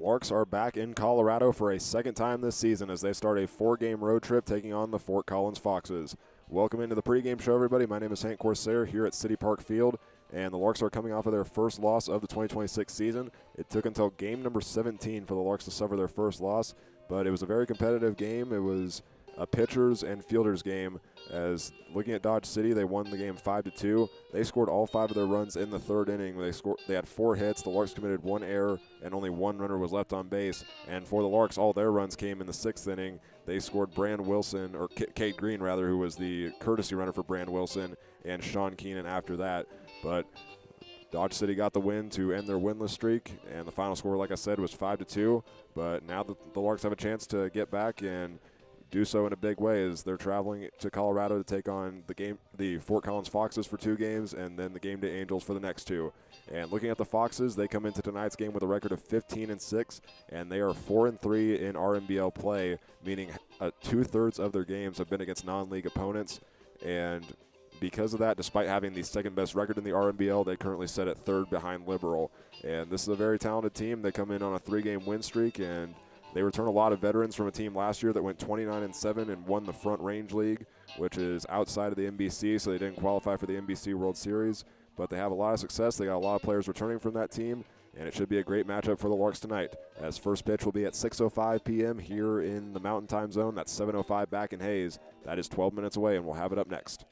Larks are back in Colorado for a second time this season as they start a 4-game road trip taking on the Fort Collins Foxes. Welcome into the pregame show, everybody. My name is Hank Corsair here at City Park Field, and the Larks are coming off of their first loss of the 2026 season. It took until game number 17 for the Larks to suffer their first loss, but it was a very competitive game. It was a pitchers and fielders game. As looking at Dodge City, they won the game 5-2. They scored all 5 of their runs in the third inning. They had 4 hits. The Larks committed 1 error, and only 1 runner was left on base. And for the Larks, all their runs came in the 6th inning. They scored Brand Wilson, or Kate Green rather, who was the courtesy runner for Brand Wilson, and Sean Keenan after that. But Dodge City got the win to end their winless streak, and the final score, like I said, was 5-2. But now the Larks have a chance to get back and do so in a big way as they're traveling to Colorado to take on the Fort Collins Foxes for 2 games, and then the Game Day Angels for the next 2. And looking at the Foxes, they come into tonight's game with a record of 15-6, and they are 4-3 in RMBL play, meaning 2/3 of their games have been against non-league opponents. And because of that, despite having the second best record in the RMBL, they currently sit at 3rd behind Liberal. And this is a very talented team. They come in on a 3-game win streak, and they return a lot of veterans from a team last year that went 29-7 and won the Front Range League, which is outside of the NBC, so they didn't qualify for the NBC World Series. But they have a lot of success. They got a lot of players returning from that team, and it should be a great matchup for the Larks tonight, as first pitch will be at 6:05 p.m. here in the Mountain Time Zone. That's 7:05 back in Hayes. That is 12 minutes away, and we'll have it up next.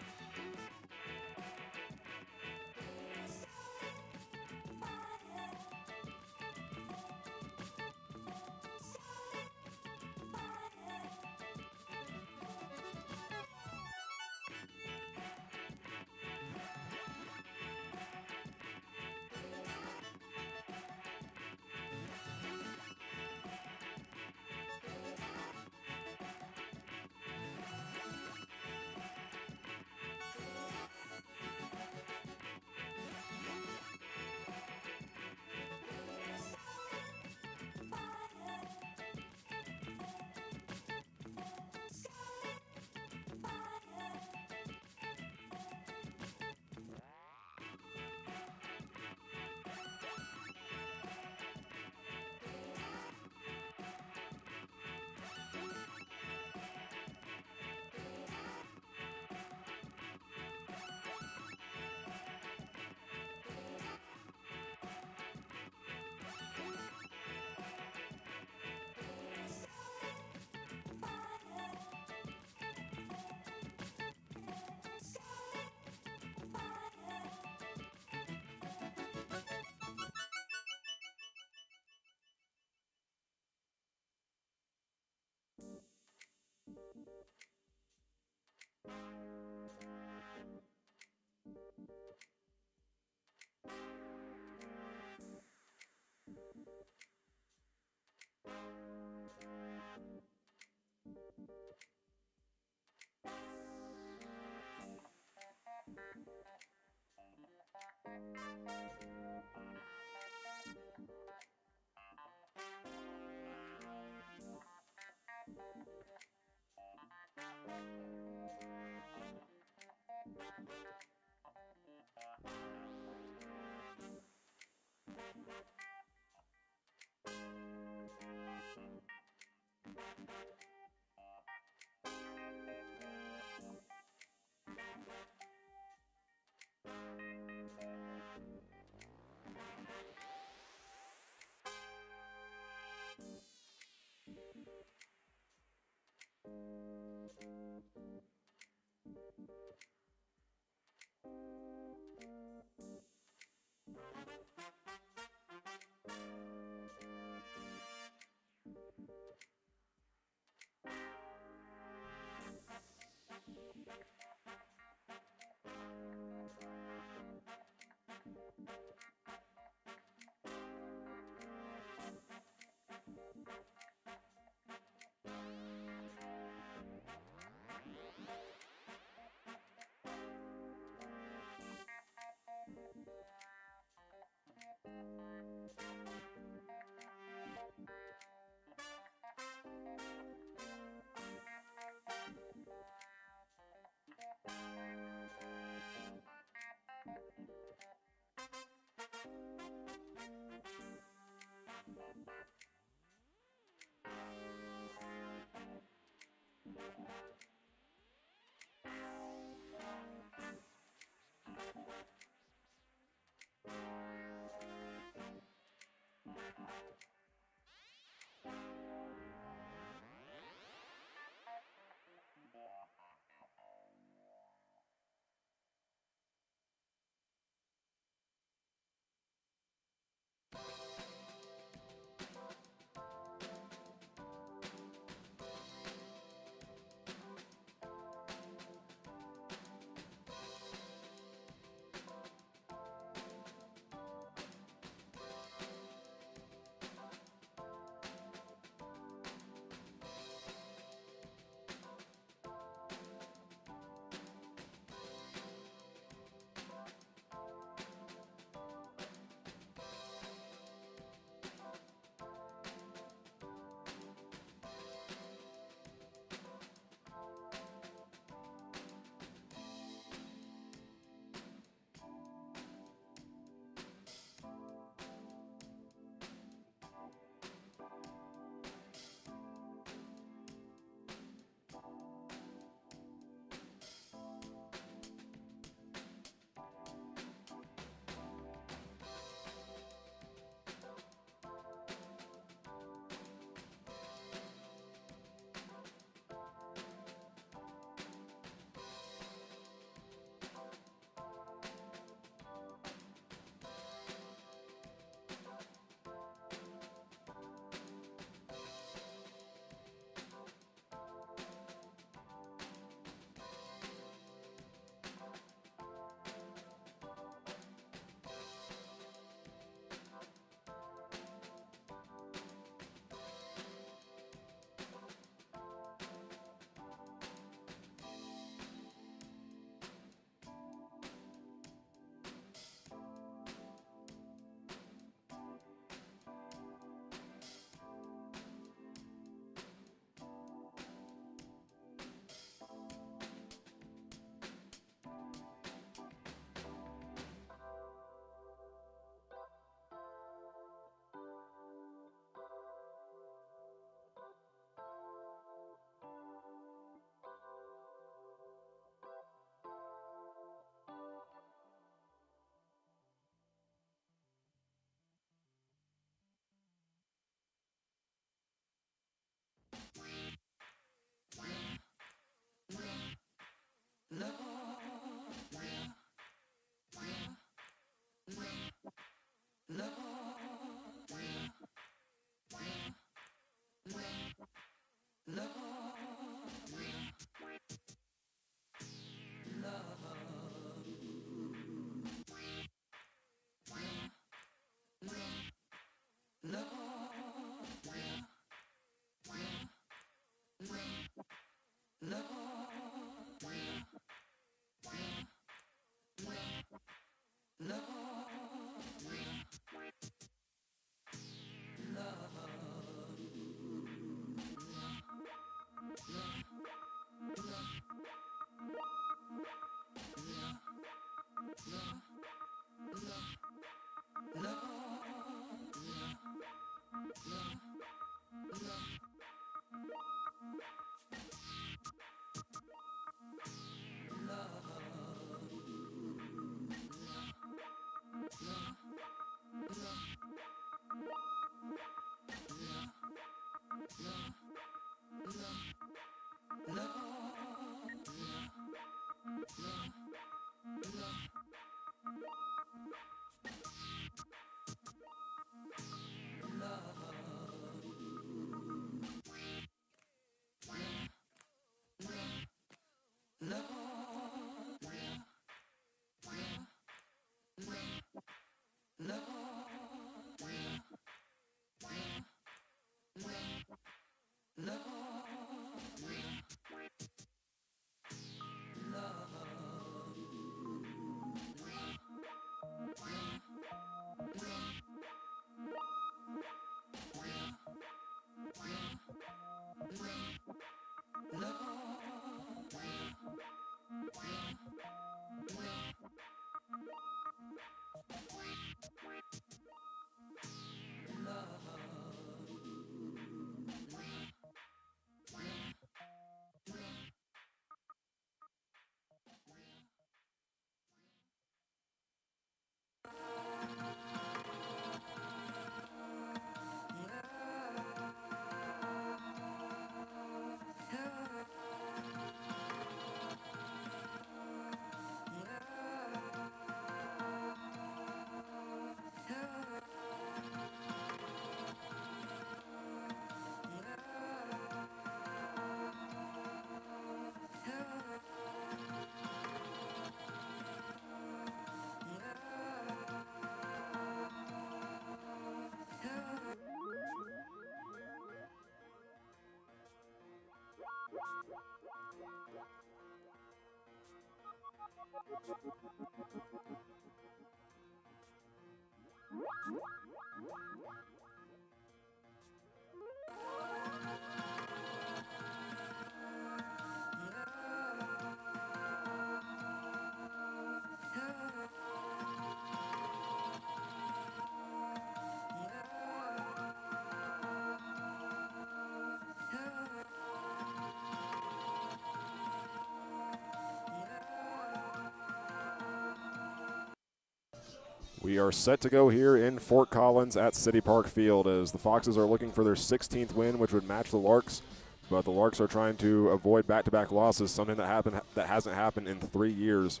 We are set to go here in Fort Collins at City Park Field as the Foxes are looking for their 16th win, which would match the Larks. But the Larks are trying to avoid back-to-back losses, something that hasn't happened in 3 years.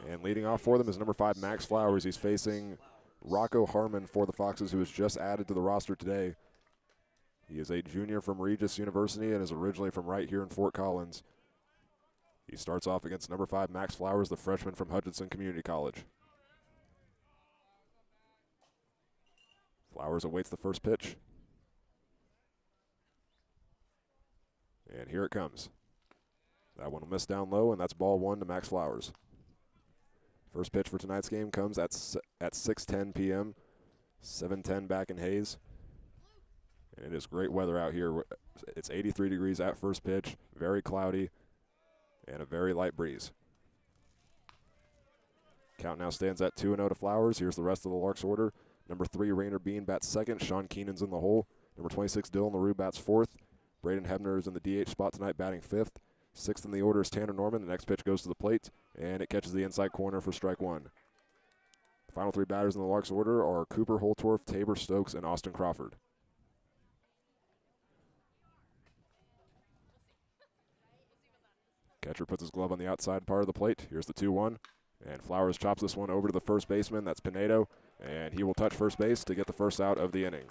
And leading off for them is number 5, Max Flowers. He's facing Rocco Harmon for the Foxes, who was just added to the roster today. He is a junior from Regis University and is originally from right here in Fort Collins. He starts off against number 5, Max Flowers, the freshman from Hutchinson Community College. Flowers awaits the first pitch. And here it comes. That one will miss down low, and that's ball 1 to Max Flowers. First pitch for tonight's game comes at 6:10 p.m., 7:10 back in Hayes. And it is great weather out here. It's 83 degrees at first pitch, very cloudy, and a very light breeze. Count now stands at 2-0 to Flowers. Here's the rest of the Larks order. Number 3, Rainer Bean bats second. Sean Keenan's in the hole. Number 26, Dylan LaRue bats fourth. Braden Hebner is in the DH spot tonight, batting fifth. Sixth in the order is Tanner Norman. The next pitch goes to the plate, and it catches the inside corner for strike 1. The final 3 batters in the Larks order are Cooper Holtorf, Tabor Stokes, and Austin Crawford. Catcher puts his glove on the outside part of the plate. Here's the 2-1. And Flowers chops this one over to the first baseman. That's Pinedo. And he will touch first base to get the first out of the inning.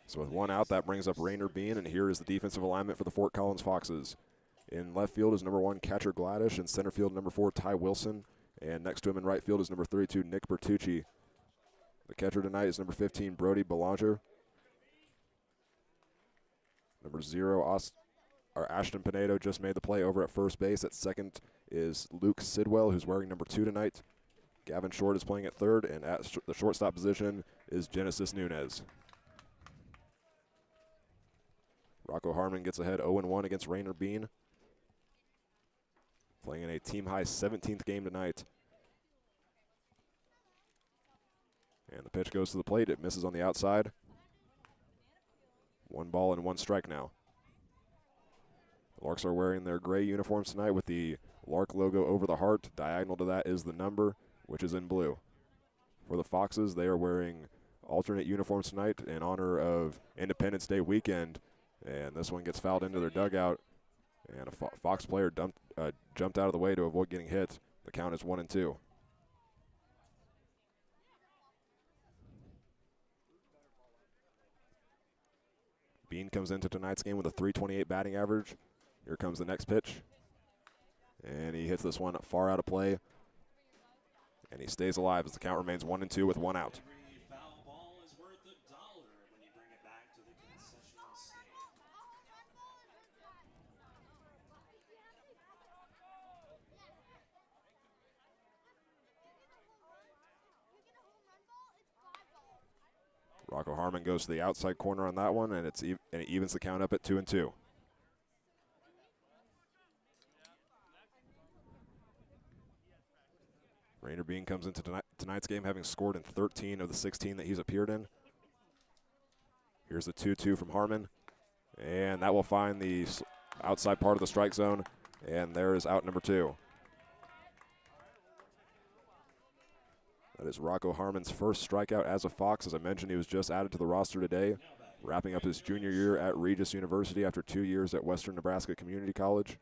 So with 1 out, that brings up Rainer Bean. And here is the defensive alignment for the Fort Collins Foxes. In left field is number 1, catcher Gladish. In center field, number 4, Ty Wilson. And next to him in right field is number 32, Nick Bertucci. The catcher tonight is number 15, Brody Belanger. Number 0, Ashton Pinedo just made the play over at first base. At second is Luke Sidwell, who's wearing number 2 tonight. Gavin Short is playing at third, and at the shortstop position is Genesis Nunez. Rocco Harmon gets ahead 0-1 against Rainer Bean. Playing in a team-high 17th game tonight. And the pitch goes to the plate. It misses on the outside. 1 ball and 1 strike now. The Larks are wearing their gray uniforms tonight with the Lark logo over the heart. Diagonal to that is the number, which is in blue. For the Foxes, they are wearing alternate uniforms tonight in honor of Independence Day weekend. And this one gets fouled into their dugout. And a Fox player jumped out of the way to avoid getting hit. The count is 1-2. Bean comes into tonight's game with a .328 batting average. Here comes the next pitch. And he hits this one far out of play. And he stays alive as the count remains 1-2 with 1 out. Rocco Harmon goes to the outside corner on that one, and it evens the count up at 2-2. Rainer Bean comes into tonight's game having scored in 13 of the 16 that he's appeared in. Here's the 2-2 from Harmon, and that will find the outside part of the strike zone, and there is out number 2. That is Rocco Harmon's first strikeout as a Fox. As I mentioned, he was just added to the roster today, wrapping up his junior year at Regis University after 2 years at Western Nebraska Community College.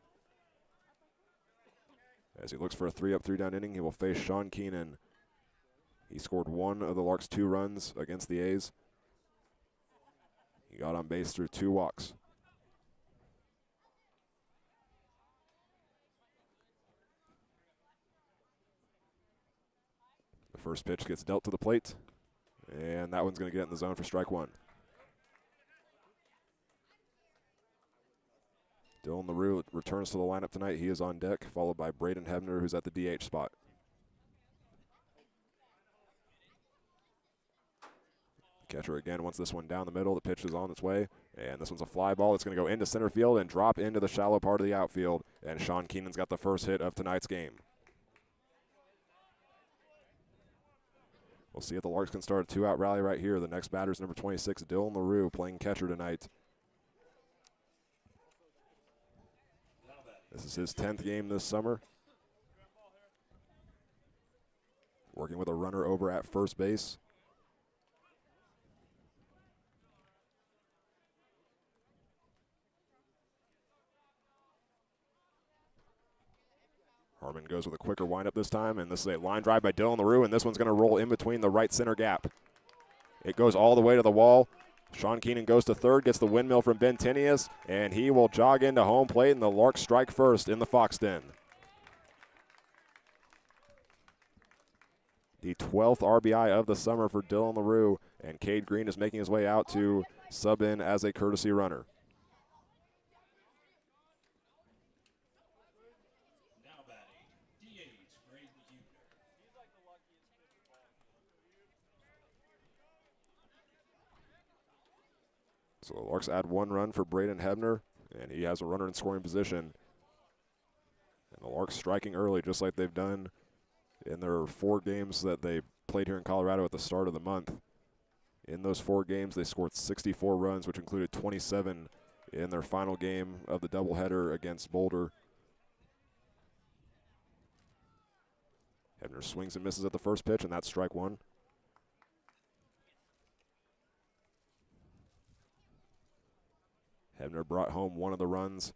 As he looks for a 3-up, 3-down inning, he will face Sean Keenan. He scored 1 of the Larks' 2 runs against the A's. He got on base through 2 walks. The first pitch gets dealt to the plate, and that one's going to get in the zone for strike 1. Dylan LaRue returns to the lineup tonight. He is on deck, followed by Braden Hebner, who's at the DH spot. The catcher again wants this one down the middle. The pitch is on its way, and this one's a fly ball. It's going to go into center field and drop into the shallow part of the outfield, and Sean Keenan's got the first hit of tonight's game. We'll see if the Larks can start a 2-out rally right here. The next batter is number 26, Dylan LaRue, playing catcher tonight. This is his 10th game this summer. over at first base. Harmon goes with a quicker windup this time, and this is a line drive by Dylan LaRue, and this one's going to roll in between the right center gap. It goes all the way to the wall. Sean Keenan goes to third, gets the windmill from Ben Tinius, and he will jog into home plate, and the Larks strike first in the Fox Den. The 12th RBI of the summer for Dylan LaRue, and Cade Green is making his way out to sub in as a courtesy runner. So the Larks add one run for Braden Hebner, and he has a runner in scoring position. And the Larks striking early, just like they've done in their 4 games that they played here in Colorado at the start of the month. In those 4 games, they scored 64 runs, which included 27 in their final game of the doubleheader against Boulder. Hebner swings and misses at the first pitch, and that's strike one. Hebner brought home one of the runs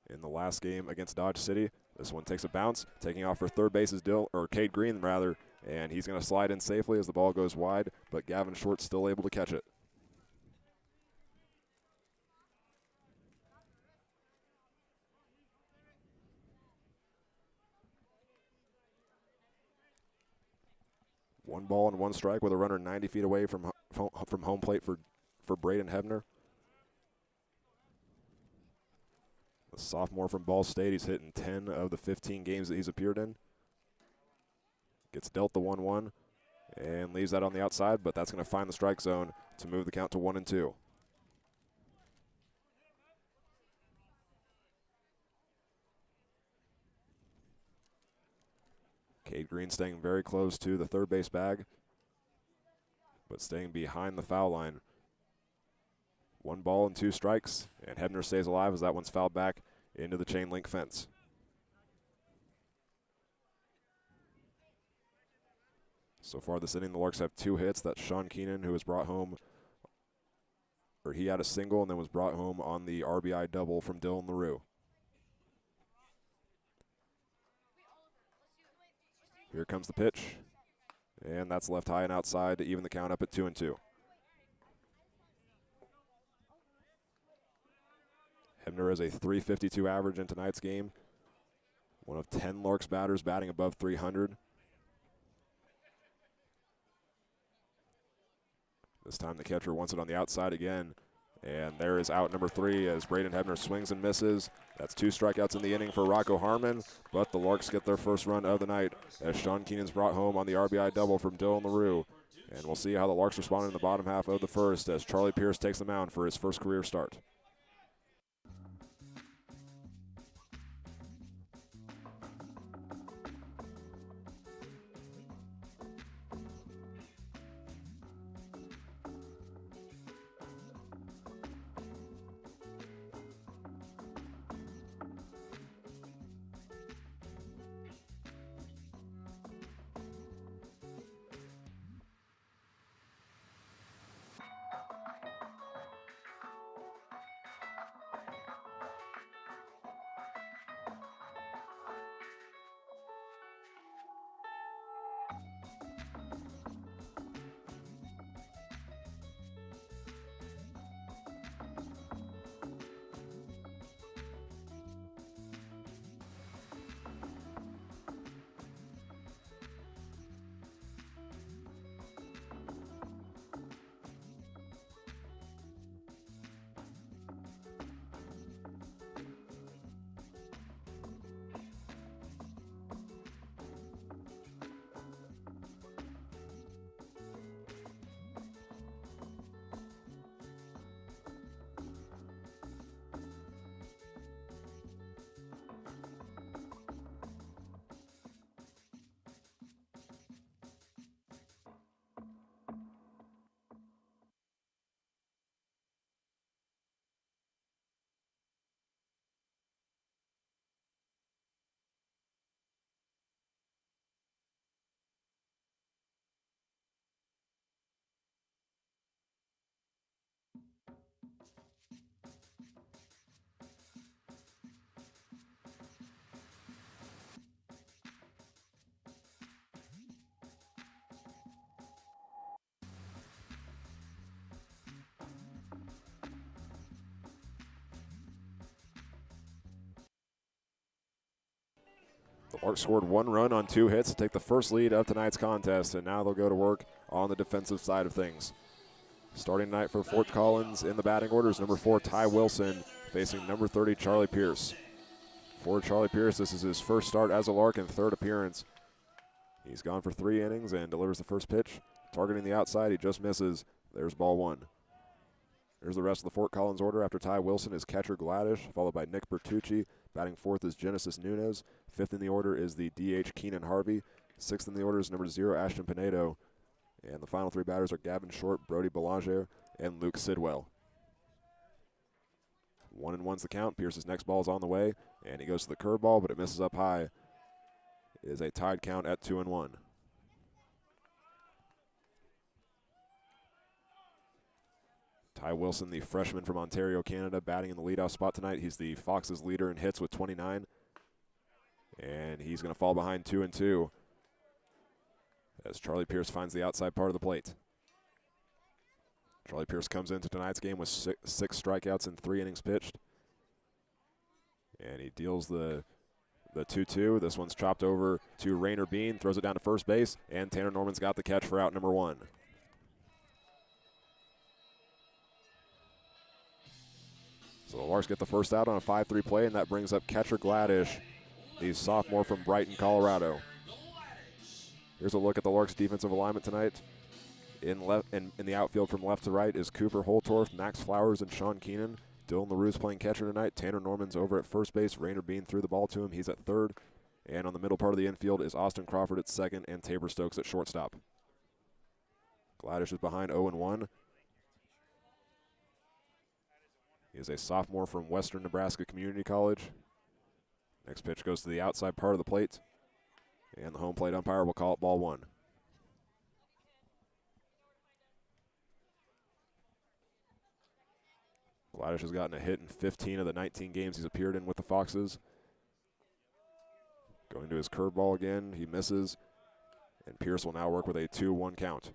in the last game against Dodge City. This one takes a bounce. Taking off for third base is Cade Green, rather, and he's going to slide in safely as the ball goes wide, but Gavin Short's still able to catch it. One ball and one strike with a runner 90 feet away from home plate for Braden Hebner. The sophomore from Ball State, he's hit in 10 of the 15 games that he's appeared in. Gets dealt the 1-1 and leaves that on the outside, but that's going to find the strike zone to move the count to 1-2. Cade Green staying very close to the third base bag, but staying behind the foul line. 1 ball and 2 strikes, and Hebner stays alive as that one's fouled back into the chain link fence. So far this inning, the Larks have 2 hits. That's Sean Keenan, who was brought home, or he had a single and then was brought home on the RBI double from Dylan LaRue. Here comes the pitch, and that's left high and outside to even the count up at 2-2. Hebner has a .352 average in tonight's game. One of 10 Larks batters batting above 300. This time the catcher wants it on the outside again. And there is out number 3 as Braden Hebner swings and misses. That's 2 strikeouts in the inning for Rocco Harmon, but the Larks get their first run of the night as Sean Keenan's brought home on the RBI double from Dylan LaRue. And we'll see how the Larks respond in the bottom half of the first as Charlie Pierce takes the mound for his first career start. The Larks scored 1 run on 2 hits to take the first lead of tonight's contest, and now they'll go to work on the defensive side of things. Starting tonight for Fort Collins in the batting order is number 4, Ty Wilson, facing number 30, Charlie Pierce. For Charlie Pierce, this is his first start as a Lark and 3rd appearance. He's gone for 3 innings and delivers the first pitch. Targeting the outside, he just misses. There's ball 1. There's the rest of the Fort Collins order. After Ty Wilson is catcher Gladish, followed by Nick Bertucci. Batting 4th is Genesis Nunez. 5th in the order is the DH Keenan Harvey. 6th in the order is number 0, Ashton Pinedo. And the final 3 batters are Gavin Short, Brody Belanger, and Luke Sidwell. 1-1's the count. Pierce's next ball is on the way, and he goes to the curveball, but it misses up high. It is a tied count at 2-1. Ty Wilson, the freshman from Ontario, Canada, batting in the leadoff spot tonight. He's the Fox's leader in hits with 29. And he's going to fall behind 2-2 as Charlie Pierce finds the outside part of the plate. Charlie Pierce comes into tonight's game with 6 strikeouts in 3 innings pitched. And he deals the 2-2. This one's chopped over to Rainer Bean, throws it down to first base, and Tanner Norman's got the catch for out number 1. So the Larks get the first out on a 5-3 play, and that brings up catcher Gladish, the sophomore from Brighton, Colorado. Here's a look at the Larks' defensive alignment tonight. In the outfield from left to right is Cooper Holtorf, Max Flowers, and Sean Keenan. Dylan LaRue's playing catcher tonight. Tanner Norman's over at first base. Rainer Bean threw the ball to him. He's at 3rd. And on the middle part of the infield is Austin Crawford at 2nd and Tabor Stokes at shortstop. Gladish is behind 0-1. He is a sophomore from Western Nebraska Community College. Next pitch goes to the outside part of the plate, and the home plate umpire will call it ball 1. Gladish has gotten a hit in 15 of the 19 games he's appeared in with the Foxes. Going to his curveball again, he misses, and Pierce will now work with a 2-1 count.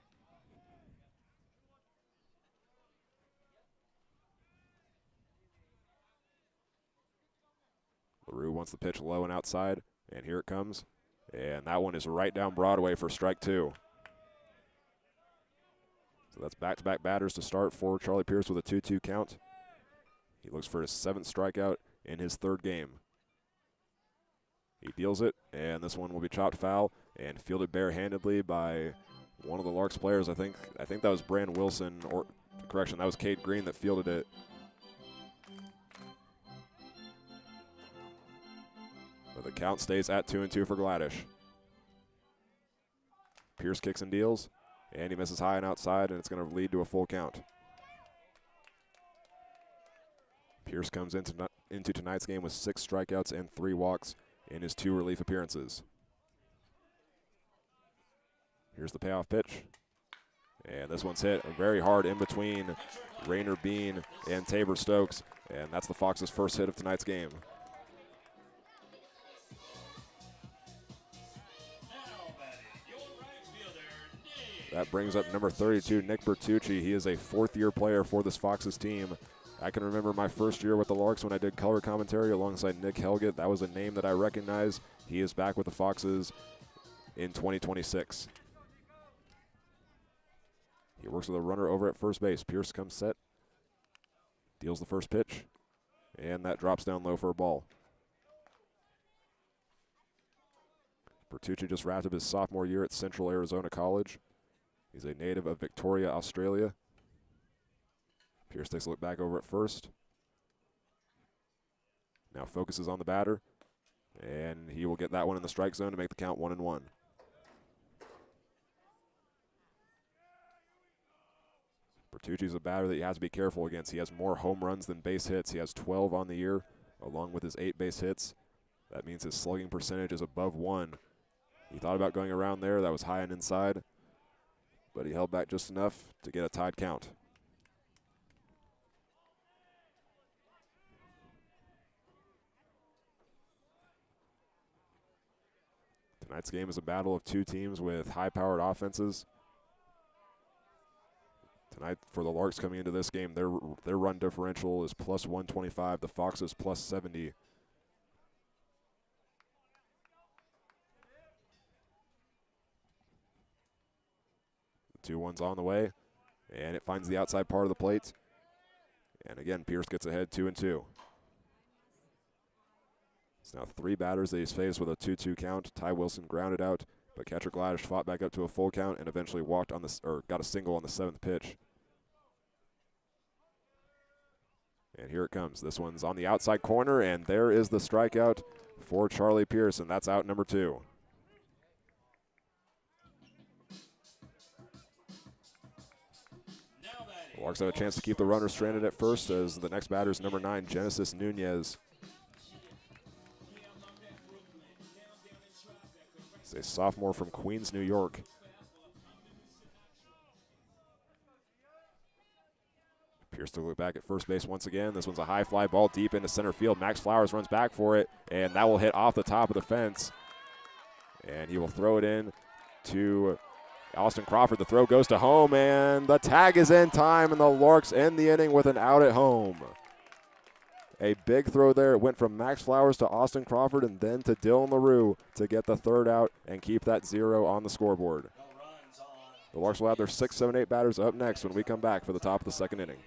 LaRue wants the pitch low and outside, and here it comes. And that one is right down Broadway for strike 2. So that's back-to-back batters to start for Charlie Pierce with a 2-2 count. He looks for his 7th strikeout in his 3rd game. He deals it, and this one will be chopped foul and fielded barehandedly by one of the Larks players. I think that was Brand Wilson, or correction, that was Cade Green that fielded it. But the count stays at 2-2 for Gladish. Pierce kicks and deals, and he misses high and outside, and it's going to lead to a full count. Pierce comes into tonight's game with 6 strikeouts and 3 walks in his 2 relief appearances. Here's the payoff pitch, and this one's hit very hard in between Rainer Bean and Tabor Stokes, and that's the Fox's first hit of tonight's game. That brings up number 32, Nick Bertucci. He is a 4th-year player for this Foxes team. I can remember my first year with the Larks when I did color commentary alongside Nick Helgett. That was a name that I recognized. He is back with the Foxes in 2026. He works with a runner over at first base. Pierce comes set, deals the first pitch, and that drops down low for a ball. Bertucci just wrapped up his sophomore year at Central Arizona College. He's a native of Victoria, Australia. Pierce takes a look back over at first. Now focuses on the batter, and he will get that one in the strike zone to make the count 1-1. Bertucci's a batter that you have to be careful against. He has more home runs than base hits. He has 12 on the year, along with his 8 base hits. That means his slugging percentage is above 1. He thought about going around there. That was high and inside, but he held back just enough to get a tied count. Tonight's game is a battle of 2 teams with high-powered offenses. Tonight, for the Larks coming into this game, their run differential is plus 125. The Foxes plus 70. 2-1's on the way, and it finds the outside part of the plate. And again, Pierce gets ahead 2-2. It's now 3 batters that he's faced with a 2-2 count. Ty Wilson grounded out, but catcher Gladish fought back up to a full count and eventually walked on got a single on the 7th pitch. And here it comes. This one's on the outside corner, and there is the strikeout for Charlie Pierce, and that's out number 2. The Larks have a chance to keep the runner stranded at first as the next batter is number 9, Genesis Nunez. It's a sophomore from Queens, New York. Pierce to look back at first base once again. This one's a high fly ball deep into center field. Max Flowers runs back for it, and that will hit off the top of the fence. And he will throw it in to Austin Crawford. The throw goes to home, and the tag is in time, and the Larks end the inning with an out at home. A big throw there. It went from Max Flowers to Austin Crawford and then to Dylan LaRue to get the 3rd out and keep that 0 on the scoreboard. The Larks will have their 6, 7, 8 batters up next when we come back for the top of the 2nd inning.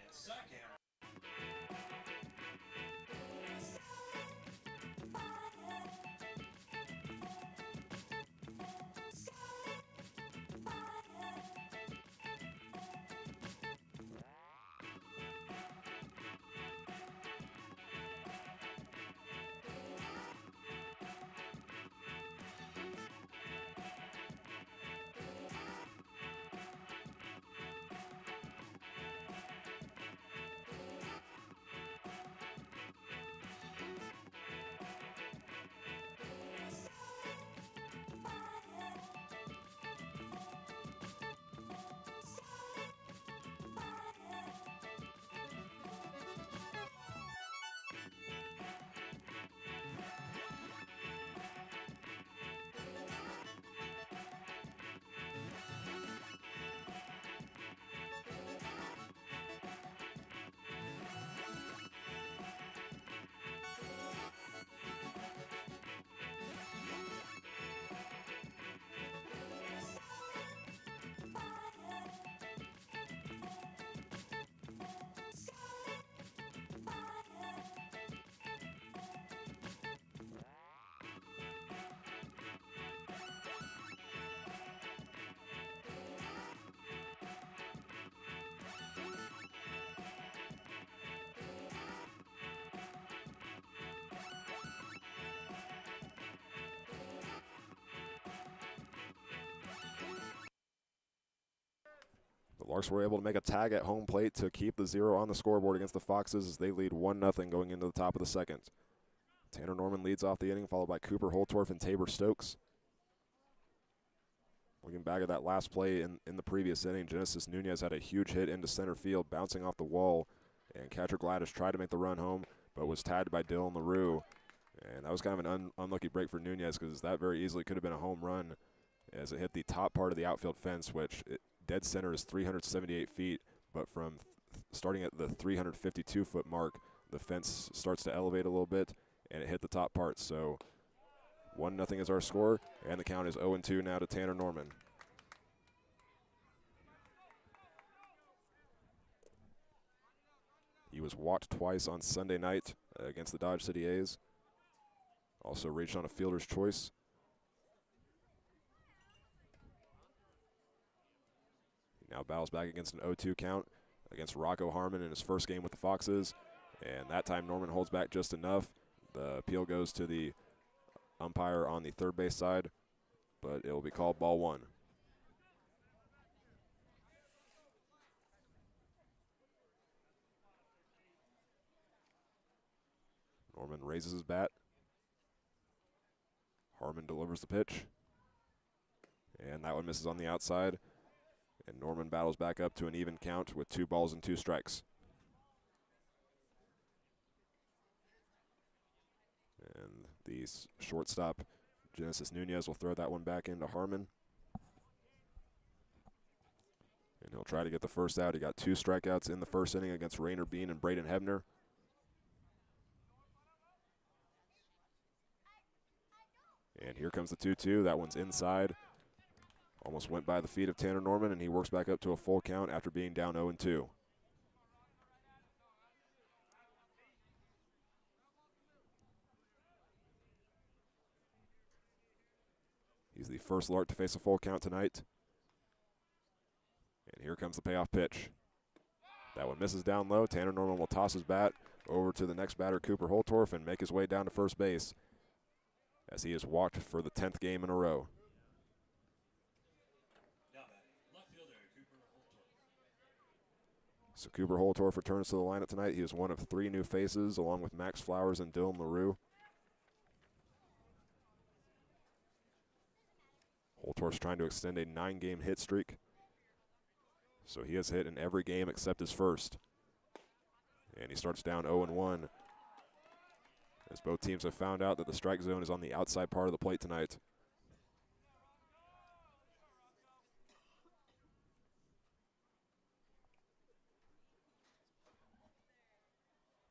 The Larks were able to make a tag at home plate to keep the 0 on the scoreboard against the Foxes as they lead 1-0 going into the top of the 2nd. Tanner Norman leads off the inning, followed by Cooper Holtorf and Tabor Stokes. Looking back at that last play in the previous inning, Genesis Nunez had a huge hit into center field, bouncing off the wall, and catcher Gladish tried to make the run home, but was tagged by Dylan LaRue. And that was kind of an unlucky break for Nunez because that very easily could have been a home run as it hit the top part of the outfield fence, which dead center is 378 feet, but from starting at the 352-foot mark, the fence starts to elevate a little bit, and it hit the top part. So 1-0 is our score, and the count is 0-2 now to Tanner Norman. He was walked twice on Sunday night against the Dodge City A's. Also reached on a fielder's choice. He now battles back against an 0-2 count against Rocco Harmon in his first game with the Foxes. And that time Norman holds back just enough. The appeal goes to the umpire on the third base side, but it will be called ball 1. Norman raises his bat. Harmon delivers the pitch. And that one misses on the outside. And Norman battles back up to an even count with 2 balls and 2 strikes. And the shortstop, Genesis Nunez, will throw that one back into Harmon. And he'll try to get the first out. He got 2 strikeouts in the first inning against Rainer Bean and Braden Hebner. And here comes the 2-2. That one's inside. Almost went by the feet of Tanner Norman, and he works back up to a full count after being down 0-2. He's the first Lark to face a full count tonight. And here comes the payoff pitch. That one misses down low. Tanner Norman will toss his bat over to the next batter, Cooper Holtorf, and make his way down to first base as he has walked for the 10th game in a row. So Cooper Holtorf returns to the lineup tonight. He is one of 3 new faces, along with Max Flowers and Dylan LaRue. Holtorf's trying to extend a 9-game hit streak. So he has hit in every game except his first. And he starts down 0-1. As both teams have found out that the strike zone is on the outside part of the plate tonight.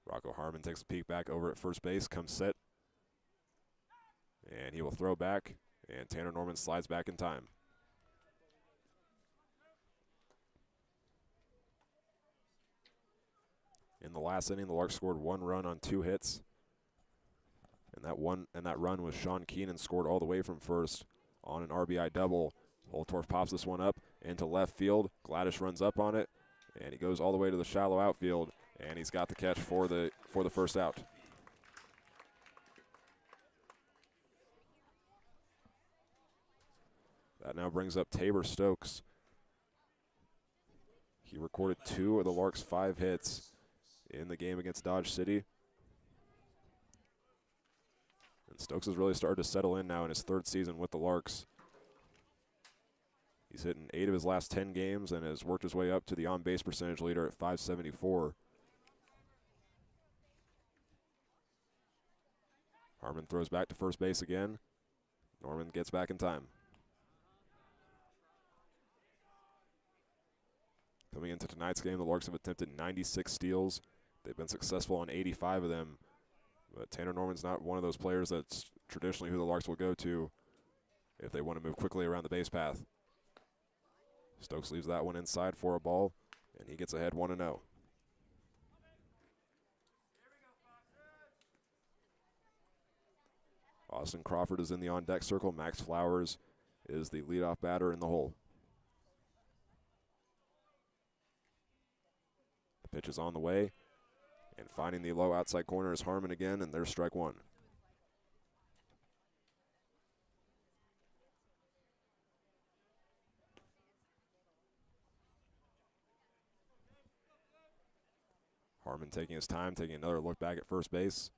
Rocco Harmon takes a peek back over at first base, comes set. And he will throw back, and Tanner Norman slides back in time. In the last inning, the Larks scored 1 run on 2 hits. And that run was Sean Keenan, scored all the way from first on an RBI double. Holtorf pops this one up into left field. Gladys runs up on it, and he goes all the way to the shallow outfield, and he's got the catch for the first out. That now brings up Tabor Stokes. He recorded 2 of the Larks' 5 hits in the game against Dodge City. And Stokes has really started to settle in now in his 3rd season with the Larks. He's hit in 8 of his last 10 games and has worked his way up to the on-base percentage leader at .574. Harmon throws back to first base again. Norman gets back in time. Coming into tonight's game, the Larks have attempted 96 steals. They've been successful on 85 of them. But Tanner Norman's not one of those players that's traditionally who the Larks will go to if they want to move quickly around the base path. Stokes leaves that one inside for a ball, and he gets ahead 1-0. Austin Crawford is in the on-deck circle. Max Flowers is the leadoff batter in the hole. The pitch is on the way, and finding the low outside corner is Harmon again, and there's strike 1. Harmon taking his time, taking another look back at first base.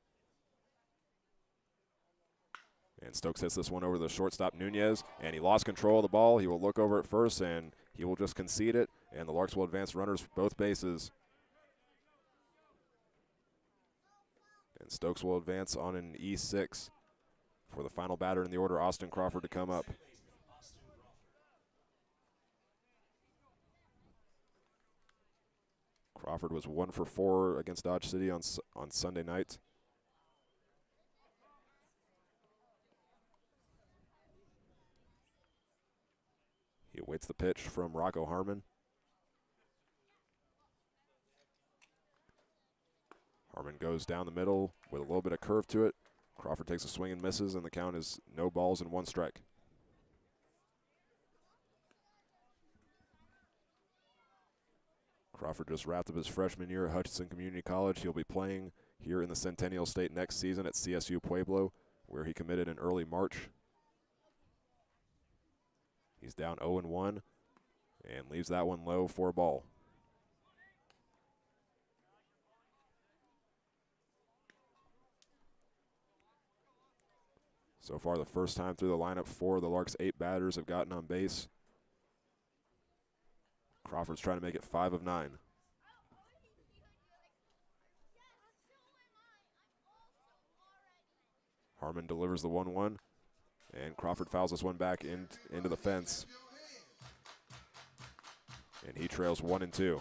And Stokes hits this one over the shortstop Nunez, and he lost control of the ball. He will look over at first, and he will just concede it, and the Larks will advance runners both bases. And Stokes will advance on an E6 for the final batter in the order, Austin Crawford, to come up. Crawford was 1 for 4 against Dodge City on Sunday night. He awaits the pitch from Rocco Harmon. Harmon goes down the middle with a little bit of curve to it. Crawford takes a swing and misses, and the count is no balls and 1 strike. Crawford just wrapped up his freshman year at Hutchinson Community College. He'll be playing here in the Centennial State next season at CSU Pueblo, where he committed in early March. He's down 0-1 and leaves that one low for a ball. So far, the first time through the lineup, 4 of the Larks' 8 batters have gotten on base. Crawford's trying to make it 5 of 9. Harmon delivers the 1-1, and Crawford fouls this one back into the fence. And he trails 1-2.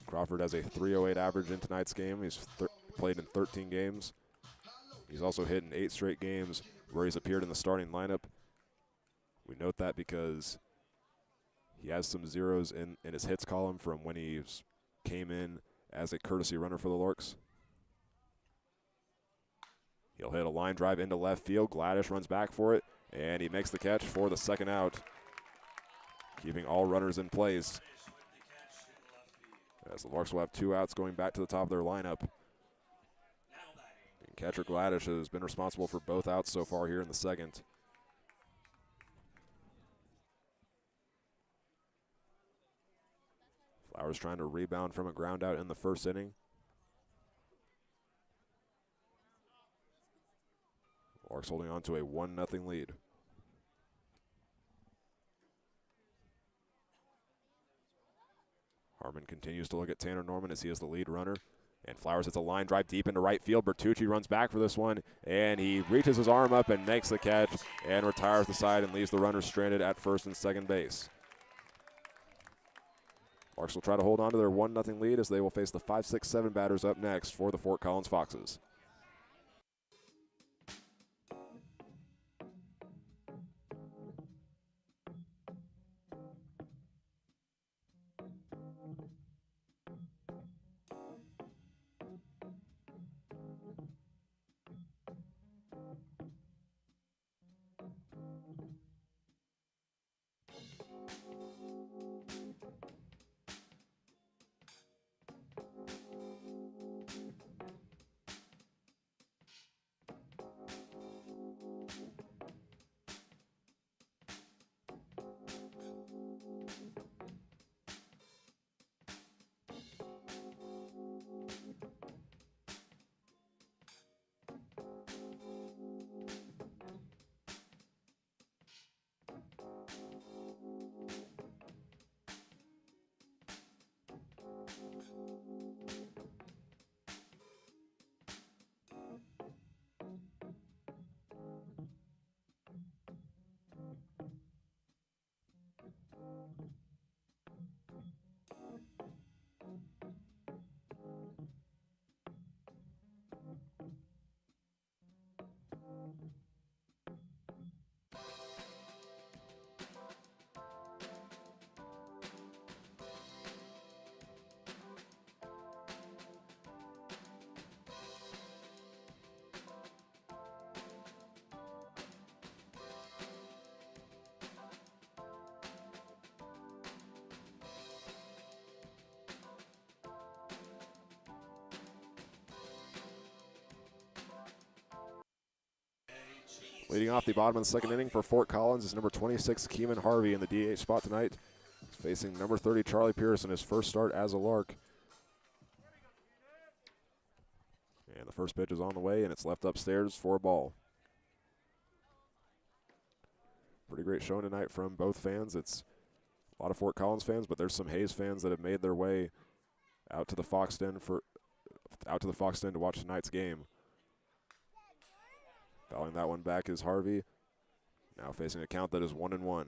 Crawford has a .308 average in tonight's game. He's played in 13 games. He's also hit in 8 straight games where he's appeared in the starting lineup. We note that because he has some zeros in his hits column from when he came in as a courtesy runner for the Larks. He'll hit a line drive into left field. Gladish runs back for it, and he makes the catch for the second out, keeping all runners in place. As the Larks will have 2 outs going back to the top of their lineup. And catcher Gladish has been responsible for both outs so far here in the second. Flowers trying to rebound from a ground out in the first inning. Larks holding on to a 1-0 lead. Harmon continues to look at Tanner Norman as he is the lead runner. And Flowers hits a line drive deep into right field. Bertucci runs back for this one, and he reaches his arm up and makes the catch and retires the side and leaves the runners stranded at first and second base. Larks will try to hold on to their 1-0 lead as they will face the 5, 6, 7 batters up next for the Fort Collins Foxes. Leading off the bottom of the second inning for Fort Collins is number 26, Keeman Harvey in the DH spot tonight. He's facing number 30, Charlie Pierce, in his first start as a Lark. And the first pitch is on the way, and it's left upstairs for a ball. Pretty great showing tonight from both fans. It's a lot of Fort Collins fans, but there's some Hayes fans that have made their way out to the Fox Den to watch tonight's game. Fouling that one back is Harvey, now facing a count that is 1-1.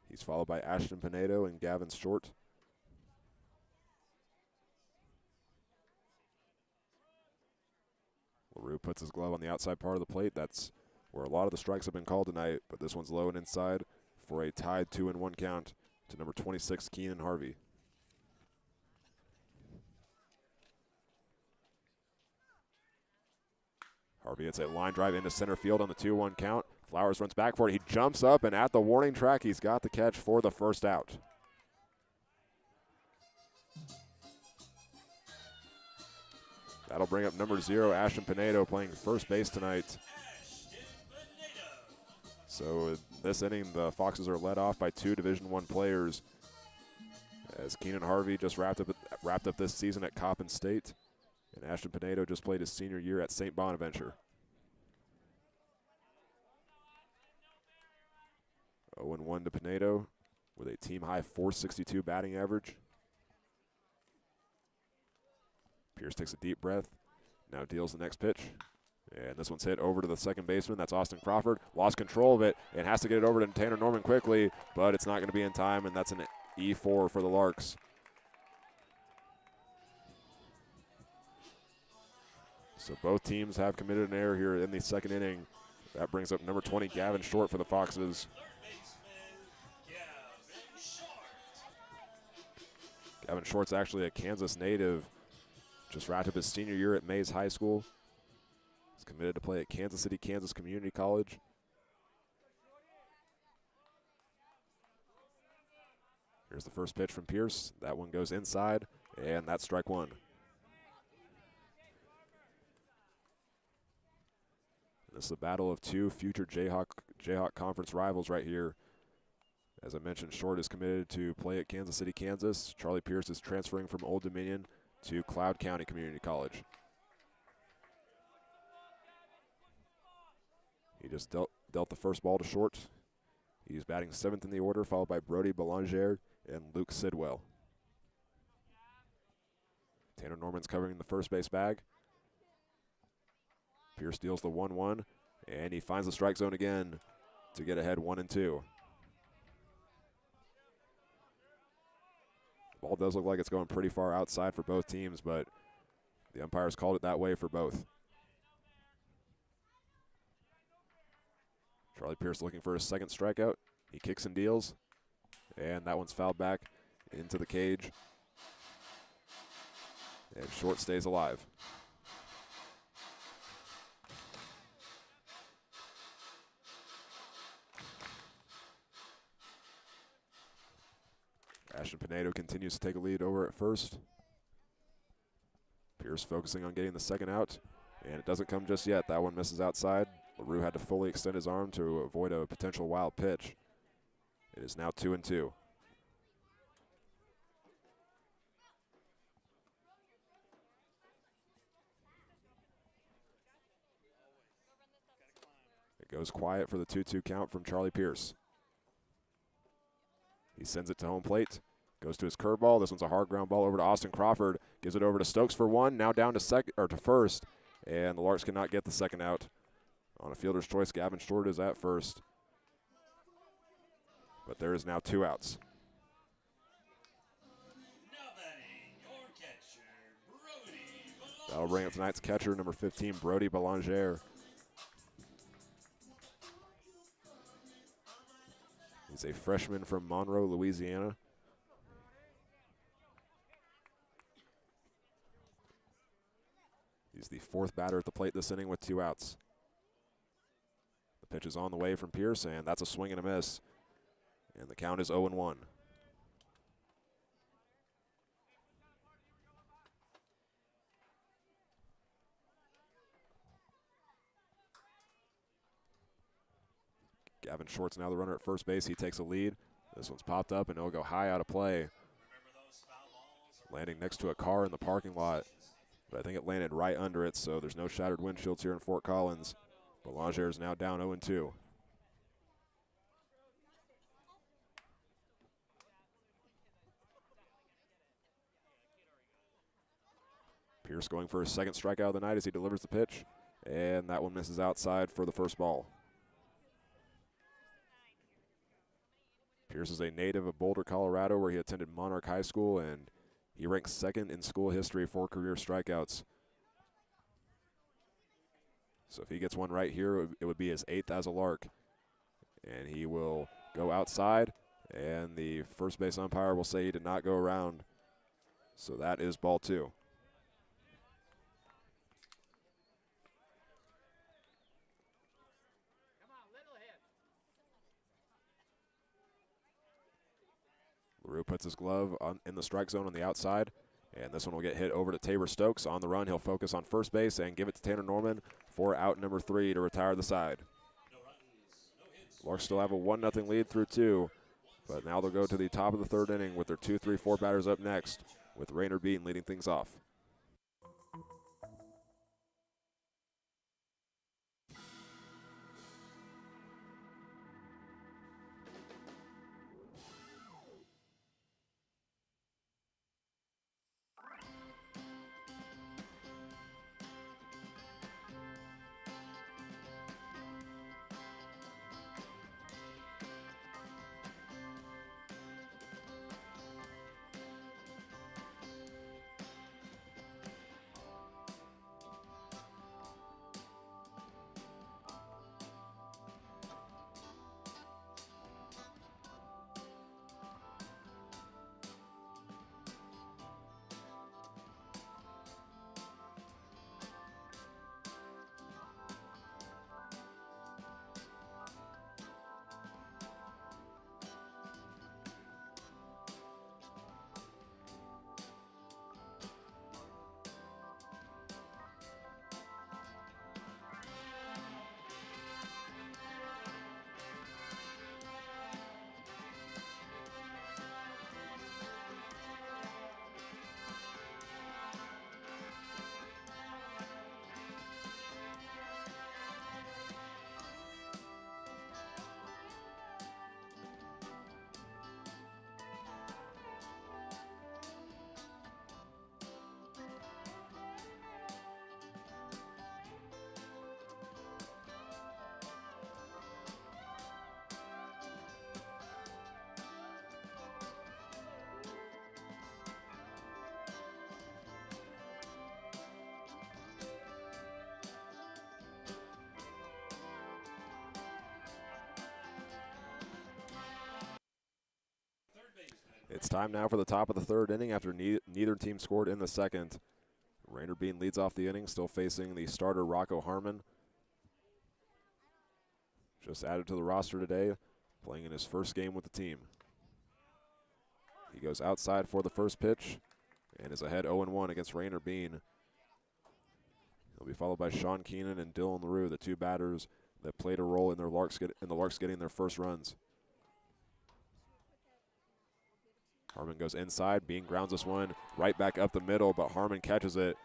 He's followed by Ashton Pinedo and Gavin Short. LaRue puts his glove on the outside part of the plate. That's where a lot of the strikes have been called tonight, but this one's low and inside for a tied 2-1 count to number 26, Keenan Harvey. Harvey hits a line drive into center field on the 2-1 count. Flowers runs back for it. He jumps up, and at the warning track, he's got the catch for the first out. That'll bring up number 0, Ashton Pinedo, playing first base tonight. So this inning, the Foxes are led off by 2 Division I players, as Keenan Harvey just wrapped up this season at Coppin State, and Ashton Pinedo just played his senior year at St. Bonaventure. 0-1 to Pinedo with a team-high .462 batting average. Pierce takes a deep breath, now deals the next pitch. And this one's hit over to the second baseman. That's Austin Crawford. Lost control of it and has to get it over to Tanner Norman quickly, but it's not going to be in time, and that's an E4 for the Larks. So both teams have committed an error here in the second inning. That brings up number 20, Gavin Short for the Foxes. Gavin Short's actually a Kansas native. Just wrapped up his senior year at Mays High School. He's committed to play at Kansas City, Kansas Community College. Here's the first pitch from Pierce. That one goes inside, and that's strike one. This is a battle of two future Jayhawk Conference rivals right here. As I mentioned, Short is committed to play at Kansas City, Kansas. Charlie Pierce is transferring from Old Dominion to Cloud County Community College. He just dealt the first ball to Short. He's batting 7th in the order, followed by Brody Belanger and Luke Sidwell. Tanner Norman's covering the first base bag. Pierce deals the 1-1, and he finds the strike zone again to get ahead 1-2. The ball does look like it's going pretty far outside for both teams, but the umpires called it that way for both. Charlie Pierce looking for his second strikeout. He kicks and deals, and that one's fouled back into the cage. And Short stays alive. Ashton Pinedo continues to take a lead over at first. Pierce focusing on getting the second out, and it doesn't come just yet. That one misses outside. LaRue had to fully extend his arm to avoid a potential wild pitch. It is now 2-2. It goes quiet for the 2-2 count from Charlie Pierce. He sends it to home plate. Goes to his curveball. This one's a hard ground ball over to Austin Crawford. Gives it over to Stokes for one. Now down to first. And the Larks cannot get the second out. On a fielder's choice, Gavin Short is at first. But there is now 2 outs. That'll bring up tonight's catcher, number 15, Brody Belanger. He's a freshman from Monroe, Louisiana. He's the 4th batter at the plate this inning with 2 outs. The pitch is on the way from Pierce, and that's a swing and a miss. And the count is 0-1. Gavin Short's now the runner at first base. He takes a lead. This one's popped up, and it'll go high out of play. Landing next to a car in the parking lot. But I think it landed right under it, so there's no shattered windshields here in Fort Collins. Belanger is now down 0-2. Pierce going for his second strikeout of the night as he delivers the pitch, and that one misses outside for the first ball. Pierce is a native of Boulder, Colorado, where he attended Monarch High School, and he ranks 2nd in school history for career strikeouts. So if he gets one right here, it would be his 8th as a Lark. And he will go outside, and the first base umpire will say he did not go around. So that is ball 2. LaRue puts his glove in the strike zone on the outside, and this one will get hit over to Tabor Stokes. On the run, he'll focus on first base and give it to Tanner Norman for out number 3 to retire the side. Larks still have a 1-0 lead through 2, but now they'll go to the top of the 3rd inning with their 2, 3, 4 batters up next, with Rainer Beaton leading things off. It's time now for the top of the third inning after neither team scored in the second. Rainer Bean leads off the inning, still facing the starter Rocco Harmon. Just added to the roster today, playing in his first game with the team. He goes outside for the first pitch and is ahead 0-1 against Rainer Bean. He'll be followed by Sean Keenan and Dylan LaRue, the two batters that played a role in the Larks getting their first runs. Harmon goes inside. Bean grounds this one right back up the middle, but Harmon catches it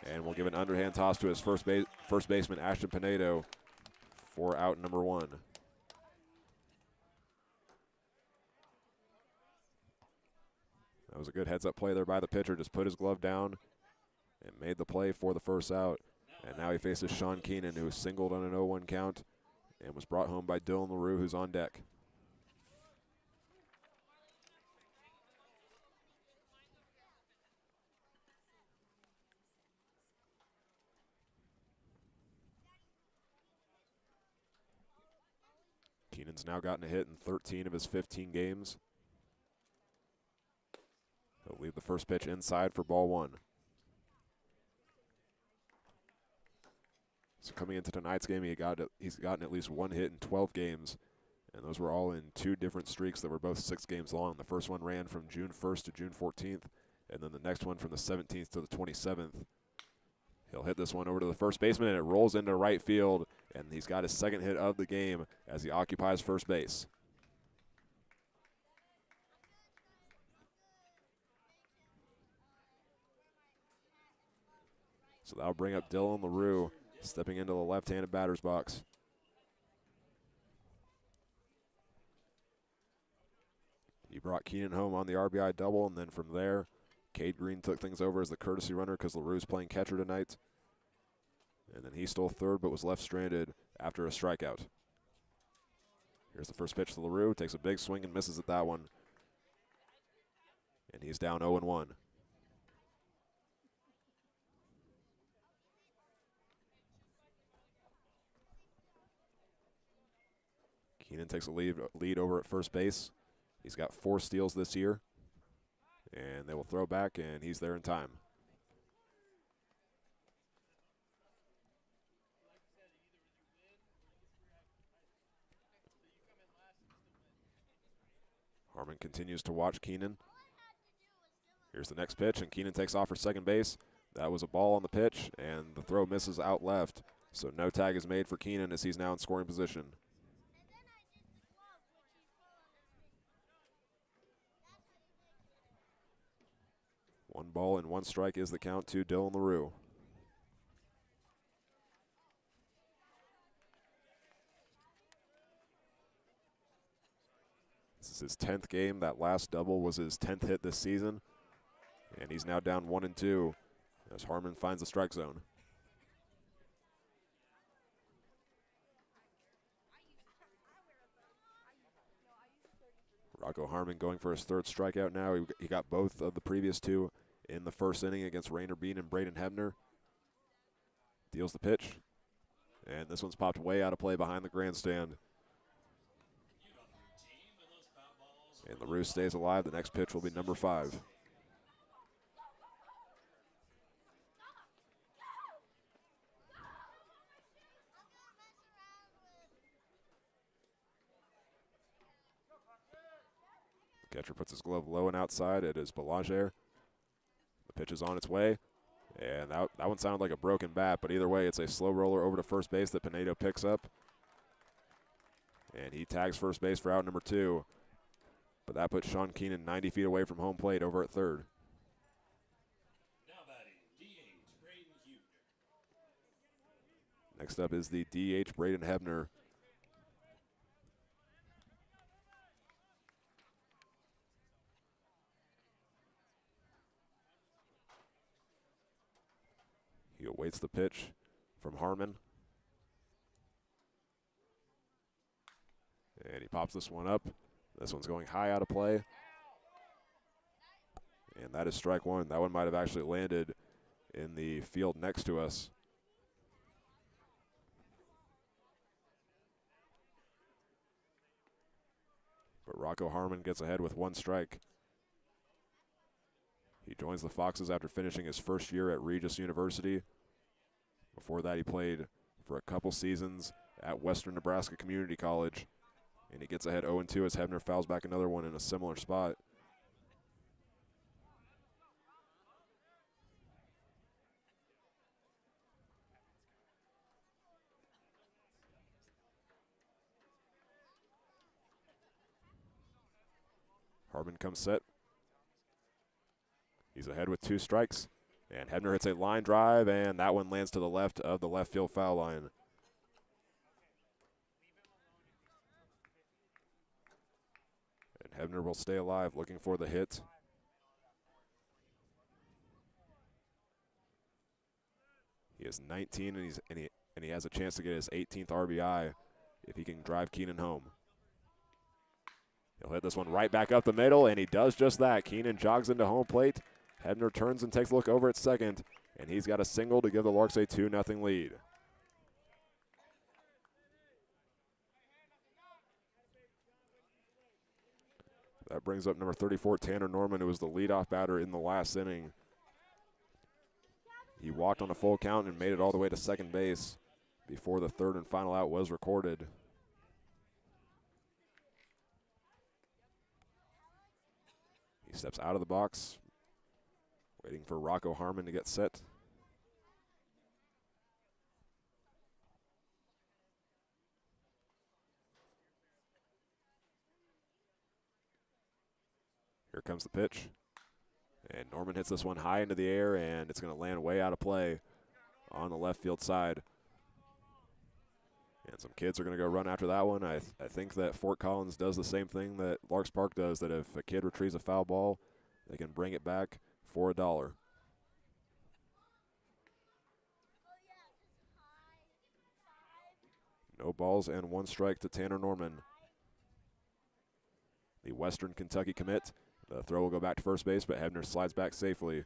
and will give an underhand toss to his first baseman, Ashton Pinedo, for out number 1. That was a good heads-up play there by the pitcher. Just put his glove down and made the play for the first out. And now he faces Sean Keenan, who singled on an 0-1 count and was brought home by Dylan LaRue, who's on deck. Keenan's now gotten a hit in 13 of his 15 games. He'll leave the first pitch inside for ball 1. So coming into tonight's game, he's gotten at least 1 hit in 12 games, and those were all in 2 different streaks that were both 6 games long. The first one ran from June 1st to June 14th, and then the next one from the 17th to the 27th. He'll hit this one over to the first baseman, and it rolls into right field, and he's got his second hit of the game as he occupies first base. So that'll bring up Dylan LaRue, stepping into the left-handed batter's box. He brought Keenan home on the RBI double, and then from there, Cade Green took things over as the courtesy runner because LaRue's playing catcher tonight. And then he stole third but was left stranded after a strikeout. Here's the first pitch to LaRue, takes a big swing and misses at that one. And he's down 0-1. Keenan takes a lead over at first base. He's got 4 steals this year. And they will throw back, and he's there in time. Harmon continues to watch Keenan. Here's the next pitch, and Keenan takes off for second base. That was a ball on the pitch, and the throw misses out left. So no tag is made for Keenan as he's now in scoring position. One ball and 1 strike is the count to Dylan LaRue. This is his 10th game. That last double was his 10th hit this season. And he's now down 1-2 as Harmon finds the strike zone. Rocco Harmon going for his 3rd strikeout now. He got both of the previous 2 in the first inning against Rainer Bean and Braden Hebner. Deals the pitch. And this one's popped way out of play behind the grandstand. And LaRue stays alive. The next pitch will be number 5. The catcher puts his glove low and outside. It is Belanger. The pitch is on its way. And that one sounded like a broken bat, but either way, it's a slow roller over to first base that Pinedo picks up. And he tags first base for out number 2. But that puts Sean Keenan 90 feet away from home plate over at third. Now batting, DH Braden Hebner. Next up is the DH Braden Hebner. He awaits the pitch from Harmon. And he pops this one up. This one's going high out of play. And that is strike 1. That one might have actually landed in the field next to us. But Rocco Harmon gets ahead with 1 strike. He joins the Foxes after finishing his first year at Regis University. Before that, he played for a couple seasons at Western Nebraska Community College. And he gets ahead 0-2 as Hebner fouls back another one in a similar spot. Harmon comes set. He's ahead with 2 strikes. And Hebner hits a line drive, and that one lands to the left of the left field foul line. And Hebner will stay alive, looking for the hit. He is 19, and he has a chance to get his 18th RBI if he can drive Keenan home. He'll hit this one right back up the middle, and he does just that. Keenan jogs into home plate. Hebner turns and takes a look over at second, and he's got a single to give the Larks a 2-0 lead. That brings up number 34, Tanner Norman, who was the leadoff batter in the last inning. He walked on a full count and made it all the way to second base before the third and final out was recorded. He steps out of the box, waiting for Rocco Harmon to get set. Here comes the pitch. And Norman hits this one high into the air, and it's going to land way out of play on the left field side. And some kids are going to go run after that one. I think that Fort Collins does the same thing that Larks Park does, that if a kid retrieves a foul ball, they can bring it back for $1. No balls and 1 strike to Tanner Norman. The Western Kentucky commit. The throw will go back to first base, but Hebner slides back safely.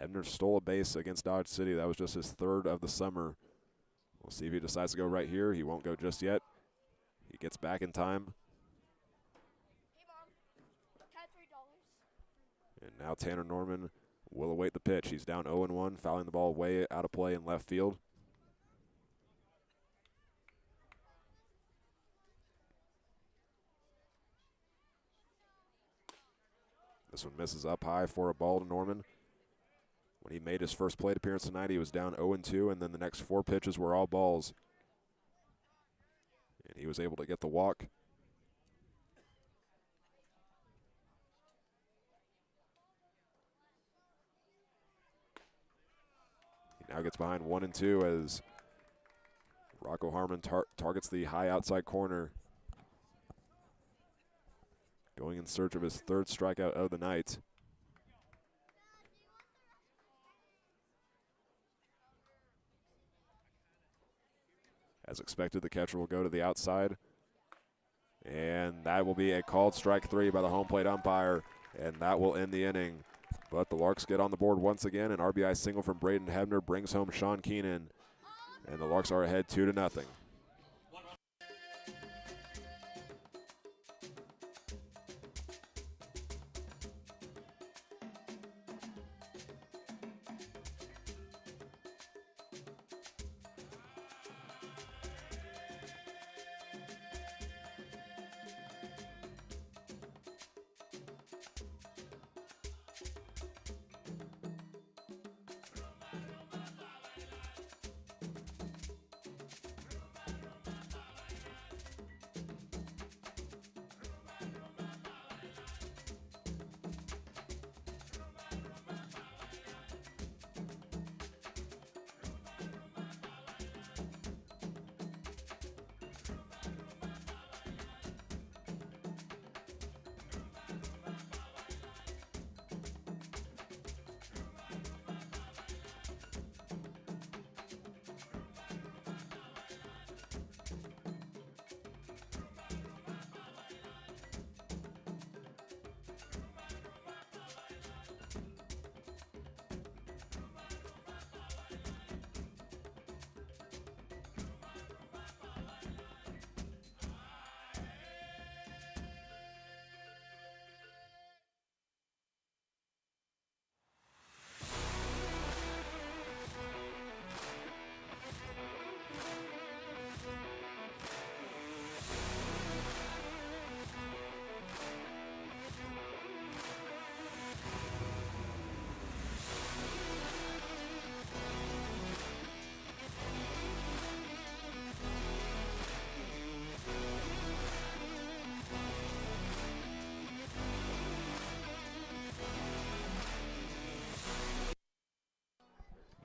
Hebner stole a base against Dodge City. That was just his 3rd of the summer. We'll see if he decides to go right here. He won't go just yet. He gets back in time. Hey, Mom. Can I have $3? And now Tanner Norman will await the pitch. He's down 0-1, fouling the ball way out of play in left field. This one misses up high for a ball to Norman. When he made his first plate appearance tonight, he was down 0-2, and then the next 4 pitches were all balls. And he was able to get the walk. He now gets behind 1-2 as Rocco Harmon targets the high outside corner. Going in search of his 3rd strikeout of the night. As expected, the catcher will go to the outside. And that will be a called strike 3 by the home plate umpire, and that will end the inning. But the Larks get on the board once again. An RBI single from Braden Hebner brings home Sean Keenan, and the Larks are ahead 2-0.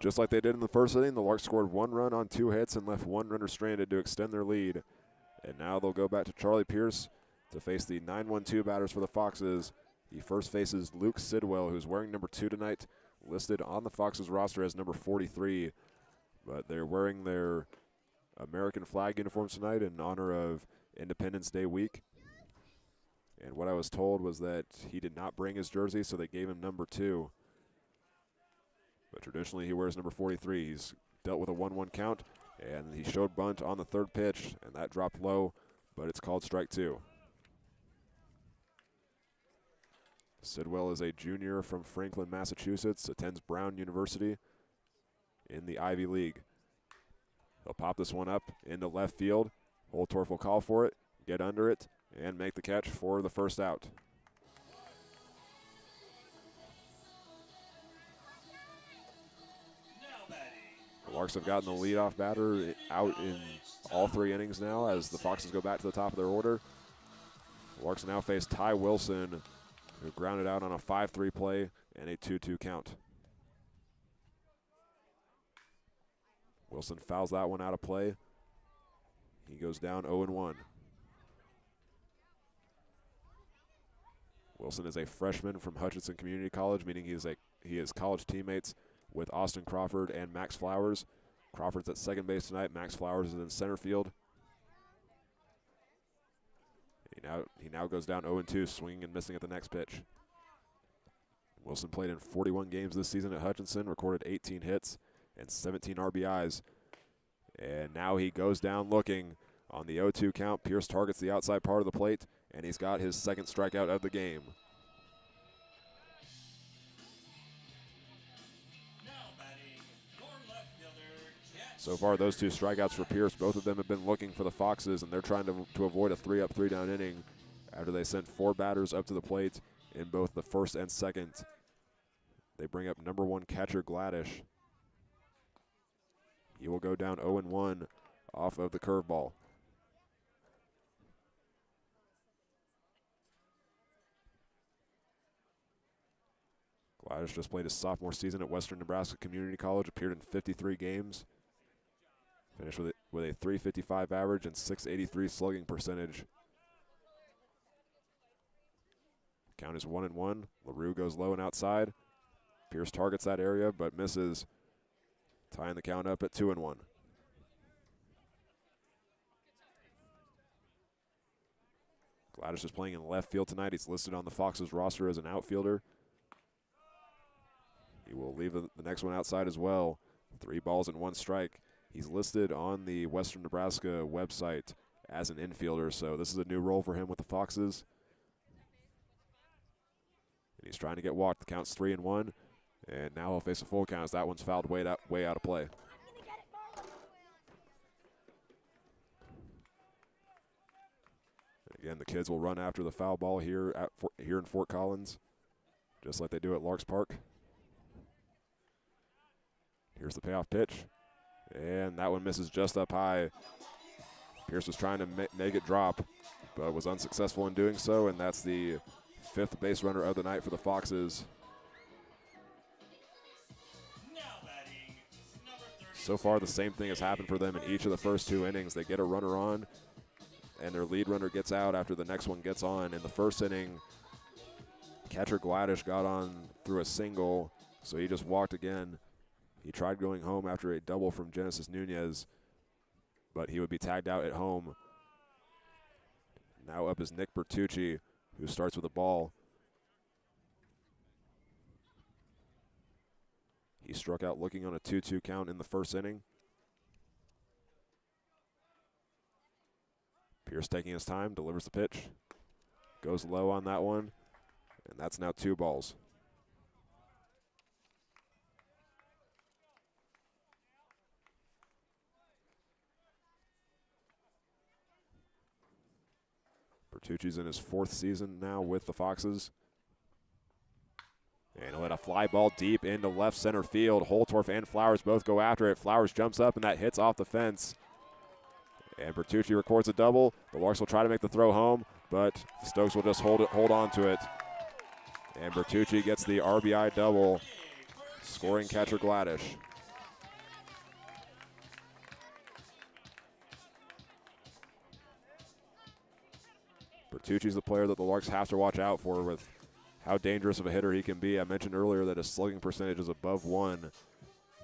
Just like they did in the first inning, the Larks scored 1 run on 2 hits and left 1 runner stranded to extend their lead. And now they'll go back to Charlie Pierce to face the 9-1-2 batters for the Foxes. He first faces Luke Sidwell, who's wearing number 2 tonight, listed on the Foxes roster as number 43. But they're wearing their American flag uniforms tonight in honor of Independence Day week. And what I was told was that he did not bring his jersey, so they gave him number 2. But traditionally he wears number 43. He's dealt with a 1-1 count, and he showed bunt on the 3rd pitch, and that dropped low, but it's called strike 2. Sidwell is a junior from Franklin, Massachusetts, attends Brown University in the Ivy League. He'll pop this one up into left field. Holtorf will call for it, get under it, and make the catch for the first out. The Larks have gotten the leadoff batter out in all 3 innings now as the Foxes go back to the top of their order. The Larks now face Ty Wilson, who grounded out on a 5-3 play and a 2-2 count. Wilson fouls that one out of play. He goes down 0-1. Wilson is a freshman from Hutchinson Community College, meaning he is college teammates with Austin Crawford and Max Flowers. Crawford's at second base tonight. Max Flowers is in center field. He now goes down 0-2, swinging and missing at the next pitch. Wilson played in 41 games this season at Hutchinson, recorded 18 hits and 17 RBIs. And now he goes down looking on the 0-2 count. Pierce targets the outside part of the plate, and he's got his 2nd strikeout of the game. So far, those 2 strikeouts for Pierce, both of them have been looking for the Foxes, and they're trying to avoid a 3-up, 3-down inning after they sent 4 batters up to the plate in both the 1st and 2nd. They bring up number 1 catcher Gladish. He will go down 0-1 off of the curveball. Gladish just played his sophomore season at Western Nebraska Community College, appeared in 53 games. Finished with a .355 average and .683 slugging percentage. Count is 1-1. LaRue goes low and outside. Pierce targets that area but misses, tying the count up at 2-1. Gladish is playing in left field tonight. He's listed on the Foxes roster as an outfielder. He will leave the next one outside as well. 3 balls and 1 strike. He's listed on the Western Nebraska website as an infielder, so this is a new role for him with the Foxes. And he's trying to get walked. The count's 3-1, and now he'll face a full count as that one's fouled way out of play. And again, the kids will run after the foul ball here in Fort Collins, just like they do at Larks Park. Here's the payoff pitch. And that one misses just up high. Pierce was trying to make it drop, but was unsuccessful in doing so, and that's the 5th base runner of the night for the Foxes. So far, the same thing has happened for them in each of the first 2 innings. They get a runner on, and their lead runner gets out after the next one gets on. In the first inning, catcher Gladish got on through a single, so he just walked again. He tried going home after a double from Genesis Nunez, but he would be tagged out at home. Now up is Nick Bertucci, who starts with a ball. He struck out looking on a 2-2 count in the first inning. Pierce taking his time, delivers the pitch. Goes low on that one, and that's now 2 balls. Bertucci's in his 4th season now with the Foxes. And he'll hit a fly ball deep into left center field. Holtorf and Flowers both go after it. Flowers jumps up, and that hits off the fence. And Bertucci records a double. The Larks will try to make the throw home, but Stokes will just hold on to it. And Bertucci gets the RBI double, scoring catcher Gladish. Bertucci's the player that the Larks have to watch out for with how dangerous of a hitter he can be. I mentioned earlier that his slugging percentage is above 1.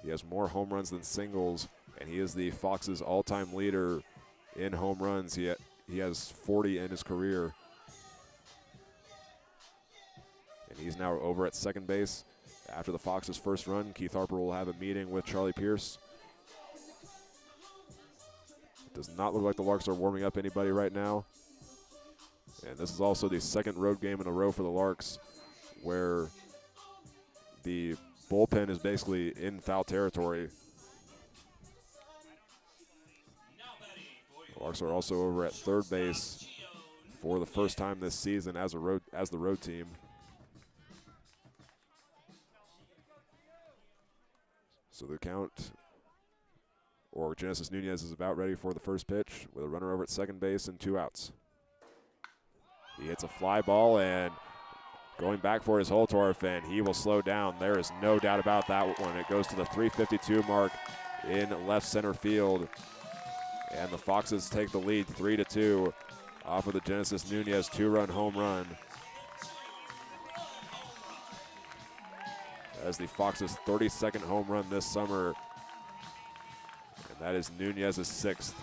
He has more home runs than singles, and he is the Fox's all-time leader in home runs. He has 40 in his career. And he's now over at second base. After the Fox's first run, Keith Harper will have a meeting with Charlie Pierce. It does not look like the Larks are warming up anybody right now. And this is also the second road game in a row for the Larks where the bullpen is basically in foul territory. The Larks are also over at third base for the first time this season as the road team. So the count, or Genesis Nunez is about ready for the first pitch with a runner over at second base and 2 outs. He hits a fly ball and going back for his Holtorf, and he will slow down. There is no doubt about that one. It goes to the 352 mark in left center field. And the Foxes take the lead 3-2 off of the Genesis Nunez 2-run home run. That is the Foxes' 32nd home run this summer. And that is Nunez's 6th.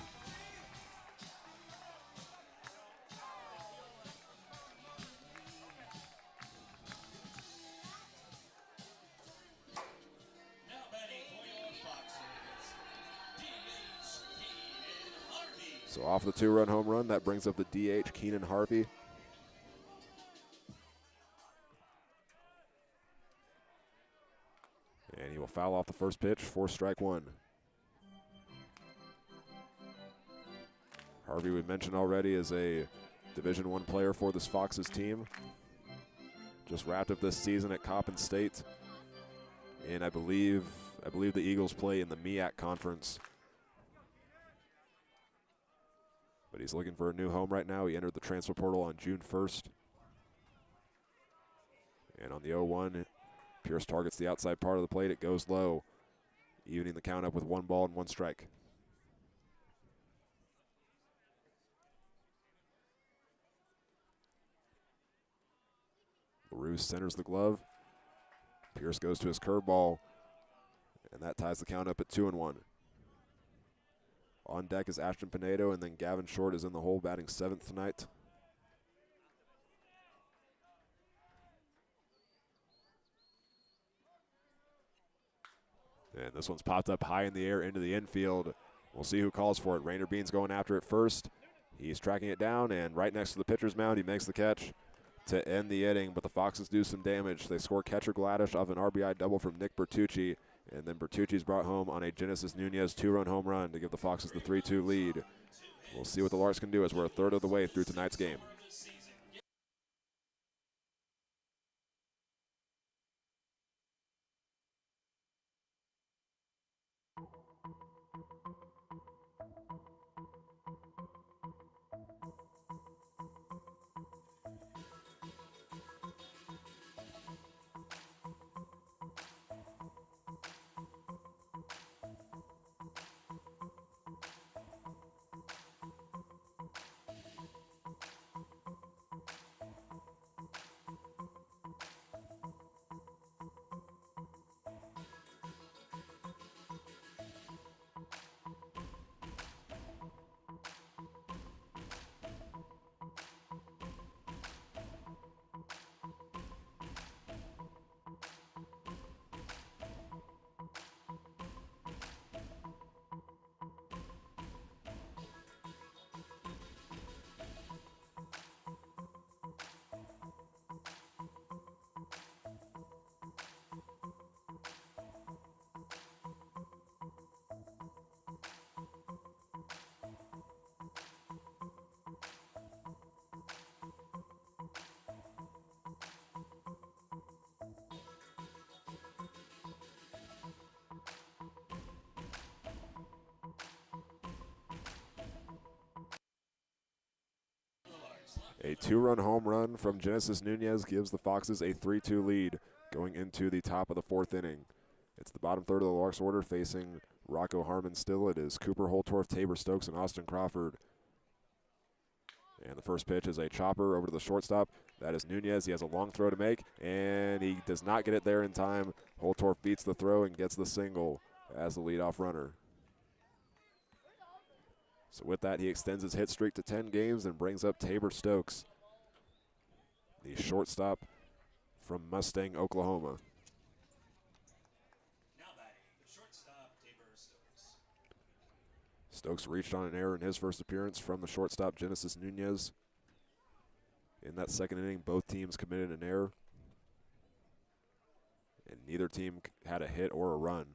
So off the 2-run home run, that brings up the DH, Keenan Harvey. And he will foul off the first pitch for strike 1. Harvey, we mentioned already, is a Division I player for this Foxes team. Just wrapped up this season at Coppin State. And I believe the Eagles play in the MEAC conference. But he's looking for a new home right now. He entered the transfer portal on June 1st. And on the 0-1, Pierce targets the outside part of the plate. It goes low, evening the count up with 1 ball and 1 strike. LaRue centers the glove. Pierce goes to his curveball, and that ties the count up at 2-1. On deck is Ashton Pinedo, and then Gavin Short is in the hole batting 7th tonight. And this one's popped up high in the air into the infield. We'll see who calls for it. Rainer Bean's going after it first. He's tracking it down, and right next to the pitcher's mound, he makes the catch to end the inning, but the Foxes do some damage. They score catcher Gladish off an RBI double from Nick Bertucci, and then Bertucci's brought home on a Genesis Nunez 2-run home run to give the Foxes the 3-2 lead. We'll see what the Larks can do as we're a third of the way through tonight's game. A 2-run home run from Genesis Nunez gives the Foxes a 3-2 lead going into the top of the 4th inning. It's the bottom third of the Larks order facing Rocco Harmon still. It is Cooper Holtorf, Tabor Stokes, and Austin Crawford. And the first pitch is a chopper over to the shortstop. That is Nunez. He has a long throw to make, and he does not get it there in time. Holtorf beats the throw and gets the single as the leadoff runner. So with that, he extends his hit streak to 10 games and brings up Tabor Stokes, the shortstop from Mustang, Oklahoma. Now batting, shortstop Tabor Stokes. Stokes reached on an error in his first appearance from the shortstop, Genesis Nunez. In that second inning, both teams committed an error, and neither team had a hit or a run.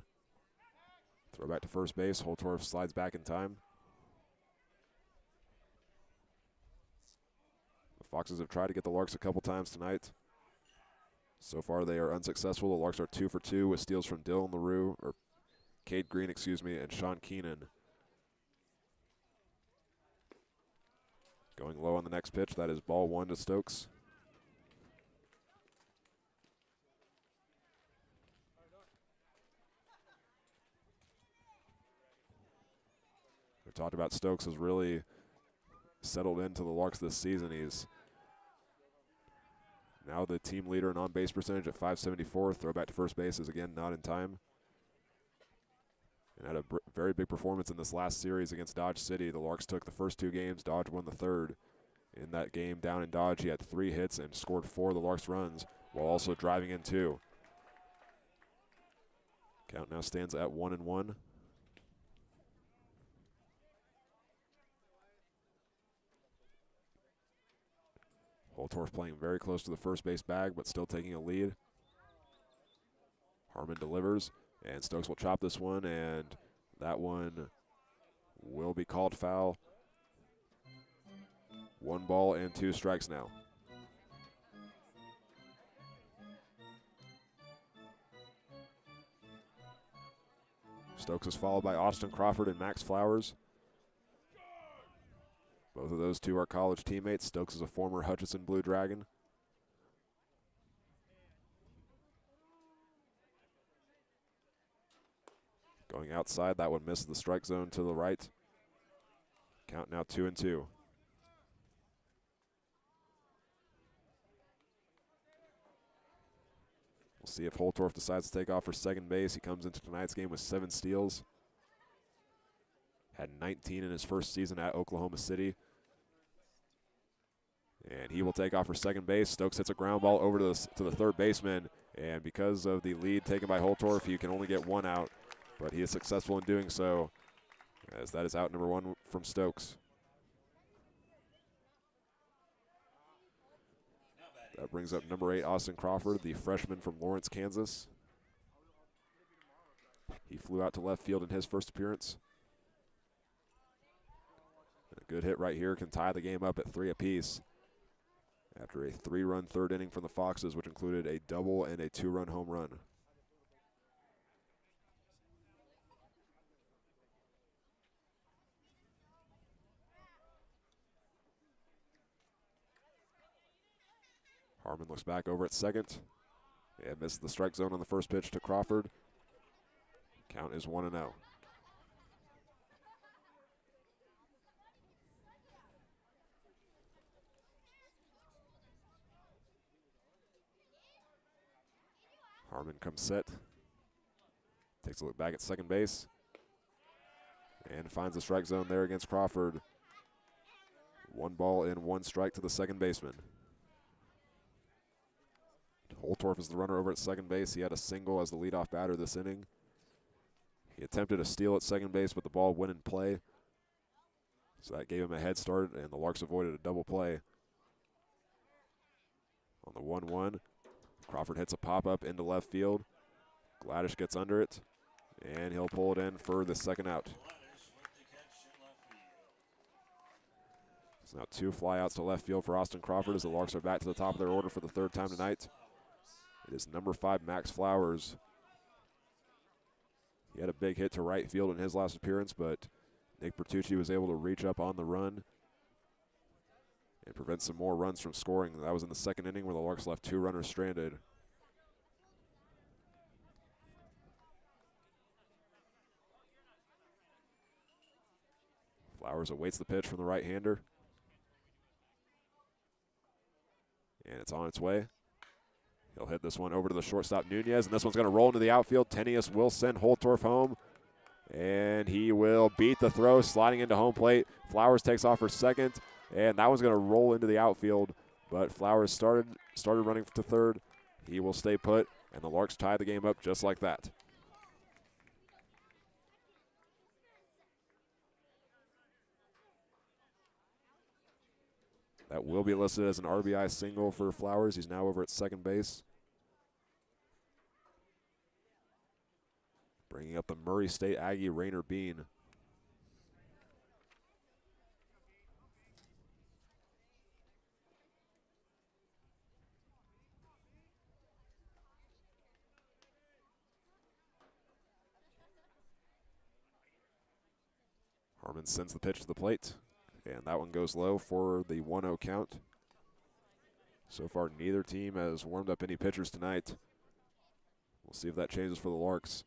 Throw back to first base. Holtorf slides back in time. The Foxes have tried to get the Larks a couple times tonight. So far, they are unsuccessful. The Larks are 2 for 2 with steals from Dylan LaRue, or Cade Green, excuse me, and Sean Keenan. Going low on the next pitch. That is ball 1 to Stokes. We talked about Stokes has really settled into the Larks this season. He's now the team leader in on-base percentage at .574. Throw back to first base is again not in time. And had a very big performance in this last series against Dodge City. The Larks took the first 2 games. Dodge won the third. In that game down in Dodge, he had 3 hits and scored 4 of the Larks runs while also driving in 2. Count now stands at 1-1. Holtorf playing very close to the first base bag, but still taking a lead. Harmon delivers, and Stokes will chop this one, and that one will be called foul. 1 ball and 2 strikes now. Stokes is followed by Austin Crawford and Max Flowers. Both of those two are college teammates. Stokes is a former Hutchinson Blue Dragon. Going outside, that one missed the strike zone to the right. Count now 2-2. We'll see if Holtorf decides to take off for second base. He comes into tonight's game with 7 steals. Had 19 in his first season at Oklahoma City. And he will take off for second base. Stokes hits a ground ball over to the third baseman. And because of the lead taken by Holtorf, he can only get 1 out. But he is successful in doing so, as that is out number 1 from Stokes. That brings up number 8, Austin Crawford, the freshman from Lawrence, Kansas. He flew out to left field in his first appearance. And a good hit right here can tie the game up at 3 apiece after a 3-run third inning from the Foxes, which included a double and a 2-run home run. Harmon looks back over at second and missed the strike zone on the first pitch to Crawford. Count is 1-0. Harmon comes set, takes a look back at second base, and finds the strike zone there against Crawford. 1 ball and 1 strike to the second baseman. Holtorf is the runner over at second base. He had a single as the leadoff batter this inning. He attempted a steal at second base, but the ball went in play. So that gave him a head start, and the Larks avoided a double play. On the 1-1, Crawford hits a pop-up into left field. Gladish gets under it, and he'll pull it in for the second out. So now 2 flyouts to left field for Austin Crawford as the Larks are back to the top of their order for the 3rd time tonight. It is number 5, Max Flowers. He had a big hit to right field in his last appearance, but Nick Bertucci was able to reach up on the run and prevent some more runs from scoring. That was in the second inning where the Larks left 2 runners stranded. Flowers awaits the pitch from the right-hander. it's on its way. He'll hit this one over to the shortstop, Nunez, and this one's going to roll into the outfield. Tenius will send Holtorf home, and he will beat the throw, sliding into home plate. Flowers takes off for second, and that one's going to roll into the outfield, but Flowers started running to third. He will stay put, and the Larks tie the game up just like that. That will be listed as an RBI single for Flowers. He's now over at second base. Bringing up the Murray State Aggie, Rainer Bean. Harmon sends the pitch to the plate, and that one goes low for the 1-0 count. So far, neither team has warmed up any pitchers tonight. We'll see if that changes for the Larks.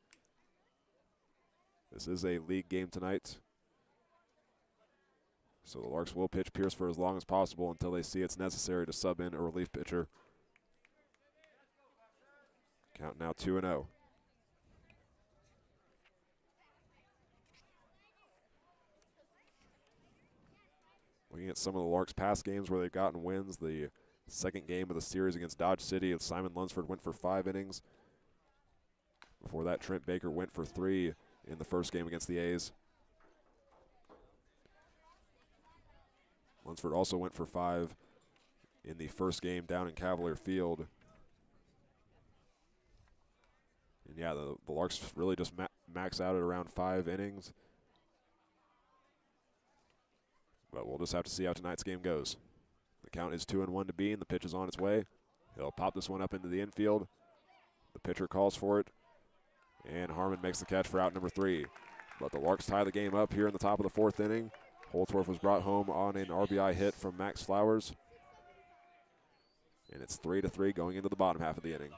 This is a league game tonight, so the Larks will pitch Pierce for as long as possible until they see it's necessary to sub in a relief pitcher. Count now 2-0. Looking at some of the Larks' past games where they've gotten wins, the second game of the series against Dodge City, Simon Lunsford went for 5 innings. Before that, Trent Baker went for 3 in the first game against the A's. Lunsford also went for 5 in the first game down in Cavalier Field. And yeah, the Larks really just max out at around 5 innings. But we'll just have to see how tonight's game goes. The count is 2-1 to Bean. The pitch is on its way. He'll pop this one up into the infield. The pitcher calls for it, and Harmon makes the catch for out number 3. But the Larks tie the game up here in the top of the 4th inning. Holtorf was brought home on an RBI hit from Max Flowers. And it's 3-3 going into the bottom half of the inning.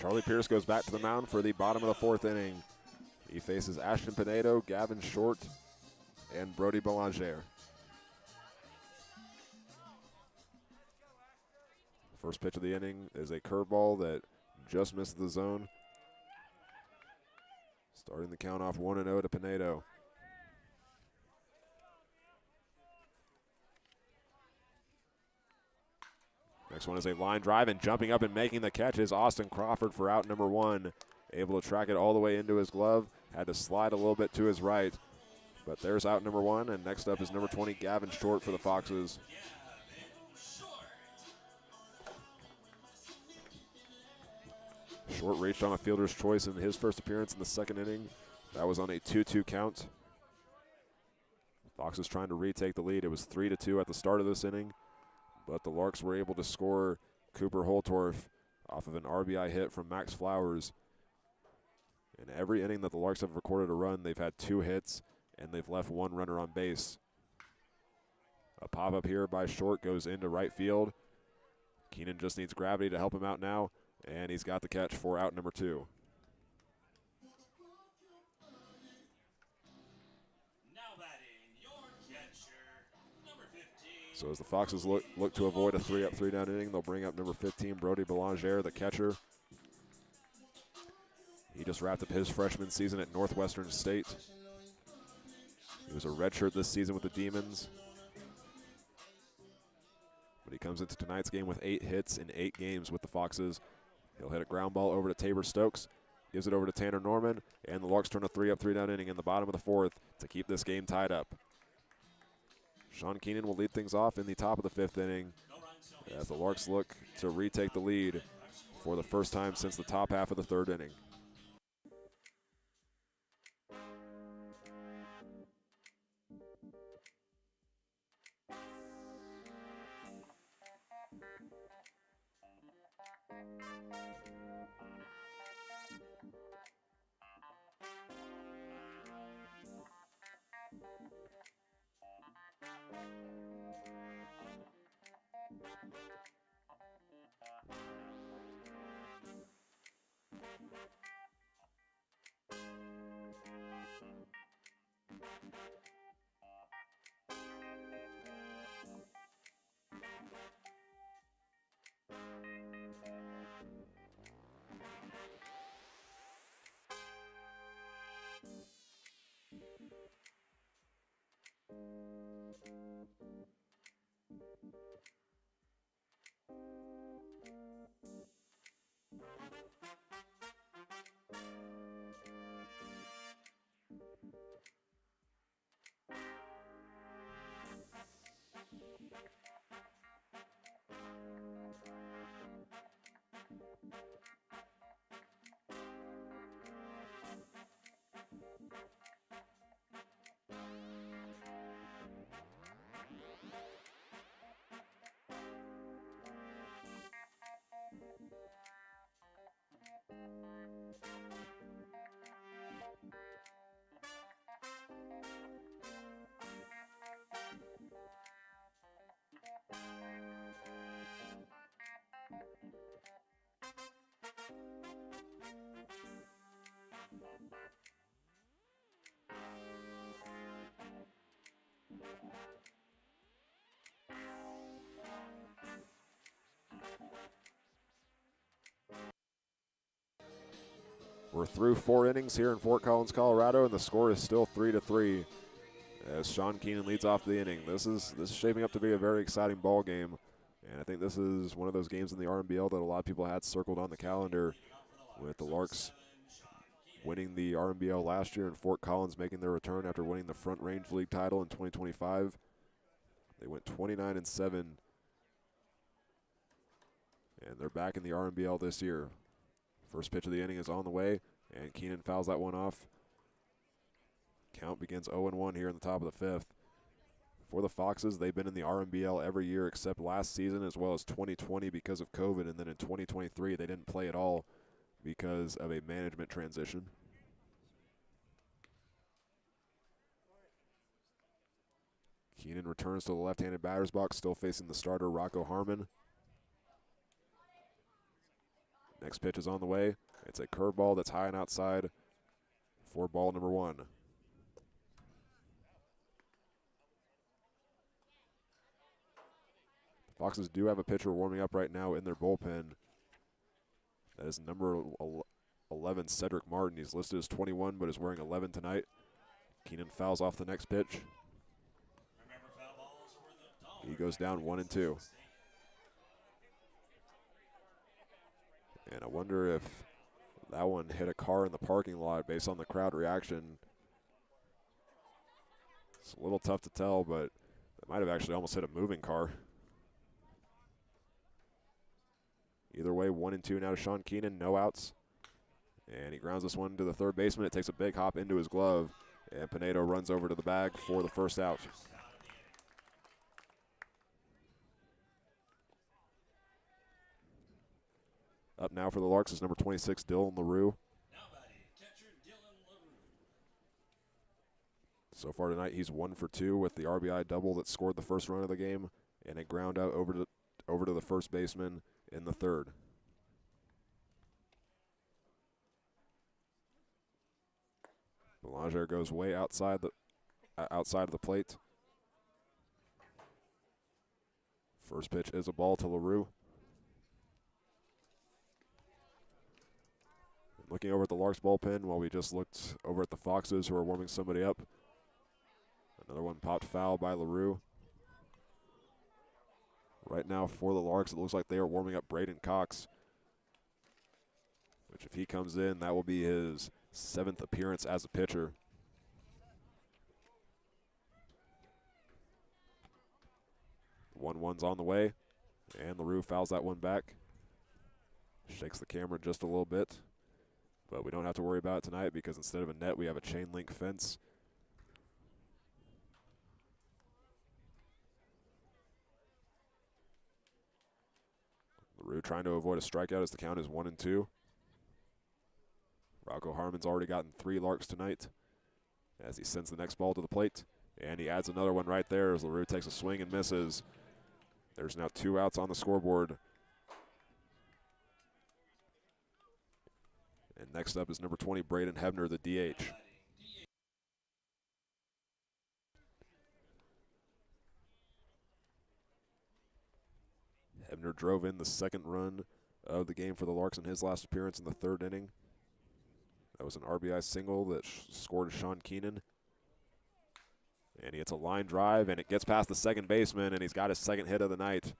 Charlie Pierce goes back to the mound for the bottom of the 4th inning. He faces Ashton Pinedo, Gavin Short, and Brody Belanger. First pitch of the inning is a curveball that just missed the zone. Starting the count off 1-0 to Pinedo. Next one is a line drive, and jumping up and making the catch is Austin Crawford for out number 1. Able to track it all the way into his glove. Had to slide a little bit to his right. But there's out number 1, and next up is number 20, Gavin Short for the Foxes. Short reached on a fielder's choice in his first appearance in the second inning. That was on a 2-2 count. Foxes trying to retake the lead. It was 3-2 at the start of this inning, but the Larks were able to score Cooper Holtorf off of an RBI hit from Max Flowers. In every inning that the Larks have recorded a run, they've had 2 hits, and they've left 1 runner on base. A pop-up here by Short goes into right field. Keenan just needs gravity to help him out now, and he's got the catch for out number 2. Now batting, your catcher, number 15. So as the Foxes look to avoid a 3-up, 3-down inning, they'll bring up number 15, Brody Belanger, the catcher. He just wrapped up his freshman season at Northwestern State. He was a redshirt this season with the Demons. But he comes into tonight's game with 8 hits in 8 games with the Foxes. He'll hit a ground ball over to Tabor Stokes, gives it over to Tanner Norman, and the Larks turn a 3-up, 3-down inning in the bottom of the 4th to keep this game tied up. Sean Keenan will lead things off in the top of the 5th inning as the Larks look to retake the lead for the first time since the top half of the 3rd inning. We're through 4 innings here in Fort Collins, Colorado, and the score is still 3-3 as Sean Keenan leads off the inning. This is shaping up to be a very exciting ball game, and I think this is one of those games in the RMBL that a lot of people had circled on the calendar, with the Larks winning the RMBL last year and Fort Collins making their return after winning the Front Range League title in 2025. They went 29-7, and they're back in the RMBL this year. First pitch of the inning is on the way, and Keenan fouls that one off. Count begins 0-1 here in the top of the 5th. For the Foxes, they've been in the RMBL every year except last season as well as 2020 because of COVID, and then in 2023 they didn't play at all because of a management transition. Keenan returns to the left-handed batter's box, still facing the starter, Rocco Harmon. Next pitch is on the way. It's a curveball that's high and outside for ball number 1. The Foxes do have a pitcher warming up right now in their bullpen. That is number 11, Cedric Martin. He's listed as 21, but is wearing 11 tonight. Keenan fouls off the next pitch. He goes down 1-2. And I wonder if that one hit a car in the parking lot based on the crowd reaction. It's a little tough to tell, but it might have actually almost hit a moving car. Either way, 1-2 now to Sean Keenan, no outs. And he grounds this one to the third baseman. It takes a big hop into his glove, and Pinedo runs over to the bag for the first out. Up now for the Larks is number 26, Dylan LaRue. So far tonight, he's 1 for 2 with the RBI double that scored the first run of the game, and a ground out over to the first baseman in the third. Belanger goes way outside of the plate. First pitch is a ball to LaRue. Looking over at the Larks bullpen while we just looked over at the Foxes who are warming somebody up. Another one popped foul by LaRue. Right now for the Larks, it looks like they are warming up Braden Cox, which if he comes in, that will be his 7th appearance as a pitcher. 1-1's on the way, and LaRue fouls that one back. Shakes the camera just a little bit, but we don't have to worry about it tonight because instead of a net, we have a chain link fence. LaRue trying to avoid a strikeout as the count is 1-2. Rocco Harmon's already gotten 3 Larks tonight as he sends the next ball to the plate, and he adds another one right there as LaRue takes a swing and misses. There's now 2 outs on the scoreboard. And next up is number 20, Braden Hebner, the DH. Hebner drove in the second run of the game for the Larks in his last appearance in the 3rd inning. That was an RBI single that scored Sean Keenan. And he hits a line drive, and it gets past the second baseman, and he's got his 2nd hit of the night.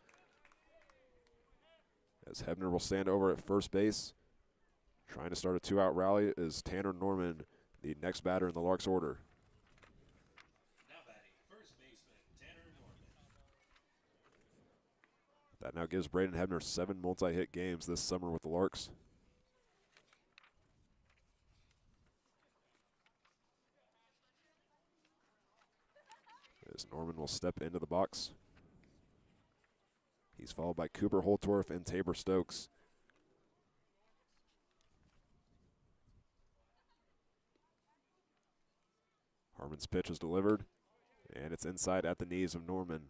As Hebner will stand over at first base. Trying to start a 2-out rally is Tanner Norman, the next batter in the Larks order. Now batting first baseman, Tanner Norman. That now gives Braden Hebner 7 multi-hit games this summer with the Larks. As Norman will step into the box. He's followed by Cooper Holtorf and Tabor Stokes. Harmon's pitch is delivered, and it's inside at the knees of Norman.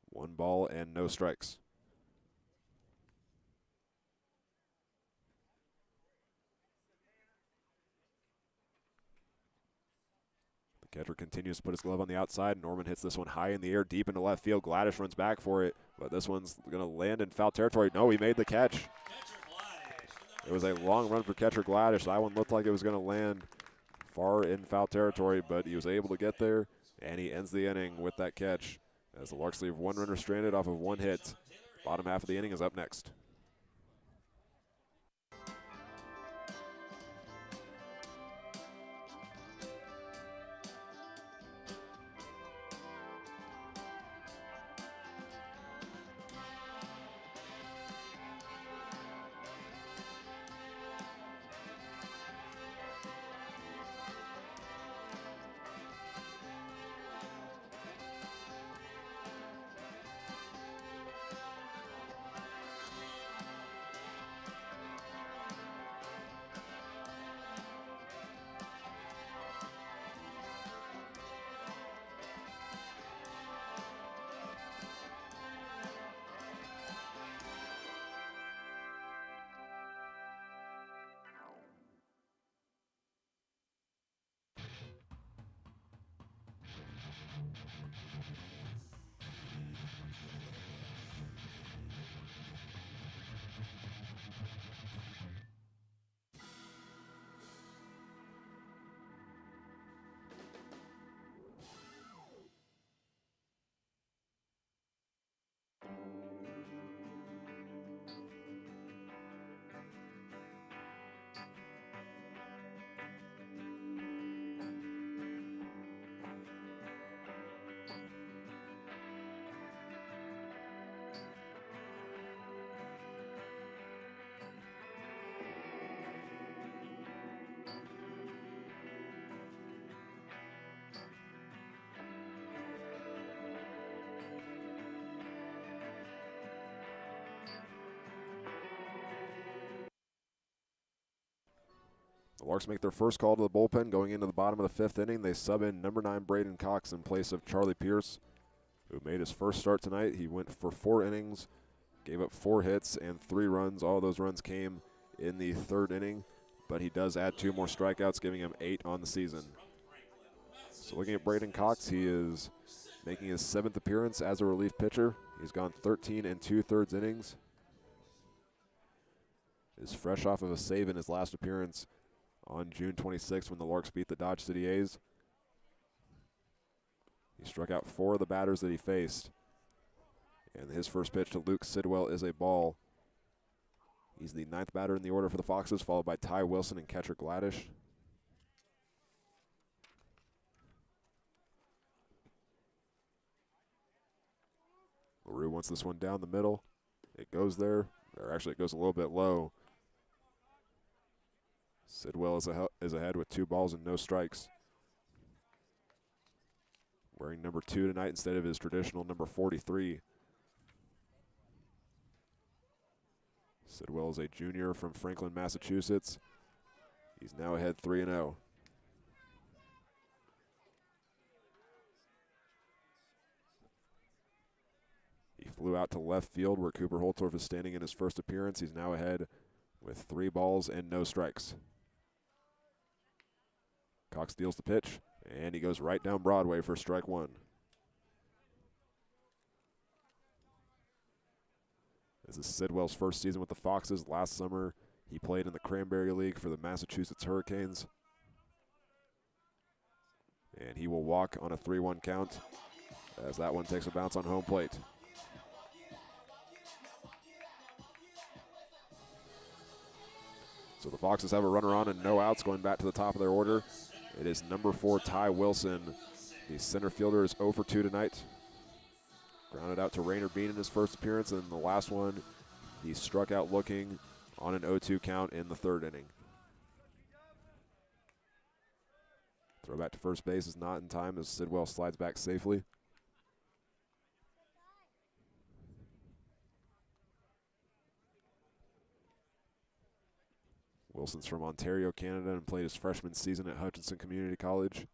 1 ball and no strikes. The catcher continues to put his glove on the outside. Norman hits this one high in the air, deep into left field. Gladys runs back for it, but this one's going to land in foul territory. No, he made the catch. It was a long run for catcher Gladys. That one looked like it was going to land far in foul territory, but he was able to get there, and he ends the inning with that catch. As the Larks leave 1 runner stranded off of 1 hit. Bottom half of the inning is up next. The Larks make their first call to the bullpen going into the bottom of the 5th inning. They sub in number 9 Braden Cox in place of Charlie Pierce, who made his first start tonight. He went for 4 innings, gave up 4 hits and 3 runs. All those runs came in the 3rd inning, but he does add 2 more strikeouts, giving him 8 on the season. So looking at Braden Cox, he is making his 7th appearance as a relief pitcher. He's gone 13 2/3 innings. Is fresh off of a save in his last appearance on June 26th when the Larks beat the Dodge City A's. He struck out 4 of the batters that he faced. And his first pitch to Luke Sidwell is a ball. He's the 9th batter in the order for the Foxes, followed by Ty Wilson and catcher Gladish. LaRue wants this one down the middle. It goes there, or actually it goes a little bit low. Sidwell is ahead with 2 balls and no strikes. Wearing number 2 tonight instead of his traditional number 43. Sidwell is a junior from Franklin, Massachusetts. He's now ahead 3-0. He flew out to left field where Cooper Holtorf is standing in his first appearance. He's now ahead with 3 balls and no strikes. Cox deals the pitch, and he goes right down Broadway for strike 1. This is Sidwell's first season with the Foxes. Last summer, he played in the Cranberry League for the Massachusetts Hurricanes. And he will walk on a 3-1 count as that one takes a bounce on home plate. So the Foxes have a runner on and no outs going back to the top of their order. It is number 4, Ty Wilson. The center fielder is 0 for 2 tonight. Grounded out to Rainer Bean in his first appearance, and in the last one, he struck out looking on an 0-2 count in the 3rd inning. Throw back to first base is not in time as Sidwell slides back safely. Wilson's from Ontario, Canada, and played his freshman season at Hutchinson Community College.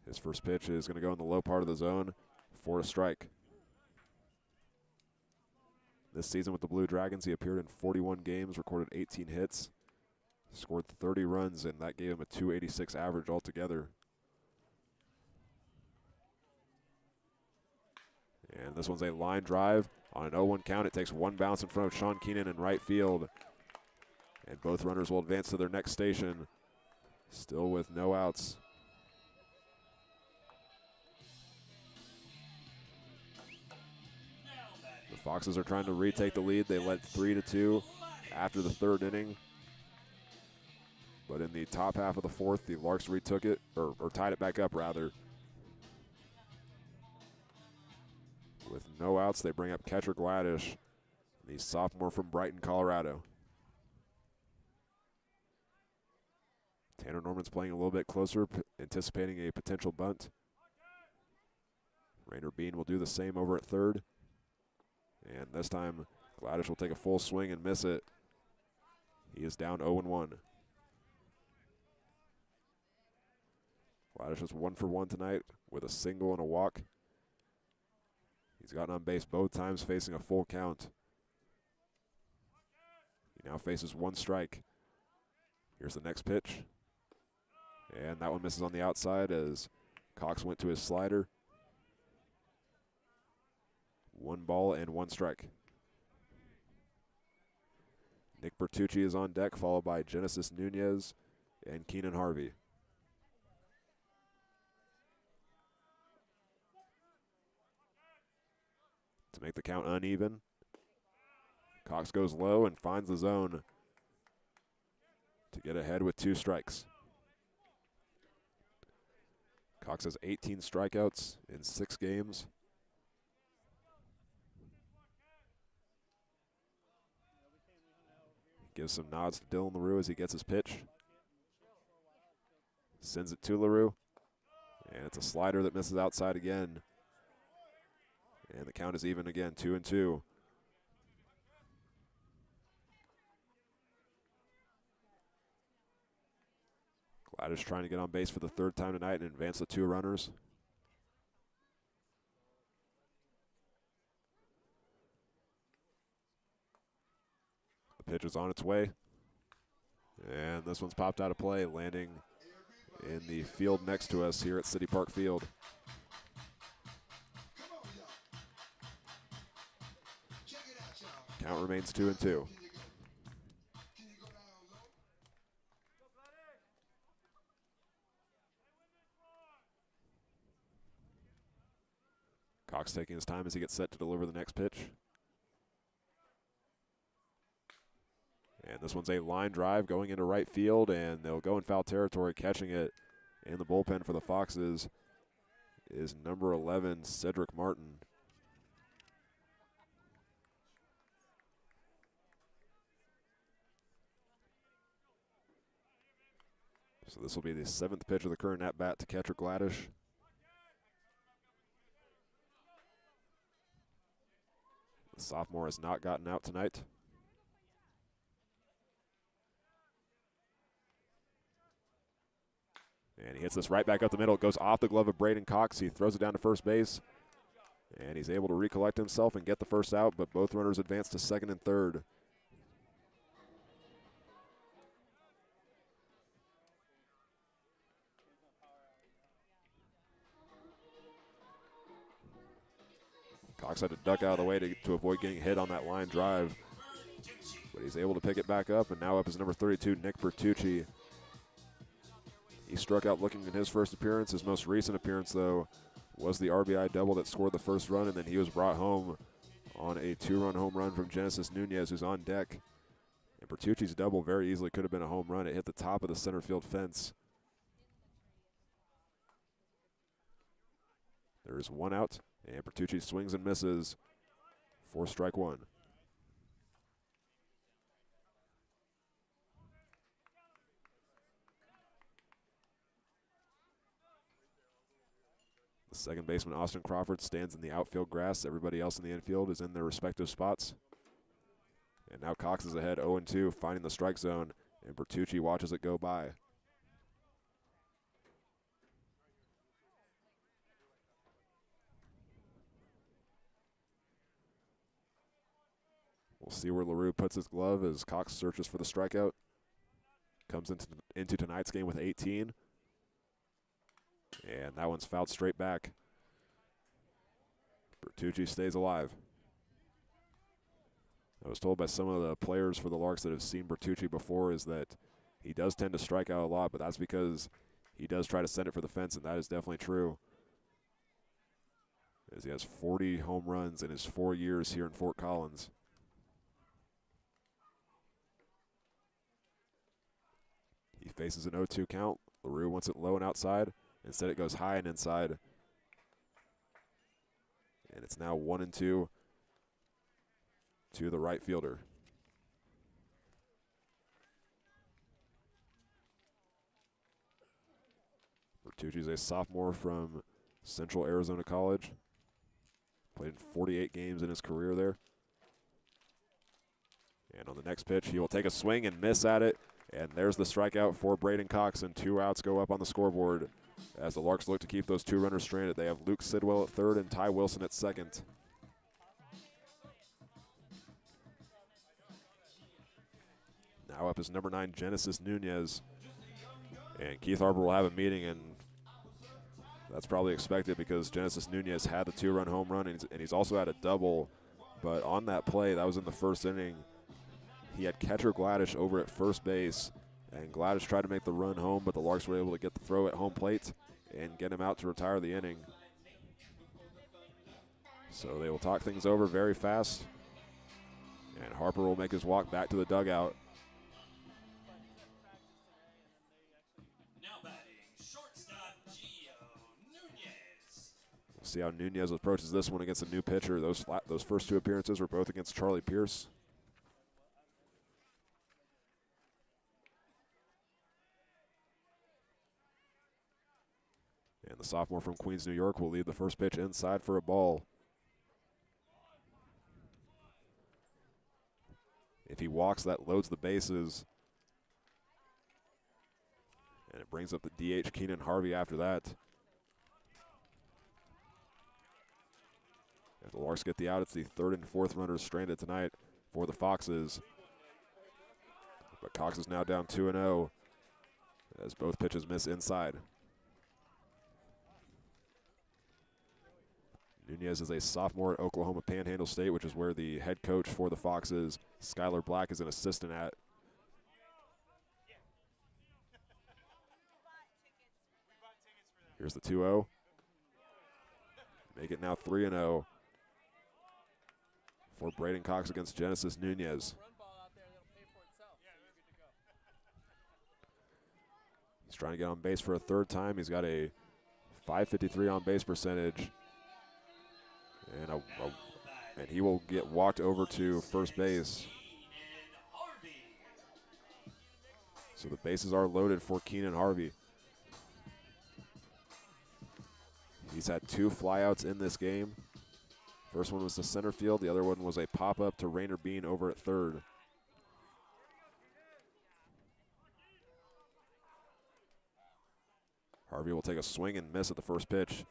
His first pitch is going to go in the low part of the zone for a strike. This season with the Blue Dragons, he appeared in 41 games, recorded 18 hits, scored 30 runs, and that gave him a .286 average altogether. And this one's a line drive on an 0-1 count. It takes 1 bounce in front of Sean Keenan in right field. And both runners will advance to their next station, still with no outs. The Foxes are trying to retake the lead. They led 3-2 after the 3rd inning. But in the top half of the 4th, the Larks retook it, or tied it back up, rather. With no outs, they bring up catcher Gladish, the sophomore from Brighton, Colorado. Tanner Norman's playing a little bit closer, anticipating a potential bunt. Rainer Bean will do the same over at 3rd. And this time, Gladish will take a full swing and miss it. He is down 0-1. Gladish is 1 for 1 tonight with a single and a walk. He's gotten on base both times, facing a full count. He now faces 1 strike. Here's the next pitch. And that one misses on the outside as Cox went to his slider. 1 ball and 1 strike. Nick Bertucci is on deck, followed by Genesis Nunez and Keenan Harvey. To make the count uneven, Cox goes low and finds the zone to get ahead with 2 strikes. Cox has 18 strikeouts in 6 games. Gives some nods to Dylan LaRue as he gets his pitch. Sends it to LaRue. And it's a slider that misses outside again. And the count is even again, 2-2. Gladys trying to get on base for the third time tonight and advance the 2 runners. The pitch is on its way. And this one's popped out of play, landing in the field next to us here at City Park Field. Count remains 2-2. Cox taking his time as he gets set to deliver the next pitch. And this one's a line drive going into right field, and they'll go in foul territory. Catching it in the bullpen for the Foxes is number 11, Cedric Martin. So this will be the 7th pitch of the current at-bat to catcher Gladish. The sophomore has not gotten out tonight. And he hits this right back up the middle. It goes off the glove of Braden Cox. He throws it down to first base. And he's able to recollect himself and get the first out, but both runners advance to second and third. Cox had to duck out of the way to avoid getting hit on that line drive. But he's able to pick it back up, and now up is number 32, Nick Bertucci. He struck out looking in his first appearance. His most recent appearance, though, was the RBI double that scored the first run, and then he was brought home on a 2-run home run from Genesis Nunez, who's on deck. And Bertucci's double very easily could have been a home run. It hit the top of the center field fence. There is 1 out, and Bertucci swings and misses for strike 1. The second baseman, Austin Crawford, stands in the outfield grass. Everybody else in the infield is in their respective spots. And now Cox is ahead 0-2, finding the strike zone, and Bertucci watches it go by. We'll see where LaRue puts his glove as Cox searches for the strikeout. Comes into tonight's game with 18. And that one's fouled straight back. Bertucci stays alive. I was told by some of the players for the Larks that have seen Bertucci before is that he does tend to strike out a lot, but that's because he does try to send it for the fence, and that is definitely true. As he has 40 home runs in his 4 years here in Fort Collins. He faces an 0-2 count. LaRue wants it low and outside. Instead, it goes high and inside. And it's now 1-2 to the right fielder. Bertucci's a sophomore from Central Arizona College. Played in 48 games in his career there. And on the next pitch, he will take a swing and miss at it. And there's the strikeout for Braden Cox, and 2 outs go up on the scoreboard as the Larks look to keep those 2 runners stranded. They have Luke Sidwell at third and Ty Wilson at second. Now up is number 9, Genesis Nunez. And Keith Harper will have a meeting, and that's probably expected because Genesis Nunez had the 2-run home run, and he's also had a double. But on that play, that was in the first inning, he had catcher Gladish over at first base, and Gladish tried to make the run home, but the Larks were able to get the throw at home plate and get him out to retire the inning. So they will talk things over very fast, and Harper will make his walk back to the dugout. Now batting, shortstop Gio Nunez. We'll see how Nunez approaches this one against a new pitcher. Those first 2 appearances were both against Charlie Pierce. And the sophomore from Queens, New York will lead the first pitch inside for a ball. If he walks, that loads the bases. And it brings up the DH Keenan Harvey after that. If the Larks get the out, it's the third and fourth runners stranded tonight for the Foxes. But Cox is now down 2-0 as both pitches miss inside. Nunez is a sophomore at Oklahoma Panhandle State, which is where the head coach for the Foxes, Skylar Black, is an assistant at. Here's the 2-0. Make it now 3-0 for Braden Cox against Genesis Nunez. He's trying to get on base for a third time. He's got a .553 on base percentage. And he will get walked over to first base. So the bases are loaded for Keenan Harvey. He's had 2 flyouts in this game. First one was to center field. The other one was a pop-up to Rainer Bean over at third. Harvey will take a swing and miss at the first pitch.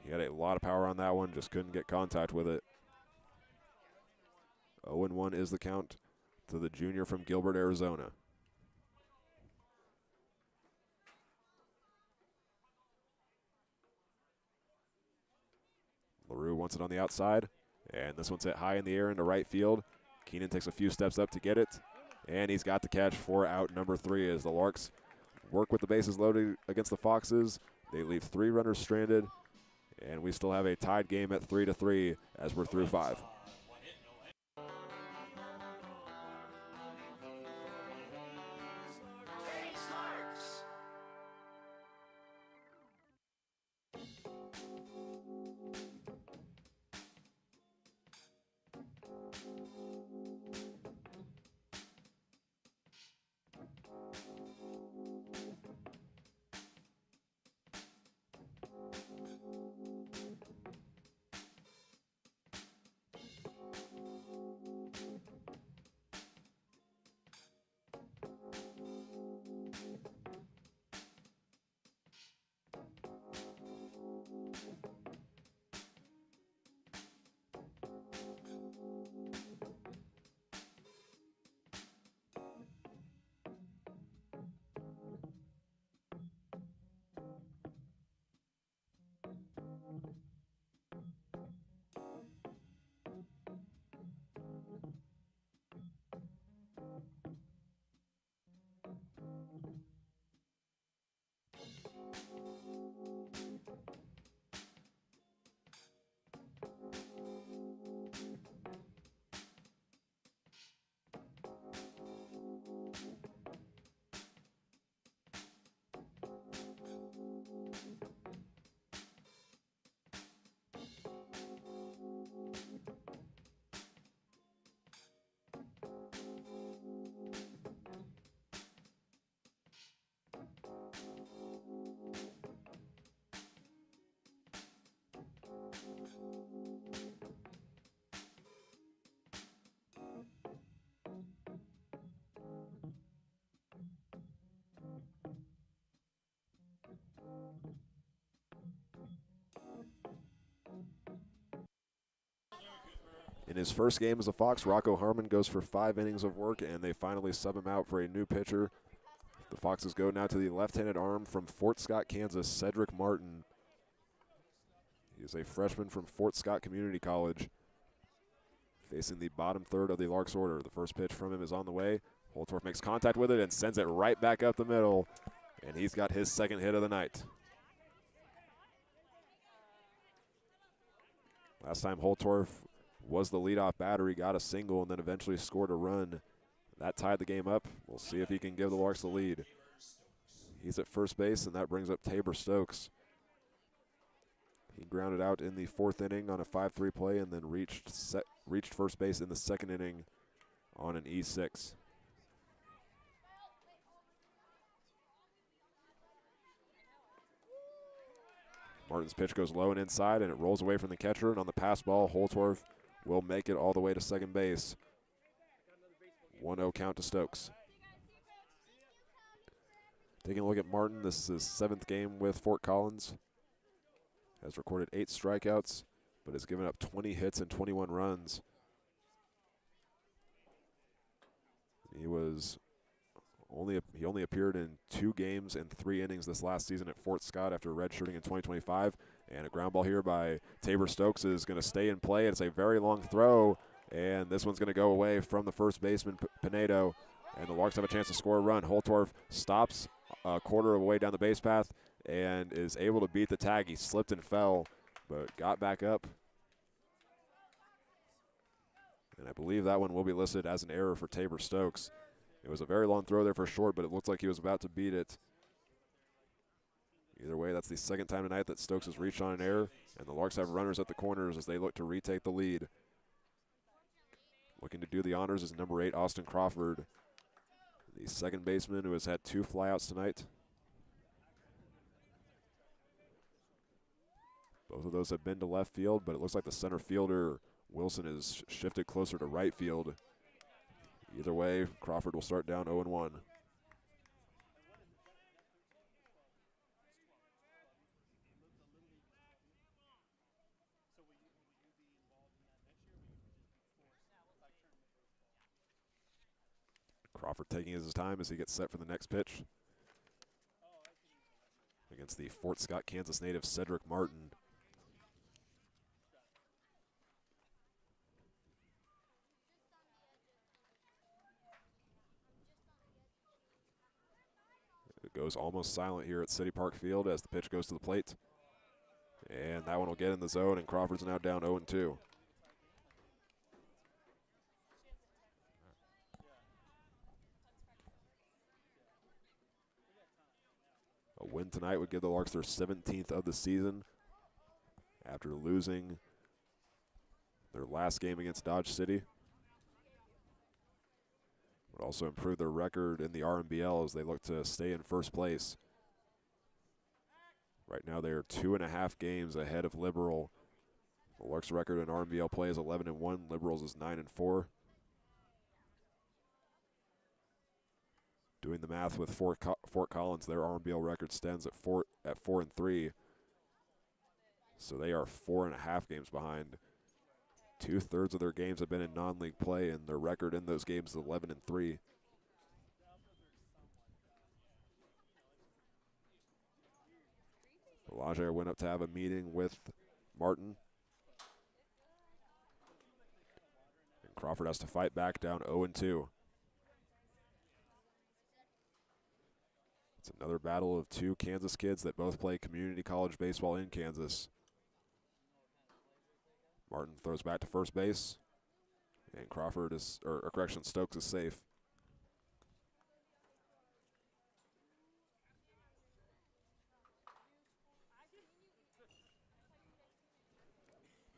He had a lot of power on that one, just couldn't get contact with it. 0-1 is the count to the junior from Gilbert, Arizona. LaRue wants it on the outside, and this one's hit high in the air into right field. Keenan takes a few steps up to get it, and he's got the catch for out number 3 as the Larks work with the bases loaded against the Foxes. They leave 3 runners stranded, and we still have a tied game at 3-3 as we're through 5. In his first game as a Fox, Rocco Harmon goes for 5 innings of work, and they finally sub him out for a new pitcher. The Foxes go now to the left-handed arm from Fort Scott, Kansas, Cedric Martin. He is a freshman from Fort Scott Community College, facing the bottom third of the Larks order. The first pitch from him is on the way. Holtorf makes contact with it and sends it right back up the middle, and he's got his second hit of the night. Last time Holtorf was the leadoff batter. He got a single and then eventually scored a run. That tied the game up. We'll see if he can give the Larks the lead. He's at first base, and that brings up Tabor Stokes. He grounded out in the 4th inning on a 5-3 play and then reached first base in the 2nd inning on an E6. Martin's pitch goes low and inside, and it rolls away from the catcher, and on the pass ball, Holtorf will make it all the way to second base. 1-0 count to Stokes. Taking a look at Martin, this is his 7th game with Fort Collins. Has recorded 8 strikeouts, but has given up 20 hits and 21 runs. He only appeared in 2 games and 3 innings this last season at Fort Scott after redshirting in 2025. And a ground ball here by Tabor Stokes is going to stay in play. It's a very long throw, and this one's going to go away from the first baseman, Pinedo. And the Larks have a chance to score a run. Holtorf stops a quarter of the way down the base path and is able to beat the tag. He slipped and fell, but got back up. And I believe that one will be listed as an error for Tabor Stokes. It was a very long throw there for short, but it looked like he was about to beat it. Either way, that's the 2nd time tonight that Stokes has reached on an error, and the Larks have runners at the corners as they look to retake the lead. Looking to do the honors is number 8, Austin Crawford, the 2nd baseman who has had 2 flyouts tonight. Both of those have been to left field, but it looks like the center fielder, Wilson, is shifted closer to right field. Either way, Crawford will start down 0-1. Crawford taking his time as he gets set for the next pitch against the Fort Scott, Kansas native Cedric Martin. It goes almost silent here at City Park Field as the pitch goes to the plate. And that one will get in the zone, and Crawford's now down 0-2. A win tonight would give the Larks their 17th of the season after losing their last game against Dodge City. Would also improve their record in the RMBL as they look to stay in first place. Right now they are 2.5 games ahead of Liberal. The Larks' record in RMBL play is 11-1. Liberals is 9-4. Doing the math with Fort Collins, their RMBL record stands at 4-3. So they are 4.5 games behind. 2/3 of their games have been in non-league play, and their record in those games is 11-3. Elijah went up to have a meeting with Martin. And Crawford has to fight back down 0-2. It's another battle of 2 Kansas kids that both play community college baseball in Kansas. Martin throws back to first base, and Stokes is safe.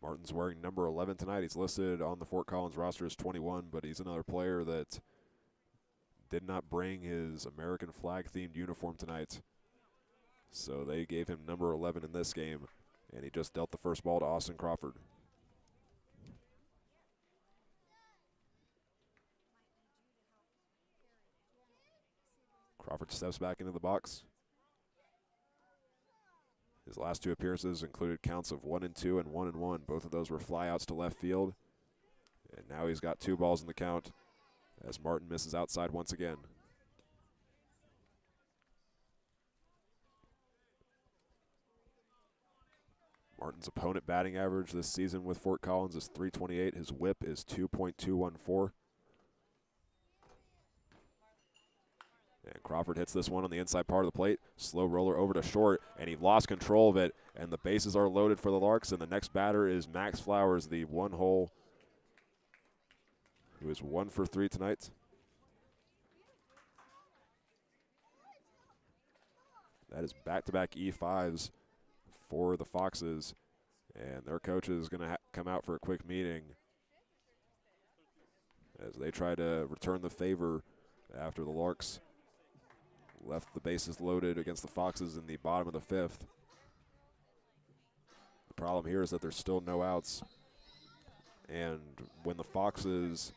Martin's wearing number 11 tonight. He's listed on the Fort Collins roster as 21, but he's another player that did not bring his American flag-themed uniform tonight. So they gave him number 11 in this game, and he just dealt the first ball to Austin Crawford. Crawford steps back into the box. His last 2 appearances included counts of 1-2 and 1-1. Both of those were flyouts to left field. And now he's got 2 balls in the count as Martin misses outside once again. Martin's opponent batting average this season with Fort Collins is .328. His whip is .214. And Crawford hits this one on the inside part of the plate. Slow roller over to short, and he lost control of it. And the bases are loaded for the Larks. And the next batter is Max Flowers, the one-hole, who is 1 for 3 tonight. That is back-to-back E5s for the Foxes. And their coach is going to come out for a quick meeting as they try to return the favor after the Larks left the bases loaded against the Foxes in the bottom of the 5th. The problem here is that there's still no outs. And when the Foxes,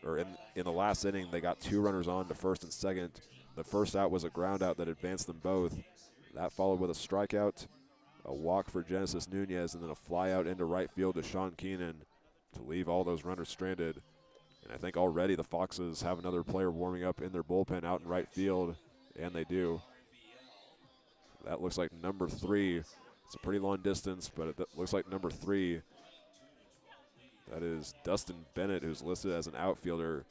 or in the last inning, they got 2 runners on to first and second. The first out was a ground out that advanced them both. That followed with a strikeout, a walk for Genesis Nunez, and then a fly out into right field to Sean Keenan to leave all those runners stranded. And I think already the Foxes have another player warming up in their bullpen out in right field, and they do. That looks like number 3. It's a pretty long distance, but it looks like number 3. That is Dustin Bennett, who's listed as an outfielder.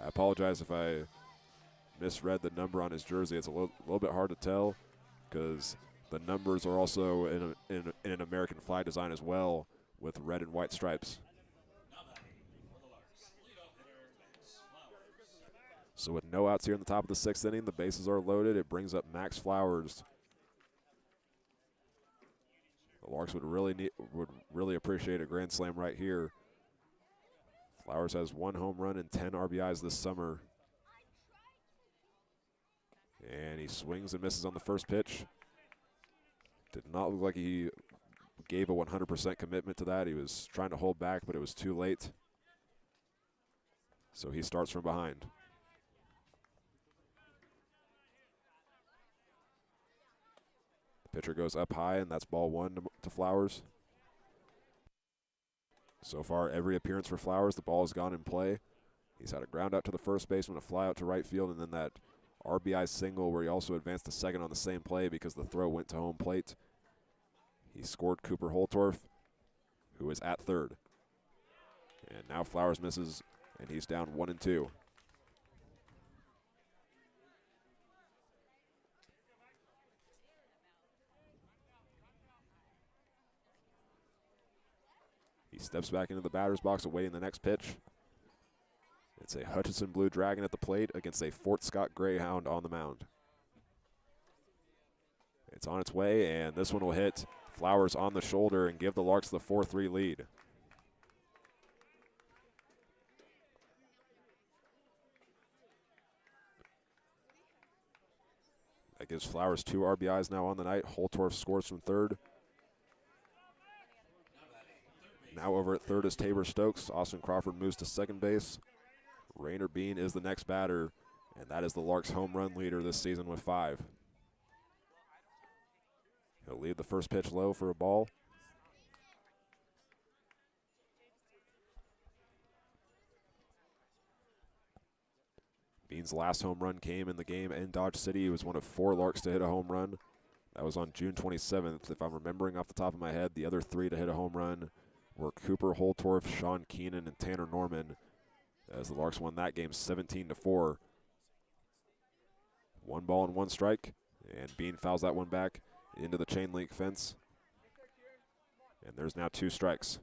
I apologize if I misread the number on his jersey. It's a little bit hard to tell because the numbers are also in an American flag design as well with red and white stripes. So with no outs here in the top of the 6th inning, the bases are loaded. It brings up Max Flowers. The Larks would really appreciate a grand slam right here. Flowers has 1 home run and 10 RBIs this summer. And he swings and misses on the first pitch. Did not look like he gave a 100% commitment to that. He was trying to hold back, but it was too late. So he starts from behind. The pitcher goes up high, and that's ball 1 to Flowers. So far, every appearance for Flowers, the ball has gone in play. He's had a ground out to the first baseman, a fly out to right field, and then that RBI single where he also advanced to second on the same play because the throw went to home plate. He scored Cooper Holtorf, who is at third. And now Flowers misses, and he's down 1-2. He steps back into the batter's box awaiting the next pitch. It's a Hutchinson Blue Dragon at the plate against a Fort Scott Greyhound on the mound. It's on its way, and this one will hit Flowers on the shoulder and give the Larks the 4-3 lead. That gives Flowers 2 RBIs now on the night. Holtorf scores from third. Now over at third is Tabor Stokes. Austin Crawford moves to second base. Rainer Bean is the next batter, and that is the Larks' home run leader this season with 5. He'll leave the first pitch low for a ball. Bean's last home run came in the game in Dodge City. He was one of 4 Larks to hit a home run. That was on June 27th. If I'm remembering off the top of my head, the other 3 to hit a home run were Cooper Holtorf, Sean Keenan, and Tanner Norman, as the Larks won that game 17-4. 1 ball and 1 strike, and Bean fouls that one back into the chain link fence. And there's now 2 strikes.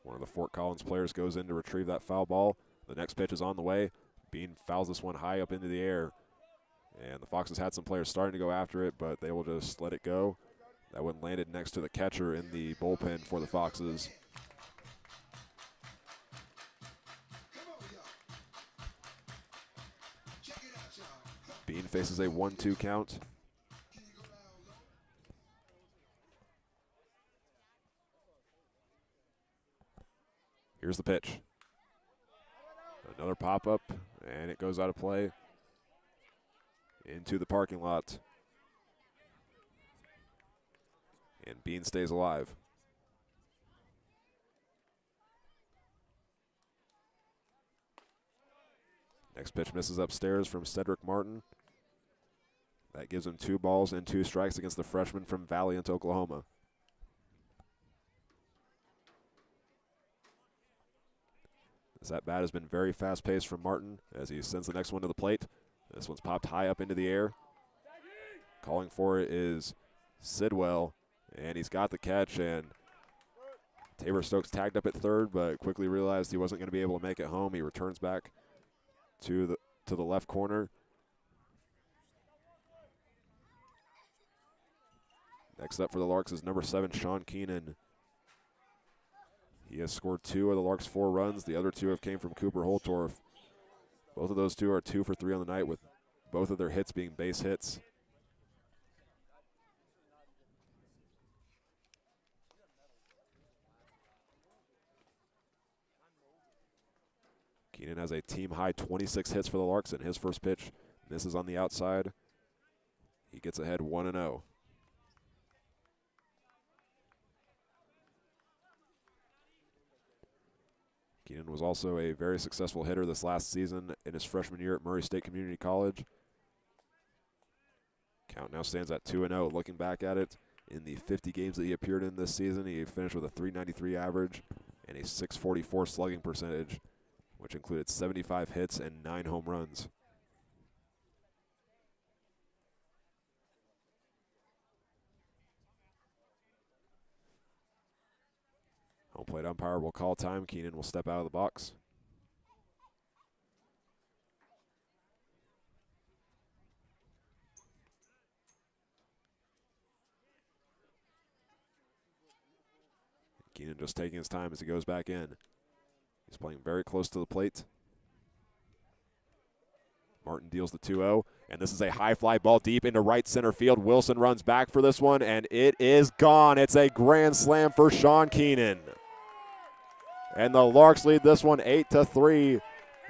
One of the Fort Collins players goes in to retrieve that foul ball. The next pitch is on the way. Bean fouls this one high up into the air. And the Foxes had some players starting to go after it, but they will just let it go. That one landed next to the catcher in the bullpen for the Foxes. Bean faces a 1-2 count. Here's the pitch. Another pop-up, and it goes out of play into the parking lot. And Bean stays alive. Next pitch misses upstairs from Cedric Martin. That gives him 2 balls and 2 strikes against the freshman from Valiant, Oklahoma. This at-bat has been very fast-paced from Martin as he sends the next one to the plate. This one's popped high up into the air. Calling for it is Sidwell, and he's got the catch, and Tabor Stokes tagged up at third, but quickly realized he wasn't going to be able to make it home. He returns back to the left corner. Next up for the Larks is number 7, Sean Keenan. He has scored 2 of the Larks' 4 runs. The other 2 have came from Cooper Holtorf. Both of those 2 are 2 for 3 on the night, with both of their hits being base hits. Keenan has a team-high 26 hits for the Larks, and his first pitch misses on the outside. He gets ahead 1-0. Keenan was also a very successful hitter this last season in his freshman year at Murray State Community College. Count now stands at 2-0. Looking back at it, in the 50 games that he appeared in this season, he finished with a .393 average and a .644 slugging percentage, which included 75 hits and 9 home runs. Home plate umpire will call time. Keenan will step out of the box. Keenan just taking his time as he goes back in. He's playing very close to the plate. Martin deals the 2-0, and this is a high fly ball deep into right center field. Wilson runs back for this one, and it is gone. It's a grand slam for Sean Keenan. And the Larks lead this one 8-3,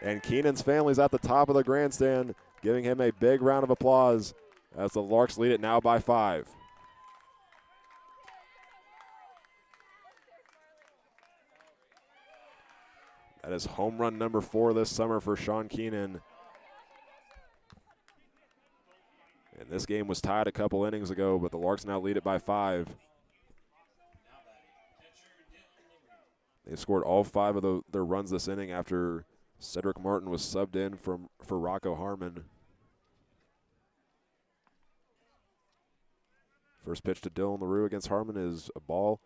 and Keenan's family's at the top of the grandstand, giving him a big round of applause as the Larks lead it now by 5. That is home run number 4 this summer for Sean Keenan. And this game was tied a couple innings ago, but the Larks now lead it by 5. They've scored all 5 of their runs this inning after Cedric Martin was subbed in for Rocco Harmon. First pitch to Dylan LaRue against Harmon is a ball.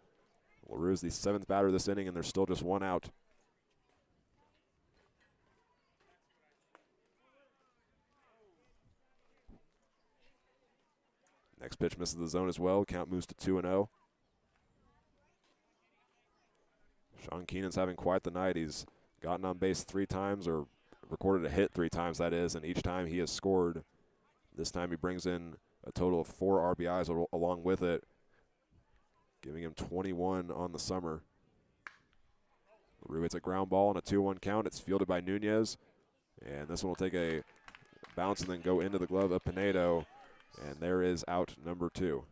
LaRue is the 7th batter this inning, and there's still just 1 out. Next pitch misses the zone as well. Count moves to 2-0. Sean Keenan's having quite the night. He's gotten on base 3 times, or recorded a hit 3 times, that is, and each time he has scored. This time he brings in a total of 4 RBIs along with it, giving him 21 on the summer. LaRue hits a ground ball on a 2-1 count. It's fielded by Nunez, and this one will take a bounce and then go into the glove of Pinedo, and there is out number 2.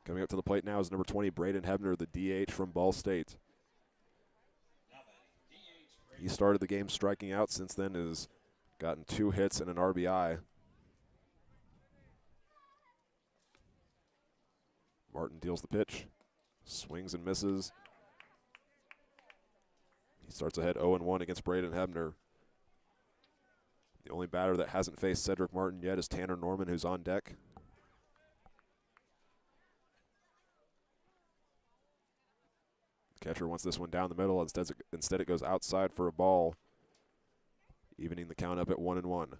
Coming up to the plate now is number 20, Braden Hebner, the DH from Ball State. He started the game striking out. Since then has gotten 2 hits and an RBI. Martin deals the pitch, swings and misses. He starts ahead 0-1 against Braden Hebner. The only batter that hasn't faced Cedric Martin yet is Tanner Norman, who's on deck. Catcher wants this one down the middle. Instead it goes outside for a ball, evening the count up at 1-1.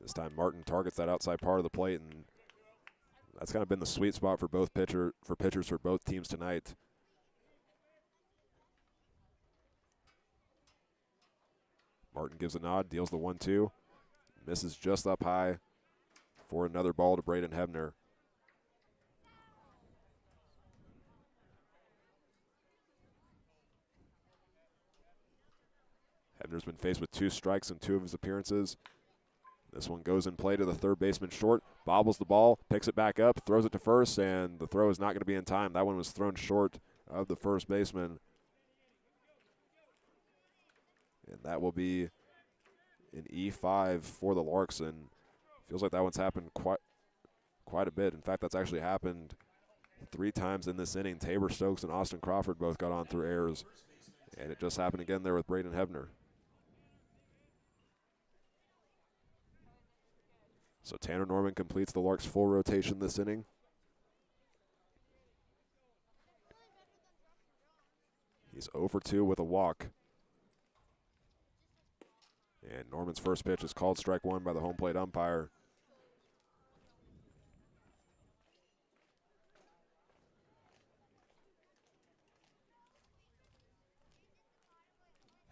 This time Martin targets that outside part of the plate, and that's kind of been the sweet spot for pitchers for both teams tonight. Martin gives a nod, deals the 1-2, misses just up high for another ball to Braden Hebner. Hebner's been faced with 2 strikes in 2 of his appearances. This one goes in play to the third baseman short, bobbles the ball, picks it back up, throws it to first, and the throw is not going to be in time. That one was thrown short of the first baseman. And that will be an E5 for the Larks, and feels like that one's happened quite a bit. In fact, that's actually happened 3 times in this inning. Tabor Stokes and Austin Crawford both got on through errors, and it just happened again there with Braden Hebner. So Tanner Norman completes the Larks' full rotation this inning. He's 0 for 2 with a walk. And Norman's first pitch is called strike 1 by the home plate umpire.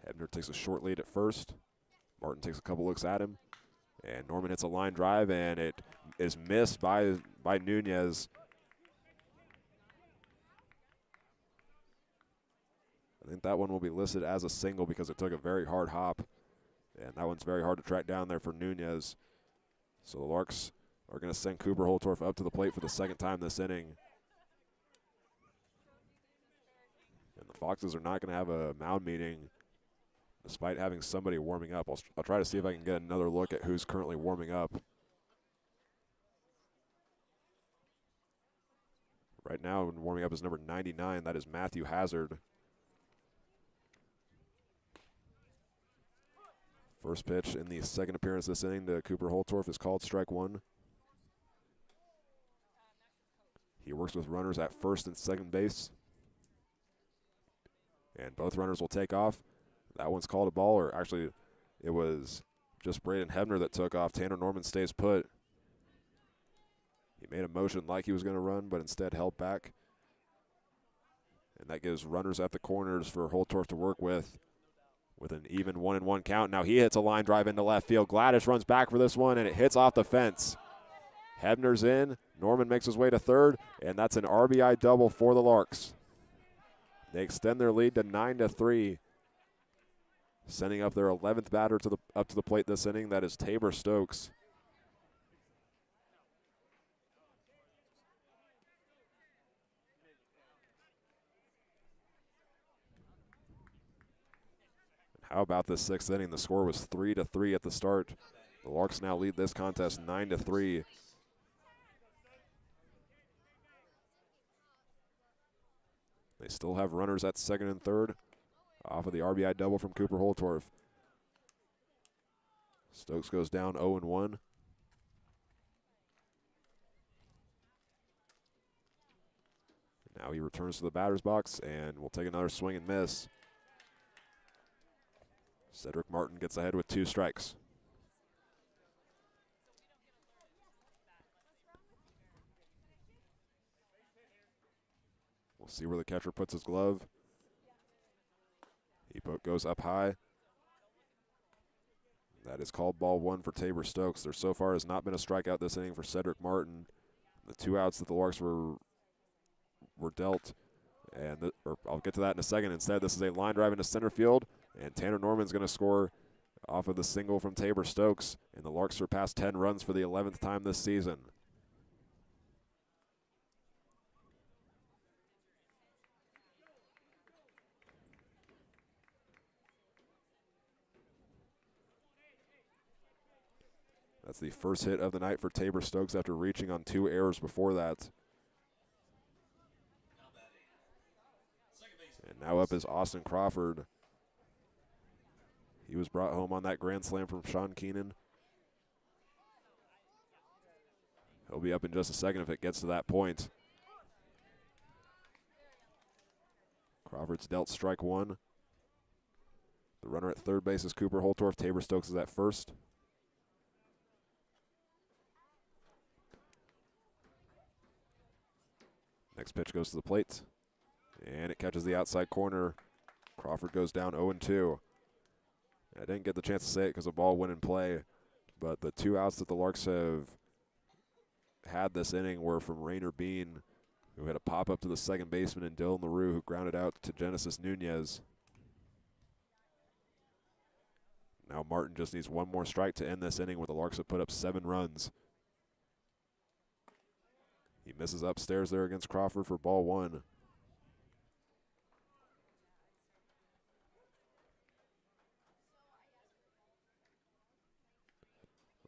Hebner takes a short lead at first. Martin takes a couple looks at him. And Norman hits a line drive, and it is missed by Nunez. I think that one will be listed as a single because it took a very hard hop. And that one's very hard to track down there for Nunez. So the Larks are going to send Cooper Holtorf up to the plate for the second time this inning. And the Foxes are not going to have a mound meeting despite having somebody warming up. I'll try to see if I can get another look at who's currently warming up. Right now, warming up is number 99. That is Matthew Hazard. First pitch in the second appearance this inning to Cooper Holtorf is called strike one. He works with runners at first and second base. And both runners will take off. That one's called a ball, or actually it was just Braden Hebner that took off. Tanner Norman stays put. He made a motion like he was going to run, but instead held back. And that gives runners at the corners for Holtorf to work with an even 1-1 count. Now he hits a line drive into left field. Gladys runs back for this one, and it hits off the fence. Hebner's in. Norman makes his way to third, and that's an RBI double for the Larks. They extend their lead to 9-3. Sending up their 11th batter up to the plate this inning. That is Tabor Stokes. How about this sixth inning? The score was 3-3 at the start. The Larks now lead this contest 9-3. They still have runners at second and third off of the RBI double from Cooper Holtorf. Stokes goes down 0-1. Now he returns to the batter's box and will take another swing and miss. Cedric Martin gets ahead with 2 strikes. We'll see where the catcher puts his glove. He goes up high. That is called ball one for Tabor Stokes. There so far has not been a strikeout this inning for Cedric Martin. The 2 outs that the Larks were dealt, and I'll get to that in a second. Instead, this is a line drive into center field, and Tanner Norman's going to score off of the single from Tabor Stokes, and the Larks surpass 10 runs for the 11th time this season. That's the first hit of the night for Tabor Stokes after reaching on 2 errors before that. And now up is Austin Crawford. He was brought home on that grand slam from Sean Keenan. He'll be up in just a second if it gets to that point. Crawford's dealt strike one. The runner at third base is Cooper Holtorf. Tabor Stokes is at first. Next pitch goes to the plate, and it catches the outside corner. Crawford goes down 0-2. I didn't get the chance to say it because the ball went in play, but the 2 outs that the Larks have had this inning were from Rainer Bean, who had a pop-up to the second baseman, and Dylan LaRue, who grounded out to Genesis Nunez. Now Martin just needs 1 more strike to end this inning, where the Larks have put up 7 runs. He misses upstairs there against Crawford for ball 1. The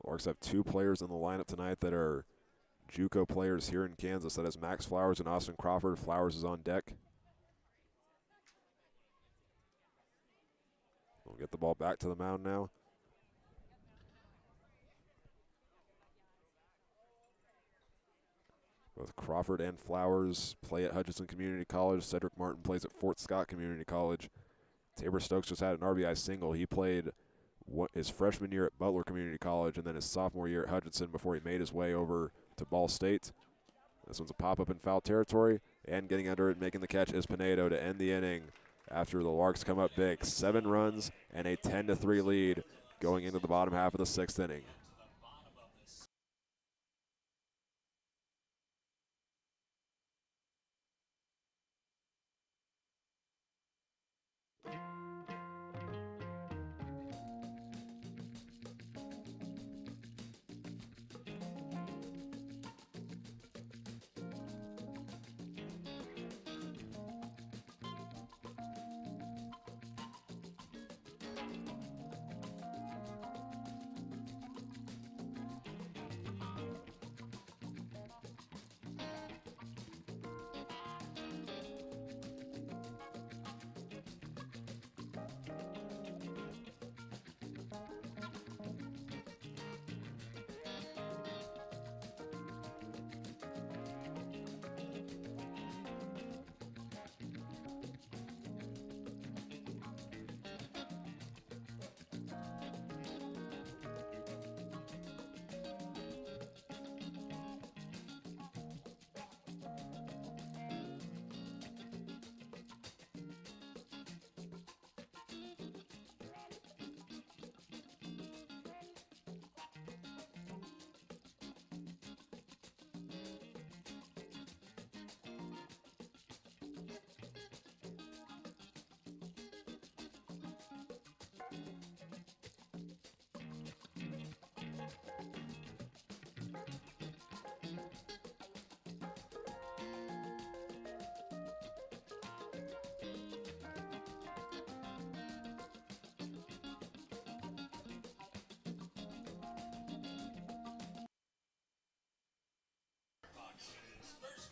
Larks have 2 players in the lineup tonight that are JUCO players here in Kansas. That is Max Flowers and Austin Crawford. Flowers is on deck. We'll get the ball back to the mound now. Both Crawford and Flowers play at Hutchinson Community College. Cedric Martin plays at Fort Scott Community College. Tabor Stokes just had an RBI single. He played his freshman year at Butler Community College and then his sophomore year at Hutchinson before he made his way over to Ball State. This one's a pop-up in foul territory, and getting under it, making the catch is Pinedo to end the inning. after the Larks come up big. 7 runs and a 10-3 lead going into the bottom half of the 6th inning.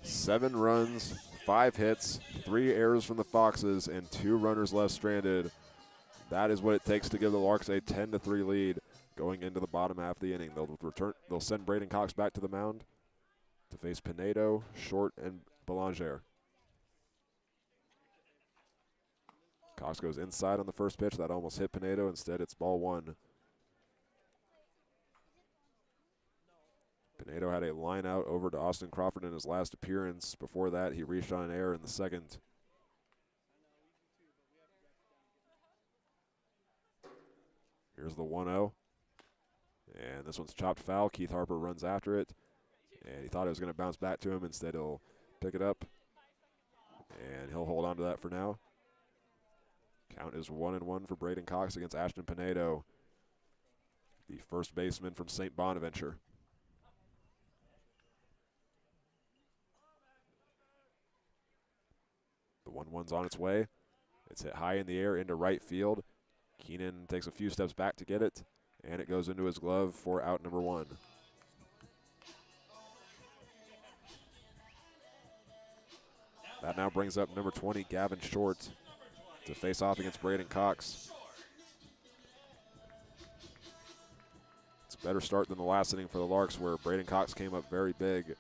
Seven runs, 5 hits, 3 errors from the Foxes, and 2 runners left stranded. That is what it takes to give the Larks a 10-3 lead going into the bottom half of the inning. They'll send Braden Cox back to the mound to face Pinedo, Short, and Belanger. Cox goes inside on the first pitch. That almost hit Pinedo. Instead, it's ball 1. Pinedo had a line out over to Austin Crawford in his last appearance. Before that, he reached on an error in the second. Here's the 1-0. And this one's chopped foul. Keith Harper runs after it. And he thought it was going to bounce back to him. Instead, he'll pick it up. And he'll hold on to that for now. Count is 1-1 for Braden Cox against Ashton Pinedo, the first baseman from St. Bonaventure. The 1-1's on its way. It's hit high in the air into right field. Keenan takes a few steps back to get it, and it goes into his glove for out number 1. That now brings up number 20, Gavin Short, to face off against Braden Cox. It's a better start than the last inning for the Larks, where Braden Cox came up very big.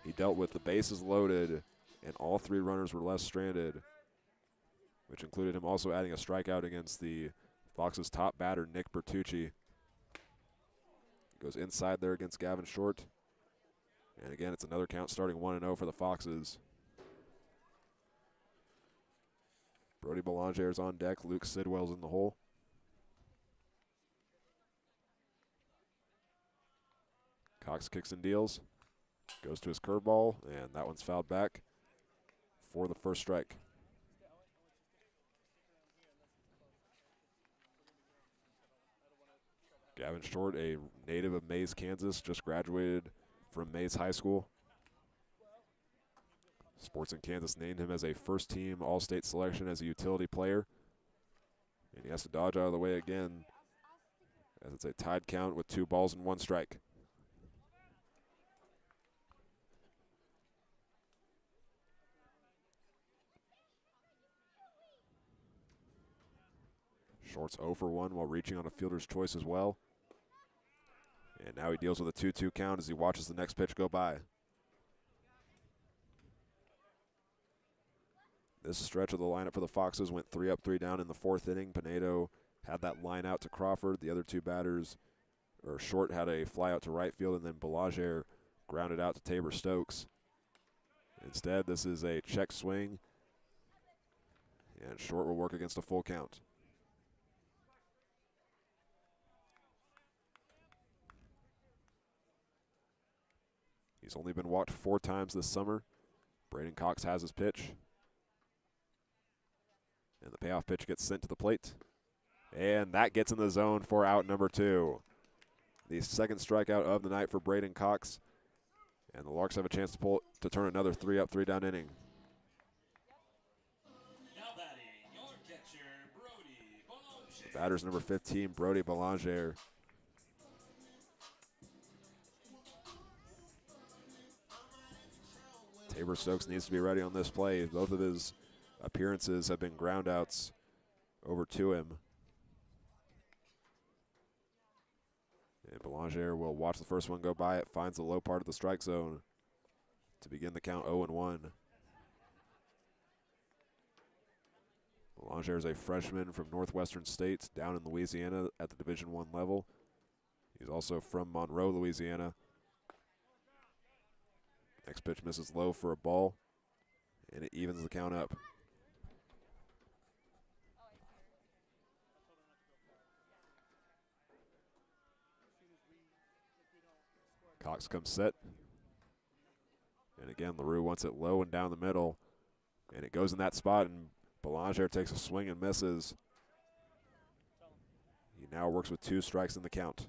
He dealt with the bases loaded, and all 3 runners were left stranded, which included him also adding a strikeout against the Fox's top batter, Nick Bertucci. Goes inside there against Gavin Short. And again, it's another count starting 1-0 for the Foxes. Brody Belanger's on deck. Luke Sidwell's in the hole. Cox kicks and deals. Goes to his curveball, and that one's fouled back for the first strike. Gavin Short, a native of Mays, Kansas, just graduated from Mays High School. Sports in Kansas named him as a first-team All-State selection as a utility player. And he has to dodge out of the way again, as it's a tied count with 2 balls and 1 strike. Short's 0 for 1 while reaching on a fielder's choice as well. And now he deals with a 2-2 count as he watches the next pitch go by. This stretch of the lineup for the Foxes went 3 up, 3 down in the 4th inning. Pinedo had that line out to Crawford. The other 2 batters, or Short had a fly out to right field, and then Belanger grounded out to Tabor Stokes. Instead, this is a check swing, And short will work against a full count. He's only been walked 4 times this summer. Braden Cox has his pitch. And the payoff pitch gets sent to the plate. And that gets in the zone for out number 2. The second strikeout of the night for Braden Cox. And the Larks have a chance to turn another 3-up, 3-down inning. Now batting, your catcher, Brody Boulanger. Batter's number 15, Brody Boulanger. Tabor Stokes needs to be ready on this play. Both of his appearances have been groundouts over to him. And Boulanger will watch the first one go by. It finds the low part of the strike zone to begin the count 0-1. Boulanger is a freshman from Northwestern State down in Louisiana at the Division I level. He's also from Monroe, Louisiana. Next pitch misses low for a ball, and it evens the count up. Cox comes set. And again, LaRue wants it low and down the middle. And it goes in that spot, and Boulanger takes a swing and misses. He now works with 2 strikes in the count.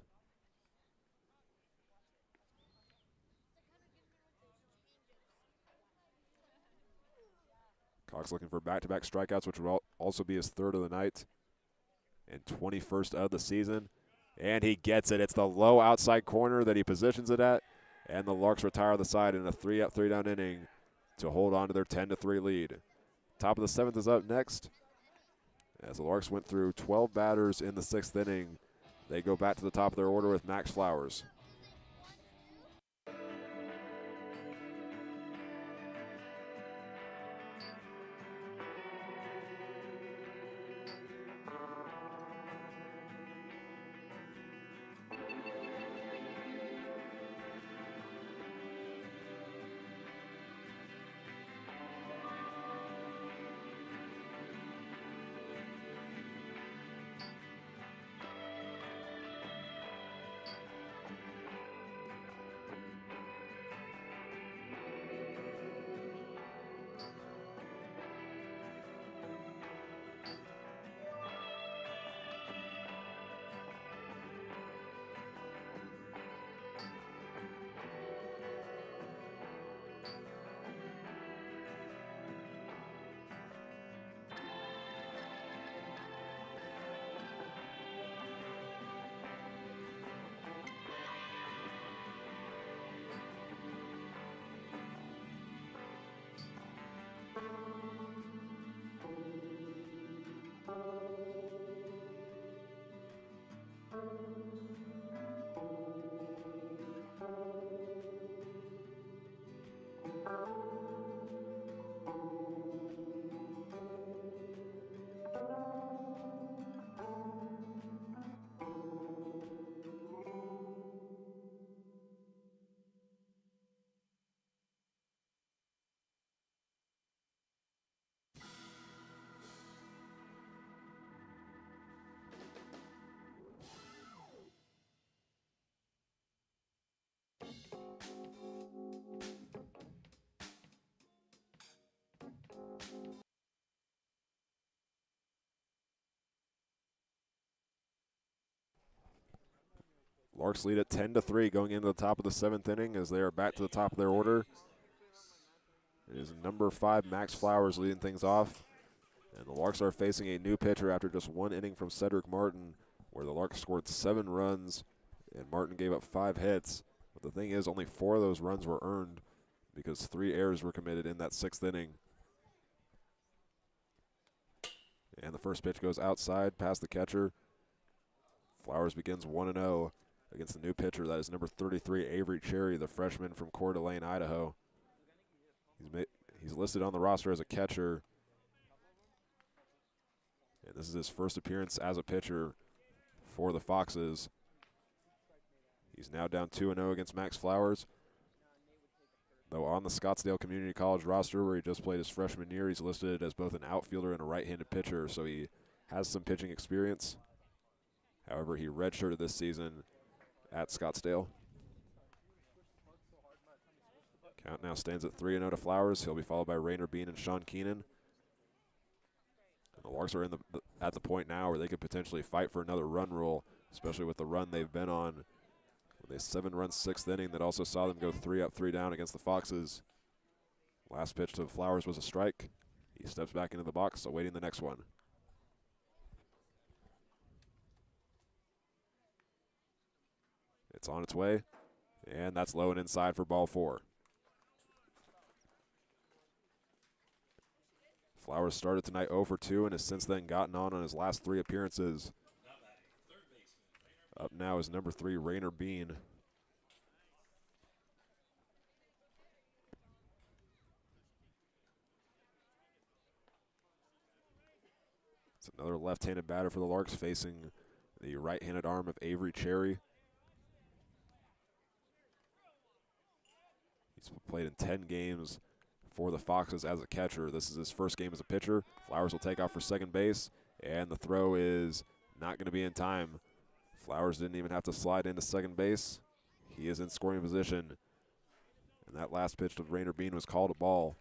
Cox looking for back-to-back strikeouts, which will also be his 3rd of the night and 21st of the season. And he gets it. It's the low outside corner that he positions it at. And the Larks retire the side in a 3-up, 3-down inning to hold on to their 10-3 lead. Top of the 7th is up next. As the Larks went through 12 batters in the 6th inning, they go back to the top of their order with Max Flowers. Larks lead at 10-3 going into the top of the 7th inning as they are back to the top of their order. It is number 5, Max Flowers, leading things off. And the Larks are facing a new pitcher after just 1 inning from Cedric Martin, where the Larks scored 7 runs and Martin gave up 5 hits. But the thing is, only 4 of those runs were earned because 3 errors were committed in that 6th inning. And the first pitch goes outside past the catcher. Flowers begins 1-0 against the new pitcher. That is number 33, Avery Cherry, the freshman from Coeur d'Alene, Idaho. He's listed on the roster as a catcher. And this is his first appearance as a pitcher for the Foxes. He's now down 2-0 against Max Flowers. Though on the Scottsdale Community College roster where he just played his freshman year, he's listed as both an outfielder and a right-handed pitcher, so he has some pitching experience. However, he redshirted this season at Scottsdale. Count now stands at 3-0 to Flowers. He'll be followed by Rainer Bean and Sean Keenan. And the Larks are at the point now where they could potentially fight for another run rule, especially with the run they've been on. With a 7-run 6th inning that also saw them go 3 up, 3 down against the Foxes. Last pitch to Flowers was a strike. He steps back into the box, awaiting the next one. It's on its way, and that's low and inside for ball 4. Flowers started tonight 0 for 2 and has since then gotten on his last 3 appearances. Up now is number 3, Rainer Bean. It's another left-handed batter for the Larks facing the right-handed arm of Avery Cherry. He's played in 10 games for the Foxes as a catcher. This is his first game as a pitcher. Flowers will take off for second base, and the throw is not going to be in time. Flowers didn't even have to slide into second base. He is in scoring position. And that last pitch to Rainer Bean was called a ball.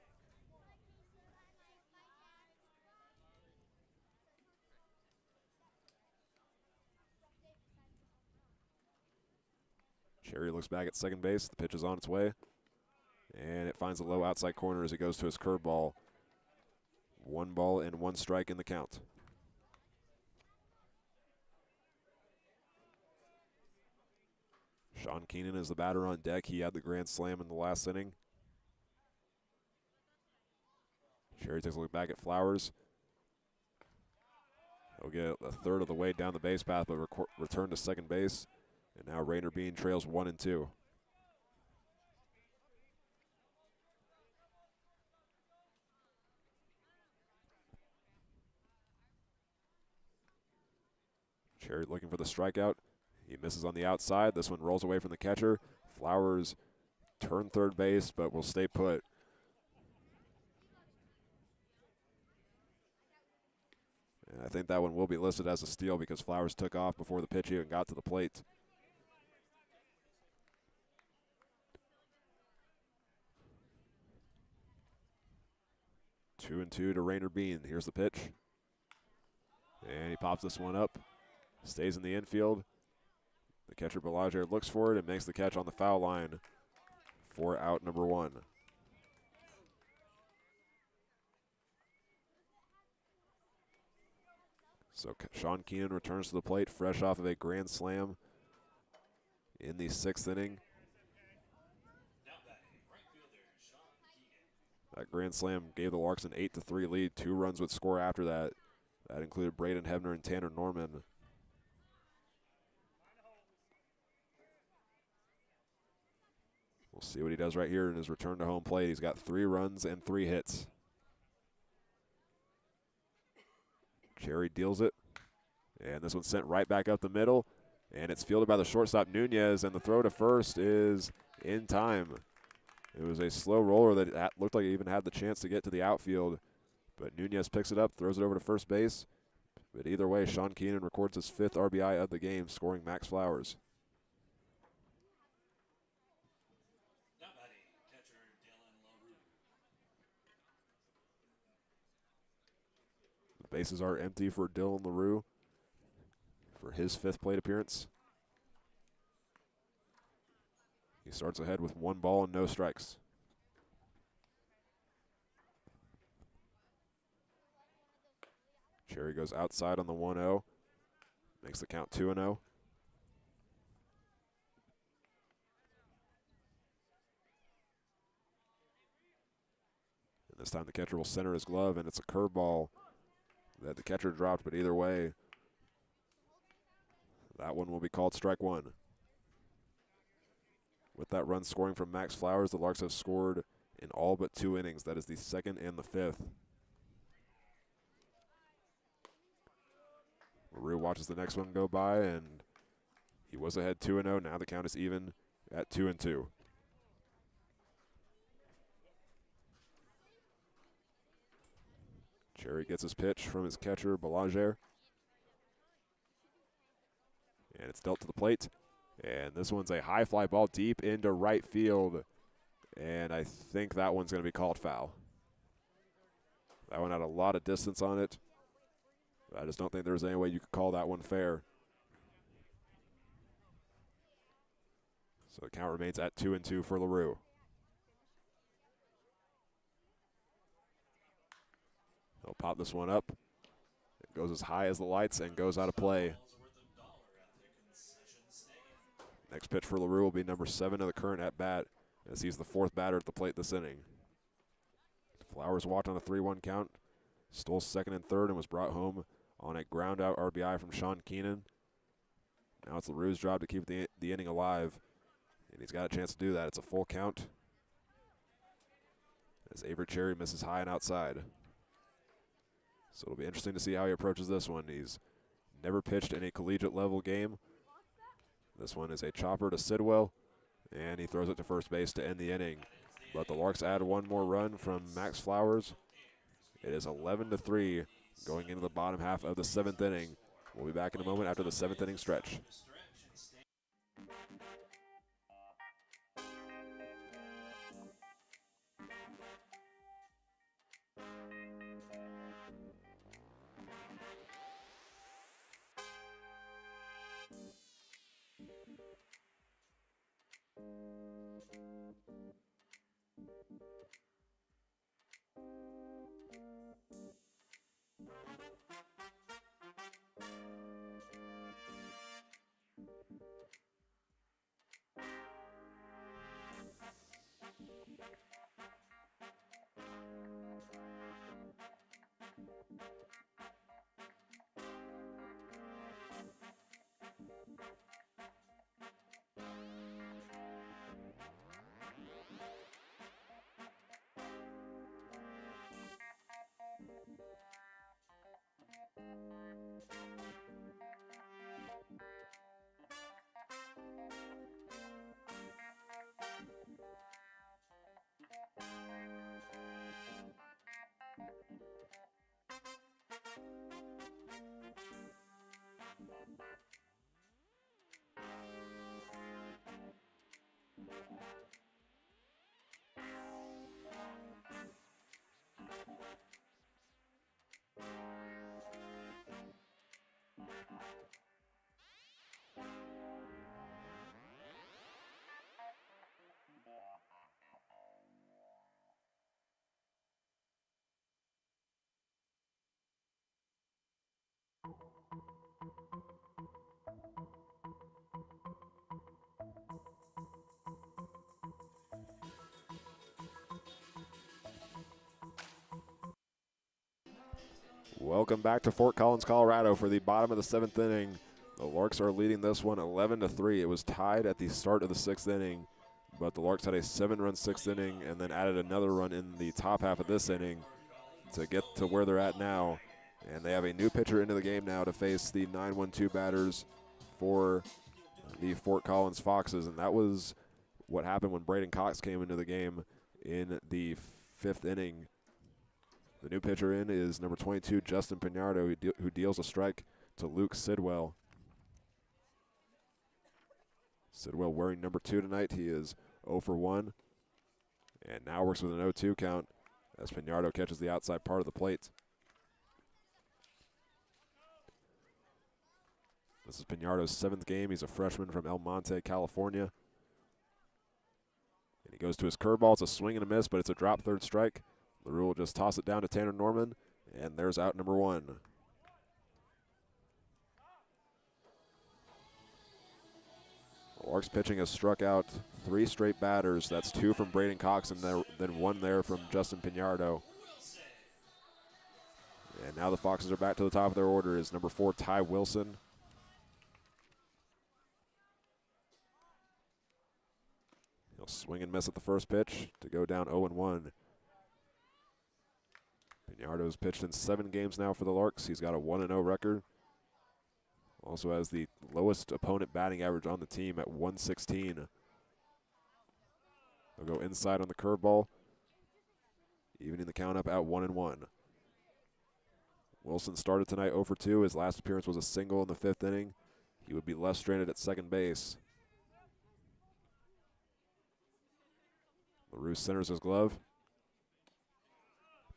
Cherry looks back at second base. The pitch is on its way. And it finds a low outside corner as it goes to his curveball. 1 ball and 1 strike in the count. Sean Keenan is the batter on deck. He had the grand slam in the last inning. Cherry takes a look back at Flowers. He'll get a third of the way down the base path, but return to second base. And now Rainer Bean trails 1 and 2. Cherry looking for the strikeout. He misses on the outside. This one rolls away from the catcher. Flowers turn third base, but will stay put. And I think that one will be listed as a steal because Flowers took off before the pitch even got to the plate. Two and 2 to Rainer Bean. Here's the pitch. And he pops this one up. Stays in the infield. The catcher Belanger looks for it and makes the catch on the foul line for out number 1. So Sean Keenan returns to the plate fresh off of a grand slam in the 6th inning. That grand slam gave the Larks an 8-3 lead. 2 runs would score after that. That included Braden Hebner and Tanner Norman. We'll see what he does right here in his return to home plate. He's got 3 runs and 3 hits. Cherry deals it. And this one's sent right back up the middle. And it's fielded by the shortstop Nunez. And the throw to first is in time. It was a slow roller that looked like it even had the chance to get to the outfield. But Nunez picks it up, throws it over to first base. But either way, Sean Keenan records his 5th RBI of the game, scoring Max Flowers. The bases are empty for Dylan LaRue for his 5th plate appearance. He starts ahead with 1 ball and no strikes. Cherry goes outside on the 1-0. Makes the count 2-0. And this time the catcher will center his glove, and it's a curveball that the catcher dropped, but either way, that one will be called strike 1. With that run scoring from Max Flowers, the Larks have scored in all but 2 innings. That is the 2nd and the 5th. LaRue watches the next one go by, and he was ahead 2-0. Now the count is even at 2-2. Cherry gets his pitch from his catcher, Belanger. And it's dealt to the plate. And this one's a high fly ball deep into right field. And I think that one's going to be called foul. That one had a lot of distance on it. I just don't think there's any way you could call that one fair. So the count remains at 2-2 for LaRue. He'll pop this one up. It goes as high as the lights and goes out of play. Next pitch for LaRue will be number 7 of the current at bat, as he's the 4th batter at the plate this inning. Flowers walked on a 3-1 count, stole second and third, and was brought home on a ground out RBI from Sean Keenan. Now it's LaRue's job to keep the inning alive, and he's got a chance to do that. It's a full count as Avery Cherry misses high and outside. So it'll be interesting to see how he approaches this one. He's never pitched in a collegiate level game. This one is a chopper to Sidwell, and he throws it to first base to end the inning. But the Larks add one more run from Max Flowers. It is 11-3 going into the bottom half of the 7th inning. We'll be back in a moment after the 7th inning stretch. Welcome back to Fort Collins, Colorado for the bottom of the 7th inning. The Larks are leading this one 11-3. It was tied at the start of the 6th inning, but the Larks had a 7-run 6th inning and then added another run in the top half of this inning to get to where they're at now. And they have a new pitcher into the game now to face the 9-1-2 batters for the Fort Collins Foxes, and that was what happened when Braden Cox came into the game in the 5th inning. The new pitcher in is number 22, Justin Pignardo, who deals a strike to Luke Sidwell. Sidwell wearing number 2 tonight. He is 0 for 1, and now works with an 0-2 count as Pignardo catches the outside part of the plate. This is Pignardo's 7th game. He's a freshman from El Monte, California. And he goes to his curveball. It's a swing and a miss, but it's a drop third strike. LaRue will just toss it down to Tanner Norman, and there's out number 1. The Larks pitching has struck out 3 straight batters. That's 2 from Braden Cox and then 1 there from Justin Pignardo. And now the Foxes are back to the top of their order is number 4, Ty Wilson. He'll swing and miss at the first pitch to go down 0-1. Pignardo's pitched in 7 games now for the Larks. He's got a 1-0 record. Also has the lowest opponent batting average on the team at 116. They'll go inside on the curveball, evening the count up at 1-1. Wilson started tonight 0 for 2. His last appearance was a single in the 5th inning. He would be left stranded at second base. LaRue centers his glove.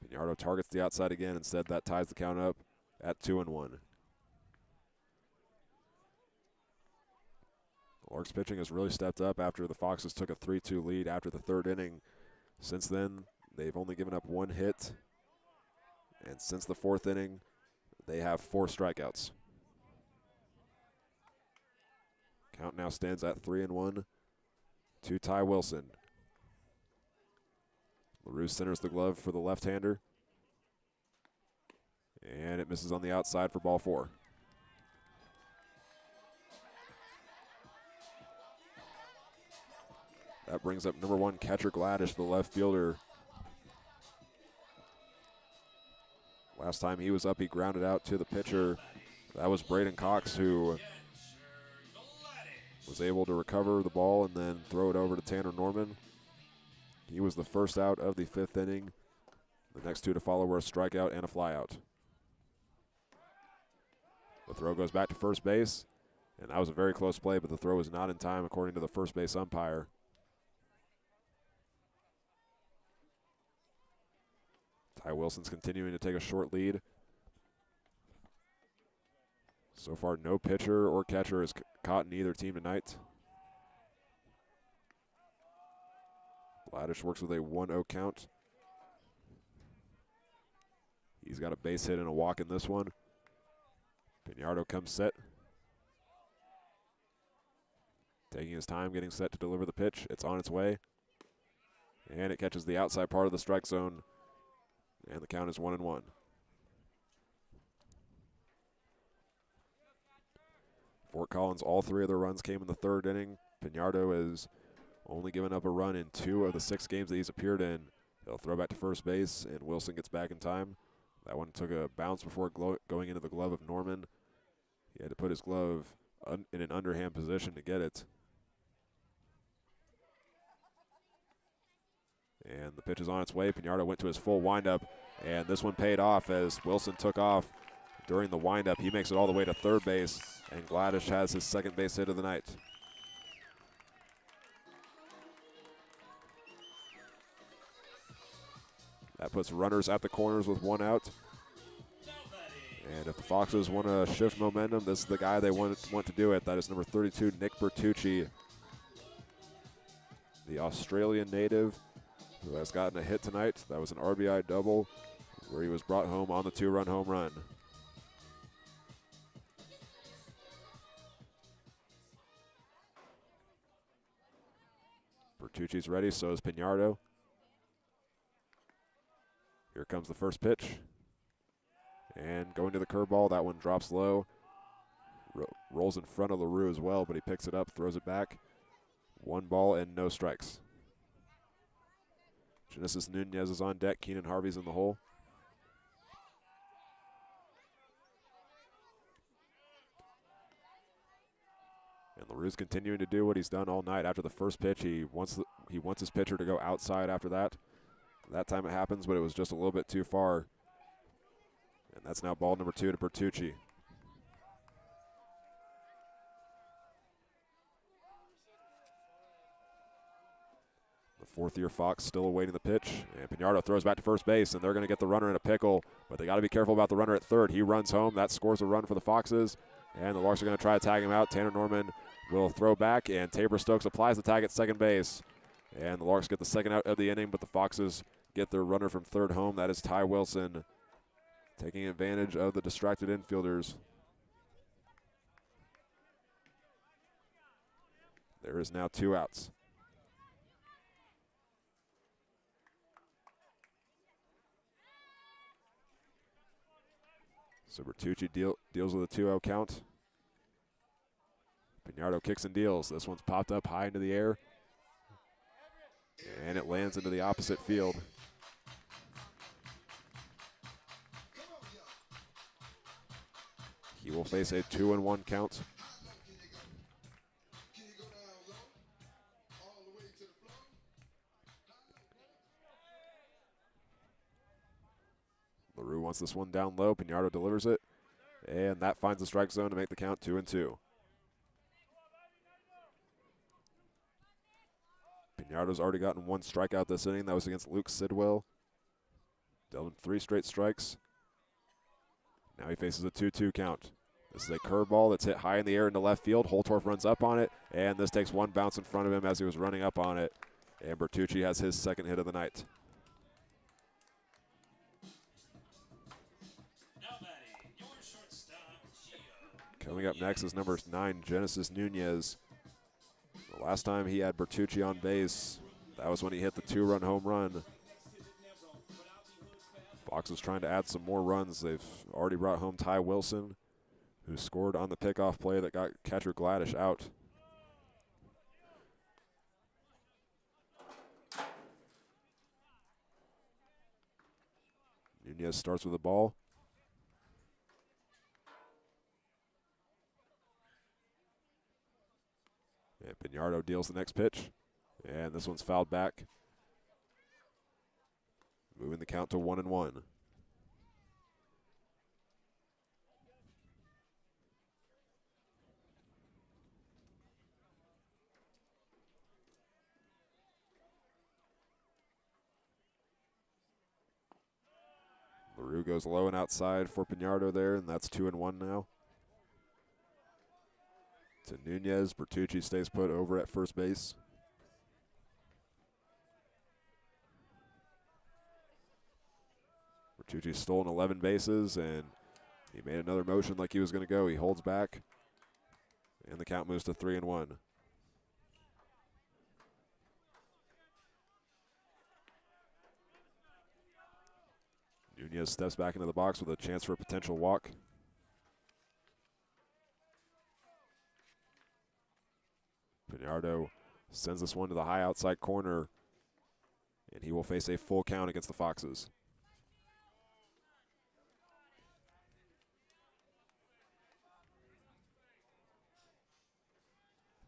Piñardo targets the outside again. Instead, that ties the count up at 2-1. Larks pitching has really stepped up after the Foxes took a 3-2 lead after the 3rd inning. Since then, they've only given up 1 hit. And since the 4th inning, they have 4 strikeouts. Count now stands at 3-1 to Ty Wilson. LaRue centers the glove for the left-hander. And it misses on the outside for ball 4. That brings up number 1 catcher Gladish, the left fielder. Last time he was up, he grounded out to the pitcher. That was Braden Cox, who was able to recover the ball and then throw it over to Tanner Norman. He was the first out of the 5th inning. The next 2 to follow were a strikeout and a flyout. The throw goes back to first base, and that was a very close play, but the throw was not in time according to the first base umpire. Ty Wilson's continuing to take a short lead. So far, no pitcher or catcher is caught in either team tonight. Gladish works with a 1-0 count. He's got a base hit and a walk in this one. Piñardo comes set. Taking his time, getting set to deliver the pitch. It's on its way. And it catches the outside part of the strike zone. And the count is 1-1. Fort Collins, all 3 of their runs came in the 3rd inning. Piñardo has only given up a run in 2 of the 6 games that he's appeared in. They'll throw back to first base, and Wilson gets back in time. That one took a bounce before going into the glove of Norman. He had to put his glove in an underhand position to get it. And the pitch is on its way. Piñardo went to his full windup, and this one paid off as Wilson took off during the windup. He makes it all the way to third base, and Gladish has his second base hit of the night. That puts runners at the corners with 1 out. And if the Foxes want to shift momentum, this is the guy they want to do it. That is number 32, Nick Bertucci, the Australian native who has gotten a hit tonight. That was an RBI double where he was brought home on the 2-run home run. Bertucci's ready, so is Piñardo. Here comes the first pitch. And going to the curveball, that one drops low. Rolls in front of LaRue as well, but he picks it up, throws it back. 1 ball and no strikes. Genesis Nunez is on deck. Keenan Harvey's in the hole. And LaRue's continuing to do what he's done all night. After the first pitch, he wants his pitcher to go outside after that. That time it happens, but it was just a little bit too far. And that's now ball number 2 to Bertucci. The fourth-year Fox still awaiting the pitch. And Piñardo throws back to first base, and they're going to get the runner in a pickle. But they got to be careful about the runner at third. He runs home. That scores a run for the Foxes. And the Larks are going to try to tag him out. Tanner Norman will throw back, and Tabor Stokes applies the tag at second base. And the Larks get the second out of the inning, but the Foxes get their runner from third home. That is Ty Wilson, taking advantage of the distracted infielders. There is now 2 outs. So Bertucci deals with a 2-0 count. Piñardo kicks and deals. This one's popped up high into the air. And it lands into the opposite field. He will face a 2-1 count. LaRue wants Counts this one down low. Pinardo delivers it. And that finds the strike zone to make the count 2-2. Pinardo's already gotten one strikeout this inning. That was against Luke Sidwell. Dealt him 3 straight strikes. Now he faces a 2-2 count. This is a curveball that's hit high in the air into left field. Holtorf runs up on it, and this takes one bounce in front of him as he was running up on it. And Bertucci has his second hit of the night. Now batting, your shortstop, Gio. Coming up next is number 9, Genesis Nunez. The last time he had Bertucci on base, that was when he hit the 2-run home run. Fox is trying to add some more runs. They've already brought home Ty Wilson, who scored on the pickoff play that got catcher Gladish out. Nunez starts with the ball. And Pinardo deals the next pitch. And this one's fouled back. Moving the count to 1-1. LaRue goes low and outside for Pinardo there, and that's 2-1 now. To Nunez, Bertucci stays put over at first base. Bertucci's stolen 11 bases, and he made another motion like he was going to go. He holds back, and the count moves to 3-1. Nunez steps back into the box with a chance for a potential walk. Pinardo sends this one to the high outside corner, and he will face a full count against the Foxes.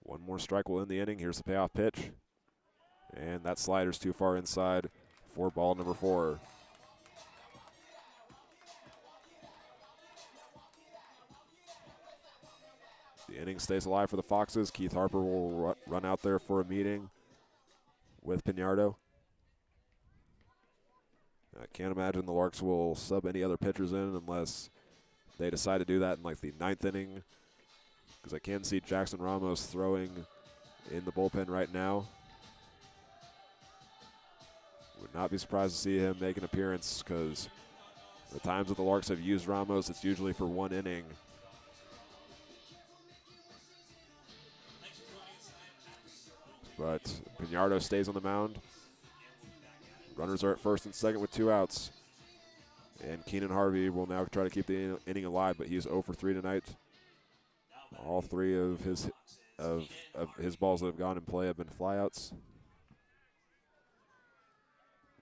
One more strike will end the inning. Here's the payoff pitch. And that slider's too far inside for ball number 4. The inning stays alive for the Foxes. Keith Harper will run out there for a meeting with Pinardo. I can't imagine the Larks will sub any other pitchers in unless they decide to do that in like the 9th inning, because I can see Jackson Ramos throwing in the bullpen right now. Would not be surprised to see him make an appearance, because the times that the Larks have used Ramos, it's usually for 1 inning. But Pinardo stays on the mound. Runners are at first and second with 2 outs. And Keenan Harvey will now try to keep the inning alive, but he's 0 for 3 tonight. All 3 of his balls that have gone in play have been flyouts.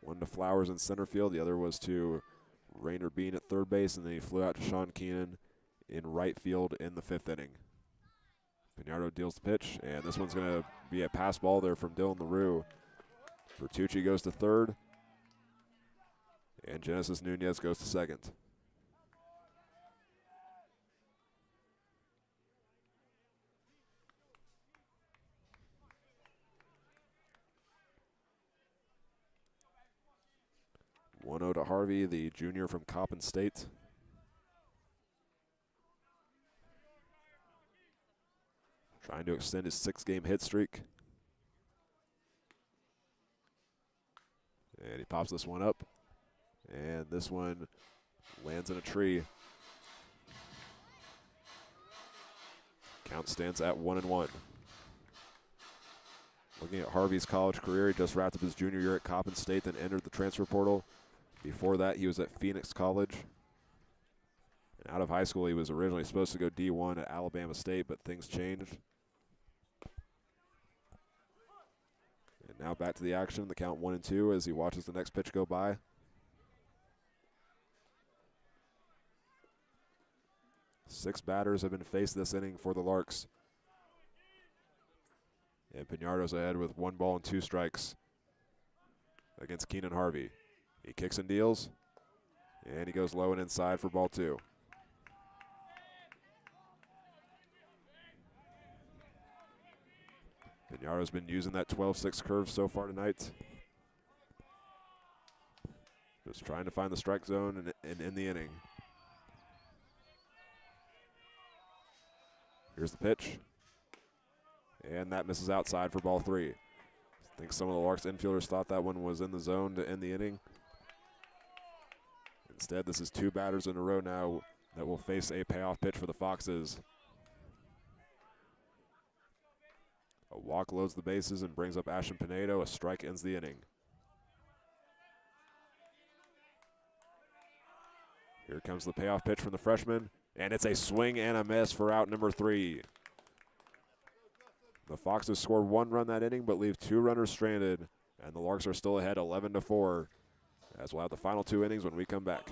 One to Flowers in center field. The other was to Rainer Bean at third base, and then he flew out to Sean Keenan in right field in the 5th inning. Pinardo deals the pitch, and this one's going to be a pass ball there from Dylan LaRue. Bertucci goes to third, and Genesis Nunez goes to second. One 0 to Harvey, the junior from Coppin State. Trying to extend his 6-game hit streak. And he pops this one up. And this one lands in a tree. Count stands at 1-1. Looking at Harvey's college career, he just wrapped up his junior year at Coppin State, then entered the transfer portal. Before that, he was at Phoenix College. And out of high school, he was originally supposed to go D1 at Alabama State, but things changed. And now back to the action, the count 1-2 as he watches the next pitch go by. Six batters have been faced this inning for the Larks. And Pinardo's ahead with 1 ball and 2 strikes against Keenan Harvey. He kicks and deals, And he goes low and inside for ball 2. Pinaro's been using that 12-6 curve so far tonight. Just trying to find the strike zone and in the inning. Here's the pitch. And that misses outside for ball 3. I think some of the Larks infielders thought that one was in the zone to end the inning. Instead, this is 2 batters in a row now that will face a payoff pitch for the Foxes. A walk loads the bases and brings up Ashton Pinedo. A strike ends the inning. Here comes the payoff pitch from the freshman, and it's a swing and a miss for out number 3. The Foxes scored 1 run that inning, but leave 2 runners stranded, and the Larks are still ahead 11-4, as we'll have the final 2 innings when we come back.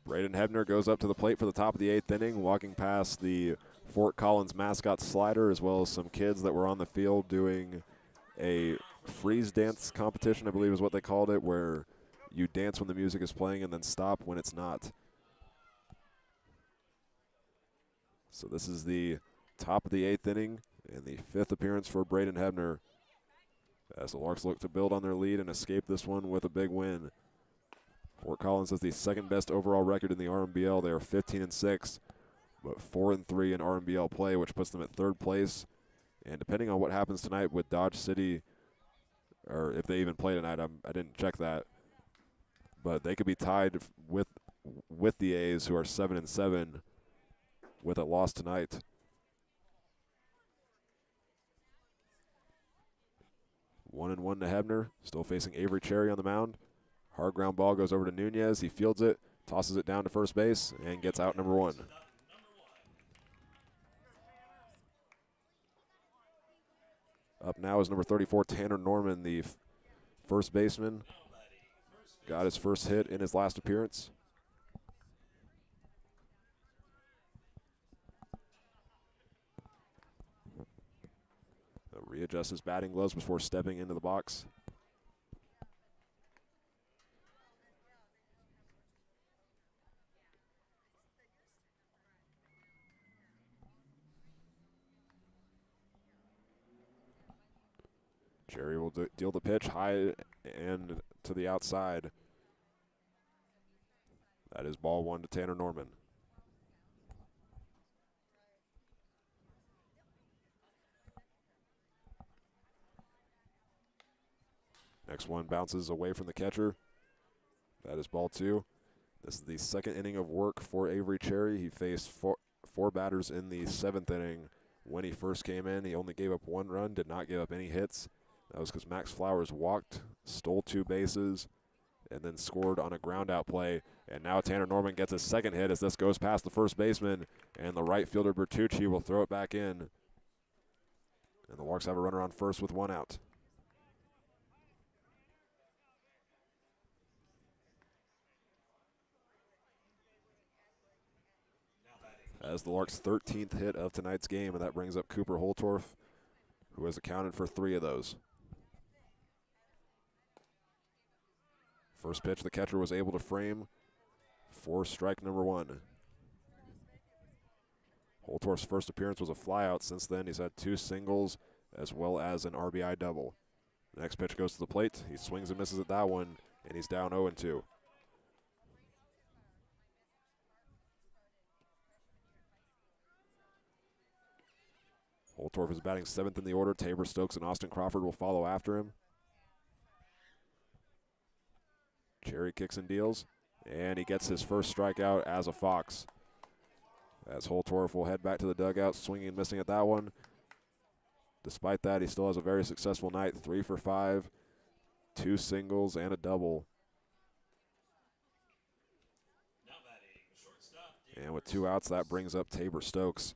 Braden Hebner goes up to the plate for the top of the 8th inning, walking past the Fort Collins mascot slider, as well as some kids that were on the field doing a freeze dance competition, I believe is what they called it, where you dance when the music is playing and then stop when it's not. So this is the top of the 8th inning and the 5th appearance for Braden Hebner, as the Larks look to build on their lead and escape this one with a big win. Fort Collins has the 2nd best overall record in the RMBL. They are 15-6, but 4-3 in RMBL play, which puts them at 3rd place. And depending on what happens tonight with Dodge City, or if they even play tonight, I didn't check that, but they could be tied with the A's, who are 7-7, with a loss tonight. One and one to Hebner, still facing Avery Cherry on the mound. Hard ground ball goes over to Nunez. He fields it, tosses it down to first base, and gets out number 1. Up now is number 34, Tanner Norman, the first baseman. Got his first hit in his last appearance. Readjusts his batting gloves before stepping into the box. Cherry will deal the pitch high and to the outside. That is ball 1 to Tanner Norman. Next one bounces away from the catcher. That is ball 2. This is the 2nd inning of work for Avery Cherry. He faced four batters in the 7th inning. When he first came in, he only gave up 1 run, did not give up any hits. That was because Max Flowers walked, stole 2 bases, and then scored on a ground-out play. And now Tanner Norman gets his second hit as this goes past the first baseman, and the right fielder Bertucci will throw it back in. And the Larks have a runner on first with one out. As the Larks' 13th hit of tonight's game, and that brings up Cooper Holtorf, who has accounted for 3 of those. First pitch the catcher was able to frame for strike number 1. Holtorf's first appearance was a flyout. Since then, he's had 2 singles as well as an RBI double. The next pitch goes to the plate. He swings and misses at that one, and he's down 0-2. Holtorf is batting 7th in the order. Tabor Stokes and Austin Crawford will follow after him. Cherry kicks and deals, and he gets his first strikeout as a Fox. As Holtorf will head back to the dugout, swinging and missing at that one. Despite that, he still has a very successful night. 3 for 5, 2 singles, and a double. And with 2 outs, that brings up Tabor Stokes.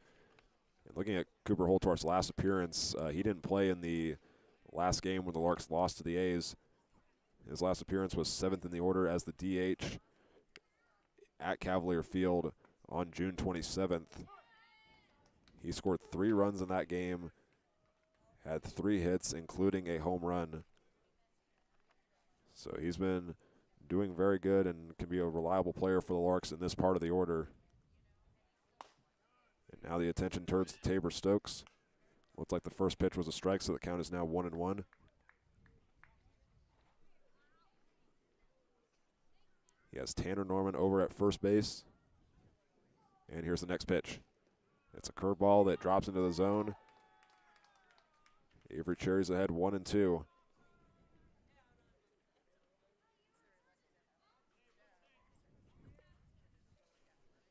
And looking at Cooper Holtorf's last appearance, he didn't play in the last game when the Larks lost to the A's. His last appearance was 7th in the order as the DH at Cavalier Field on June 27th. He scored 3 runs in that game, had 3 hits, including a home run. So he's been doing very good and can be a reliable player for the Larks in this part of the order. And now the attention turns to Tabor Stokes. Looks like the first pitch was a strike, so the count is now 1-1. He has Tanner Norman over at first base. And here's the next pitch. It's a curveball that drops into the zone. Avery Cherry's ahead 1-2.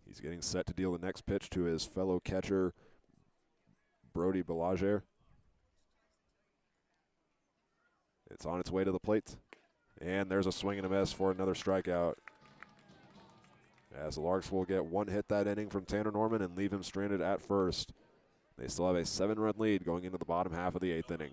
He's getting set to deal the next pitch to his fellow catcher, Brody Belanger. It's on its way to the plate. And there's a swing and a miss for another strikeout. As the Larks will get 1 hit that inning from Tanner Norman and leave him stranded at first. They still have a 7-run lead going into the bottom half of the 8th inning.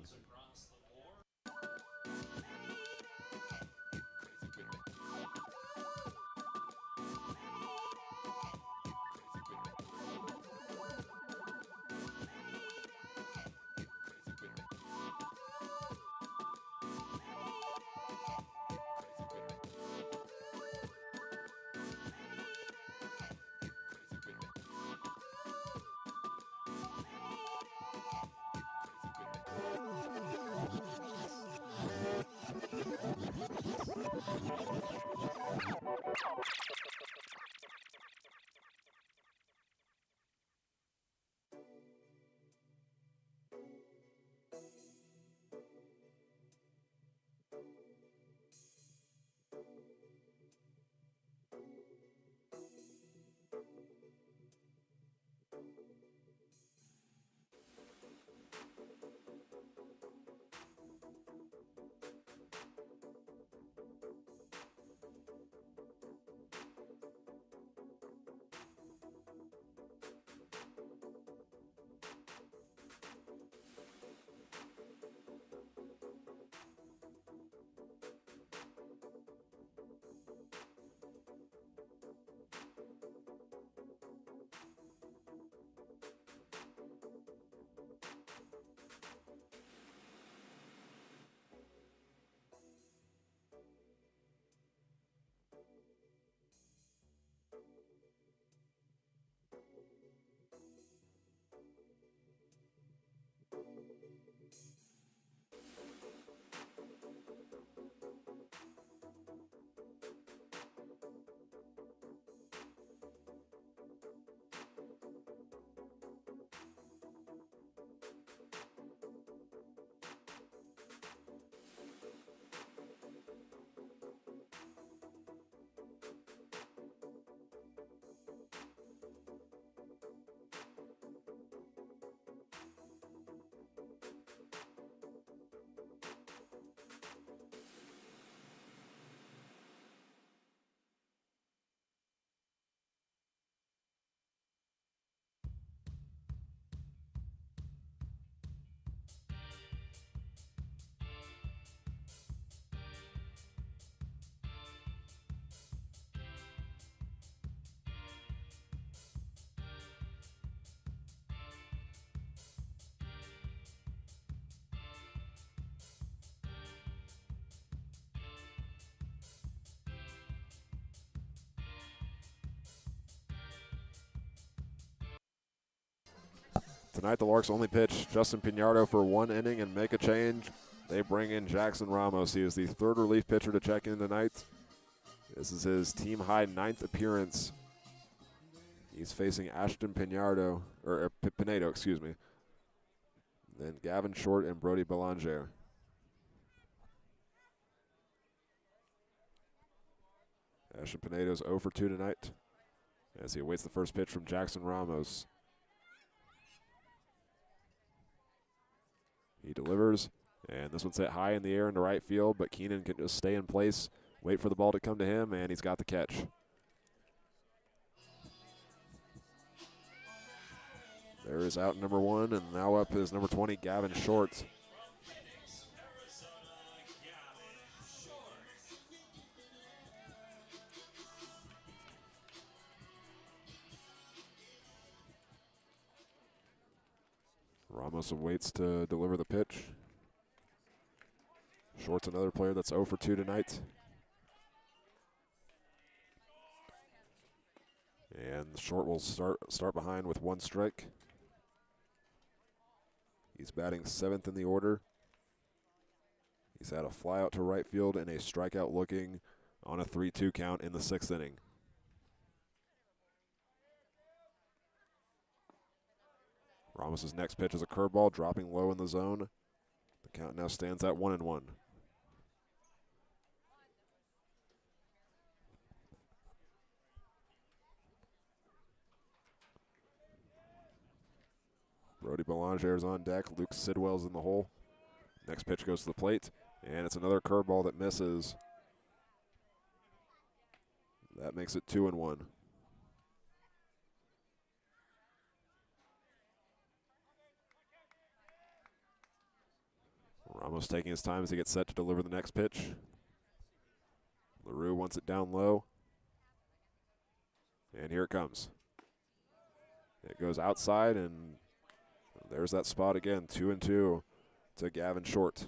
Tonight, the Larks only pitch Justin Pinardo for 1 inning and make a change. They bring in Jackson Ramos. He is the 3rd relief pitcher to check in tonight. This is his team-high 9th appearance. He's facing Ashton Pinardo, or Pinedo, excuse me. Then Gavin Short and Brody Belanger. Ashton Pinedo's 0 for 2 tonight as he awaits the first pitch from Jackson Ramos. He delivers, and this one's hit high in the air into right field, but Keenan can just stay in place, wait for the ball to come to him, and he's got the catch. There is out number 1, and now up is number 20, Gavin Short. Ramos awaits to deliver the pitch. Short's another player that's 0 for 2 tonight. And Short will start behind with 1 strike. He's batting 7th in the order. He's had a flyout to right field and a strikeout looking on a 3-2 count in the 6th inning. Ramos' next pitch is a curveball, dropping low in the zone. The count now stands at 1-1. Brody Belanger is on deck. Luke Sidwell's in the hole. Next pitch goes to the plate, and it's another curveball that misses. That makes it 2-1. Ramos taking his time as he gets set to deliver the next pitch. LaRue wants it down low. And here it comes. It goes outside, and there's that spot again, 2-2 to Gavin Short.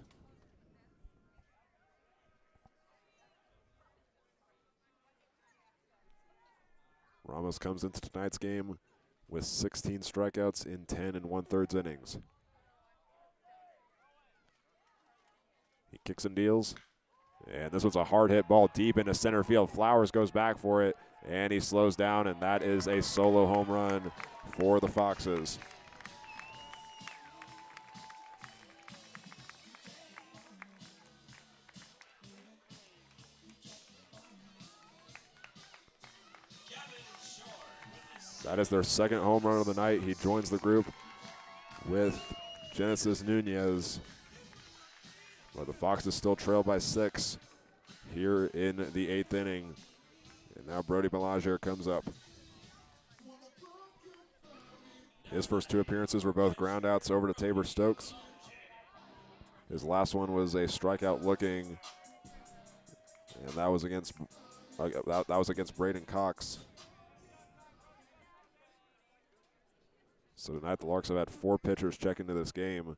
Ramos comes into tonight's game with 16 strikeouts in 10 1/3 innings. He kicks and deals, and this was a hard hit ball deep into center field. Flowers goes back for it, and he slows down, and that is a solo home run for the Foxes. That is their 2nd home run of the night. He joins the group with Genesis Nunez. But the Foxes still trail by 6 here in the 8th inning. And now Brody Belanger comes up. His first 2 appearances were both groundouts over to Tabor Stokes. His last one was a strikeout looking, and that was against Braden Cox. So tonight the Larks have had 4 pitchers check into this game.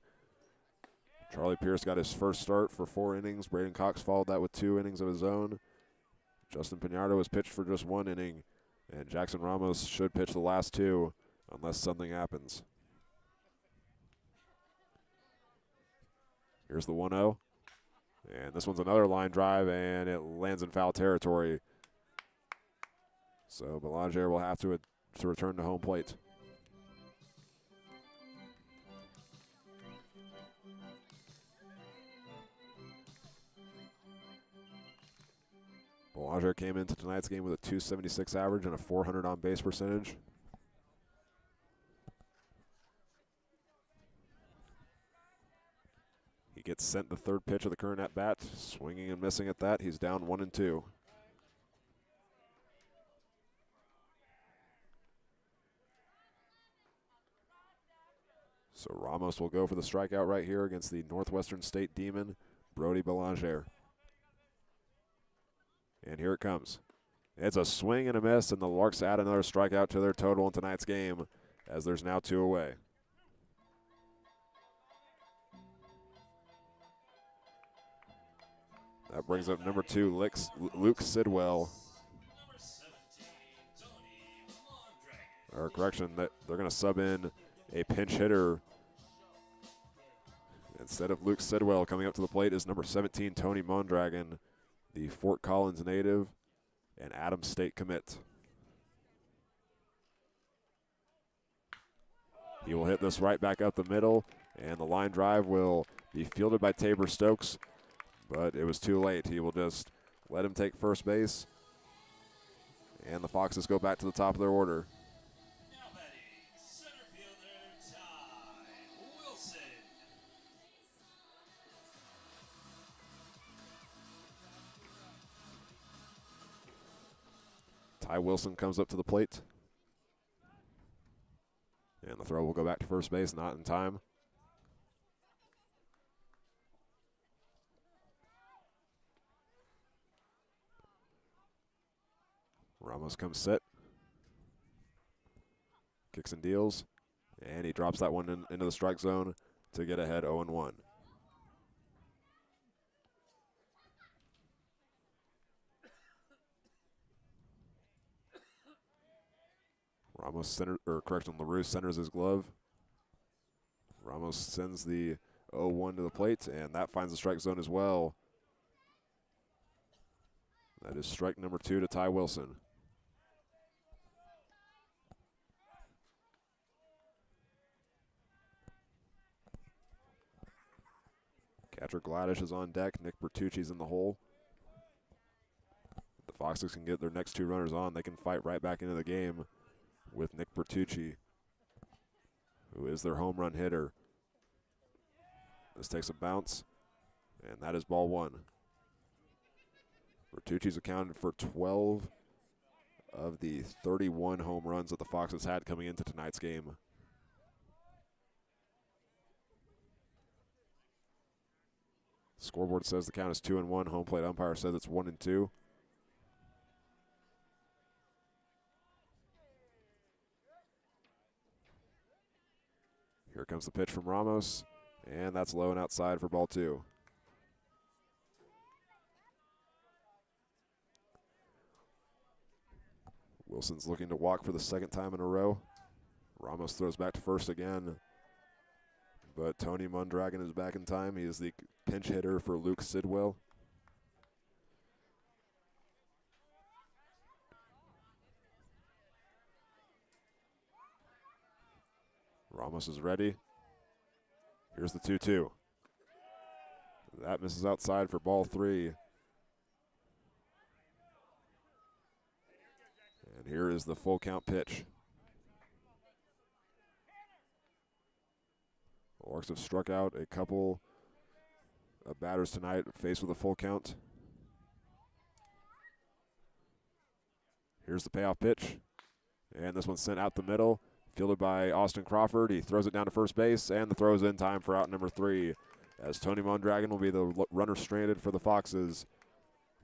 Charlie Pierce got his first start for 4 innings. Braden Cox followed that with 2 innings of his own. Justin Pinardo was pitched for just 1 inning, and Jackson Ramos should pitch the last 2 unless something happens. Here's the 1-0, and this one's another line drive, and it lands in foul territory. So Belanger will have to return to home plate. Belanger came into tonight's game with a .276 average and a .400 on-base percentage. He gets sent the 3rd pitch of the current at-bat, swinging and missing at that. He's down 1-2. So Ramos will go for the strikeout right here against the Northwestern State Demon, Brody Belanger. And here it comes. It's a swing and a miss, and the Larks add another strikeout to their total in tonight's game as there's now 2 away. That brings up number 2, Luke Sidwell. Or correction, that they're going to sub in a pinch hitter. Instead of Luke Sidwell, coming up to the plate is number 17, Tony Mondragon, the Fort Collins native and Adams State commit. He will hit this right back up the middle, and the line drive will be fielded by Tabor Stokes, but it was too late. He will just let him take first base, and the Foxes go back to the top of their order. Now batting, center fielder Ty Wilson. Ty Wilson comes up to the plate, and the throw will go back to first base, not in time. Ramos comes set, kicks and deals, and he drops that one into the strike zone to get ahead 0-1. LaRue centers his glove. Ramos sends the 0-1 to the plate, and that finds the strike zone as well. That is strike number 2 to Ty Wilson. Catcher Gladish is on deck. Nick Bertucci's in the hole. If the Foxes can get their next 2 runners on, they can fight right back into the game with Nick Bertucci, who is their home run hitter. This takes a bounce, and that is ball 1. Bertucci's accounted for 12 of the 31 home runs that the Foxes had coming into tonight's game. Scoreboard says the count is 2-1. Home plate umpire says it's 1-2. Here comes the pitch from Ramos, and that's low and outside for ball 2. Wilson's looking to walk for the second time in a row. Ramos throws back to first again, but Tony Mondragon is back in time. He is the pinch hitter for Luke Sidwell. Ramos is ready. Here's the 2-2. That misses outside for ball 3. And here is the full count pitch. The Larks have struck out a couple of batters tonight, faced with a full count. Here's the payoff pitch. And this one's sent out the middle, fielded by Austin Crawford. He throws it down to first base, and the throw's in time for out number 3, as Tony Mondragon will be the runner stranded for the Foxes.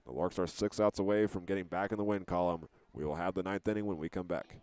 The Larks are 6 outs away from getting back in the win column. We will have the 9th inning when we come back.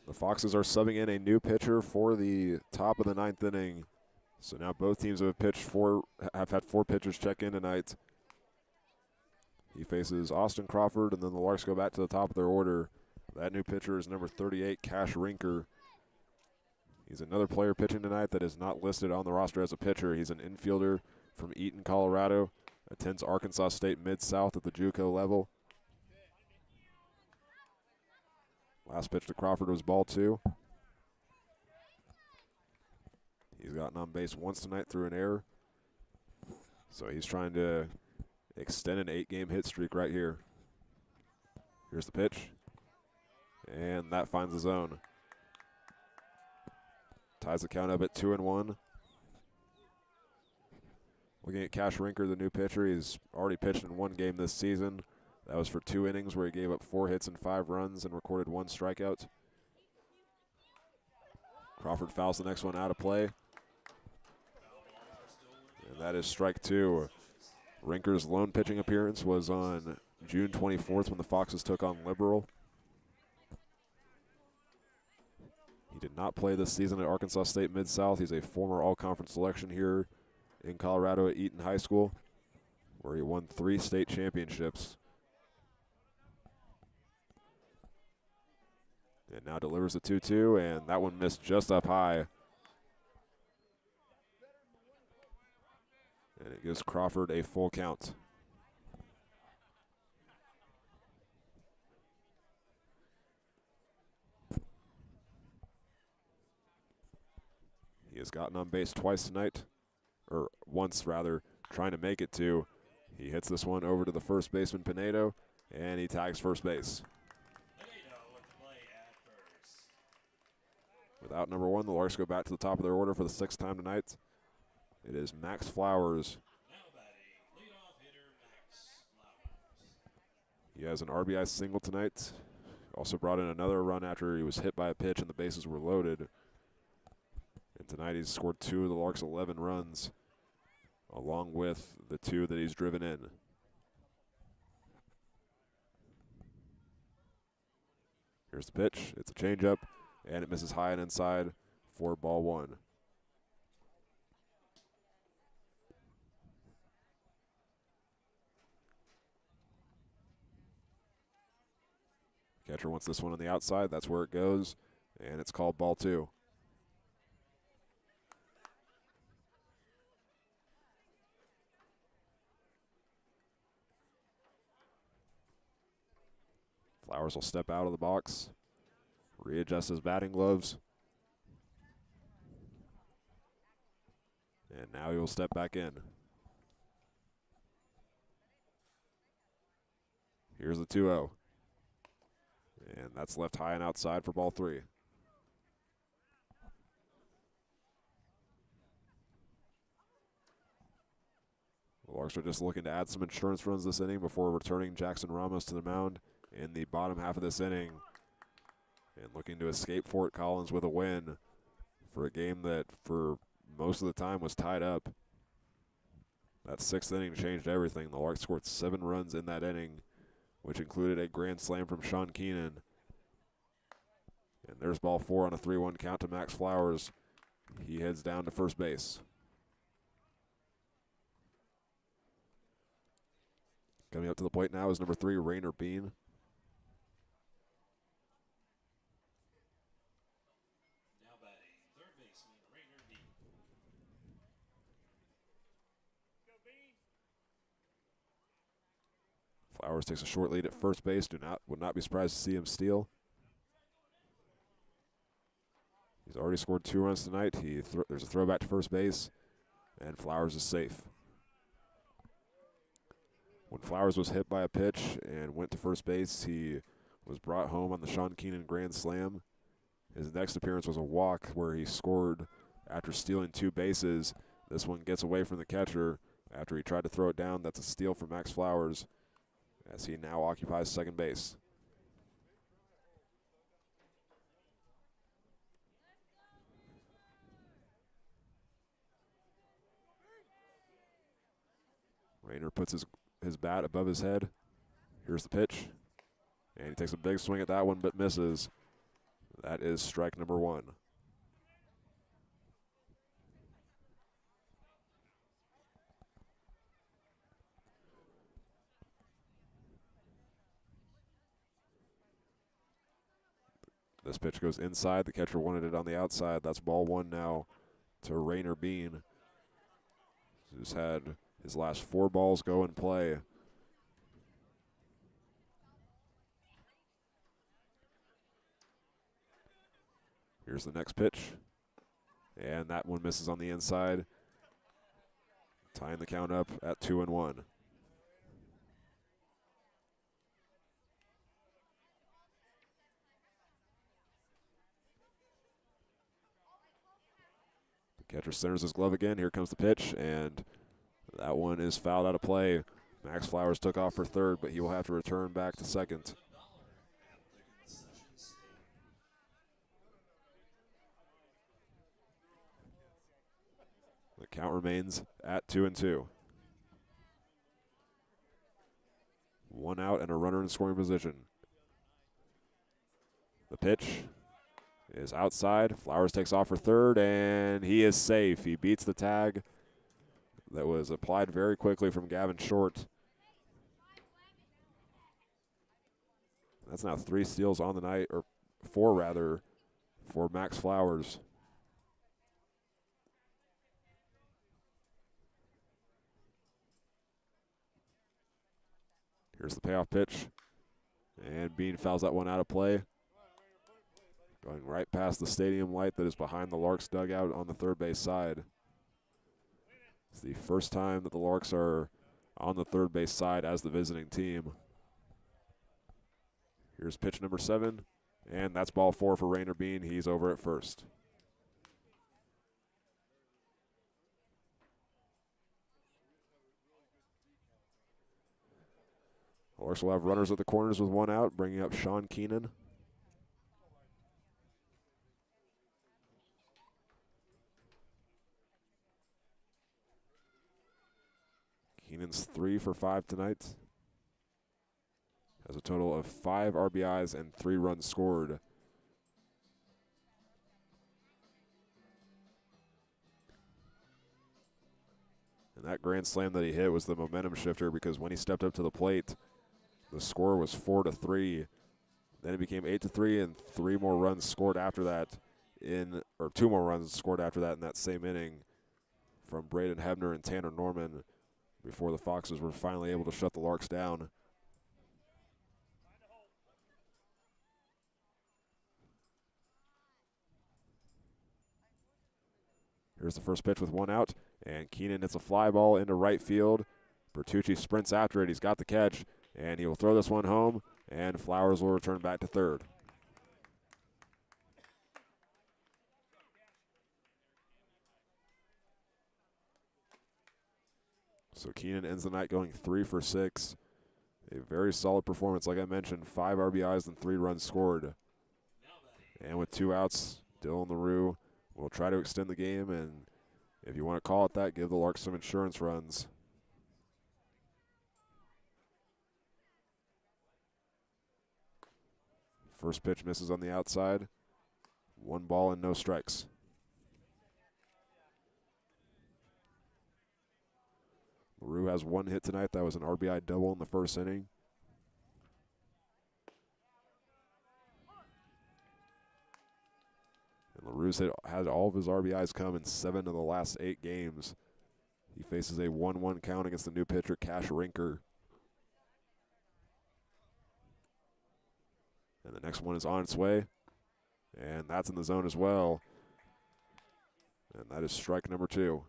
The Foxes are subbing in a new pitcher for the top of the 9th inning. So now both teams have had 4 pitchers check in tonight. He faces Austin Crawford, and then the Larks go back to the top of their order. That new pitcher is number 38, Cash Rinker. He's another player pitching tonight that is not listed on the roster as a pitcher. He's an infielder from Eaton, Colorado, attends Arkansas State Mid-South at the JUCO level. Last pitch to Crawford was ball 2. He's gotten on base once tonight through an error. So he's trying to extend an 8-game hit streak right here. Here's the pitch. And that finds the zone. Ties the count up at 2-1. Looking at Cash Rinker, the new pitcher, he's already pitched in 1 game this season. That was for 2 innings where he gave up 4 hits and 5 runs and recorded 1 strikeout. Crawford fouls the next one out of play. And that is strike 2. Rinker's lone pitching appearance was on June 24th when the Foxes took on Liberal. He did not play this season at Arkansas State Mid-South. He's a former all-conference selection here in Colorado at Eaton High School, where he won 3 state championships. And now delivers the 2-2, and that one missed just up high. And it gives Crawford a full count. He has gotten on base twice tonight, or once rather, trying to make it 2. He hits this one over to the first baseman, Pinedo, and he tags first base. Without number 1, the Larks go back to the top of their order for the 6th time tonight. It is Max Flowers. He has an RBI single tonight. Also brought in another run after he was hit by a pitch and the bases were loaded. And tonight he's scored 2 of the Larks' 11 runs, along with the 2 that he's driven in. Here's the pitch. It's a changeup, and it misses high and inside for ball 1. Catcher wants this one on the outside. That's where it goes, and it's called ball 2. Flowers will step out of the box, readjust his batting gloves, and now he will step back in. Here's the 2-0. And that's left high and outside for ball 3. The Larks are just looking to add some insurance runs this inning before returning Jackson Ramos to the mound in the bottom half of this inning, and looking to escape Fort Collins with a win for a game that for most of the time was tied up. That 6th inning changed everything. The Larks scored 7 runs in that inning, which included a grand slam from Sean Keenan. And there's ball 4 on a 3-1 count to Max Flowers. He heads down to first base. Coming up to the plate now is number 3, Rainer Bean. Now batting, third baseman Rainer Bean. Flowers takes a short lead at first base. Would not be surprised to see him steal. He's already scored 2 runs tonight. There's a throwback to first base, and Flowers is safe. When Flowers was hit by a pitch and went to first base, he was brought home on the Sean Keenan grand slam. His next appearance was a walk where he scored after stealing 2 bases. This one gets away from the catcher after he tried to throw it down. That's a steal for Max Flowers, as he now occupies second base. Rainer puts his bat above his head. Here's the pitch. And he takes a big swing at that one but misses. That is strike number one. This pitch goes inside. The catcher wanted it on the outside. That's ball one now to Rainer Bean, who's had his last 4 balls go in play. Here's the next pitch. And that one misses on the inside, tying the count up at 2-1. The catcher centers his glove again. Here comes the pitch, and that one is fouled out of play. Max Flowers took off for third, but he will have to return back to second. The count remains at 2-2. 1 out and a runner in scoring position. The pitch is outside. Flowers takes off for third, and he is safe. He beats the tag that was applied very quickly from Gavin Short. That's now 3 steals on the night, or 4 rather, for Max Flowers. Here's the payoff pitch, and Bean fouls that one out of play. Going right past the stadium light that is behind the Larks dugout on the third base side. It's the first time that the Larks are on the third base side as the visiting team. Here's pitch number 7, and that's ball 4 for Rainer Bean. He's over at first. The Larks will have runners at the corners with 1 out, bringing up Sean Keenan. Keenan's 3 for 5 tonight. Has a total of 5 RBIs and 3 runs scored. And that grand slam that he hit was the momentum shifter, because when he stepped up to the plate, the score was 4-3. Then it became 8-3, and 3 more runs scored after that or 2 more runs scored after that in that same inning from Braden Hebner and Tanner Norman before the Foxes were finally able to shut the Larks down. Here's the first pitch with 1 out, and Keenan hits a fly ball into right field. Bertucci sprints after it. He's got the catch, and he will throw this one home, and Flowers will return back to third. So Keenan ends the night going 3 for 6. A very solid performance. Like I mentioned, 5 RBIs and 3 runs scored. And with 2 outs, Dylan LaRue will try to extend the game, and if you want to call it that, give the Larks some insurance runs. First pitch misses on the outside. 1 ball and no strikes. LaRue has 1 hit tonight. That was an RBI double in the first inning. And LaRue's had all of his RBIs come in 7 of the last 8 games. He faces a 1-1 count against the new pitcher, Cash Rinker. And the next one is on its way. And that's in the zone as well. And that is strike number 2.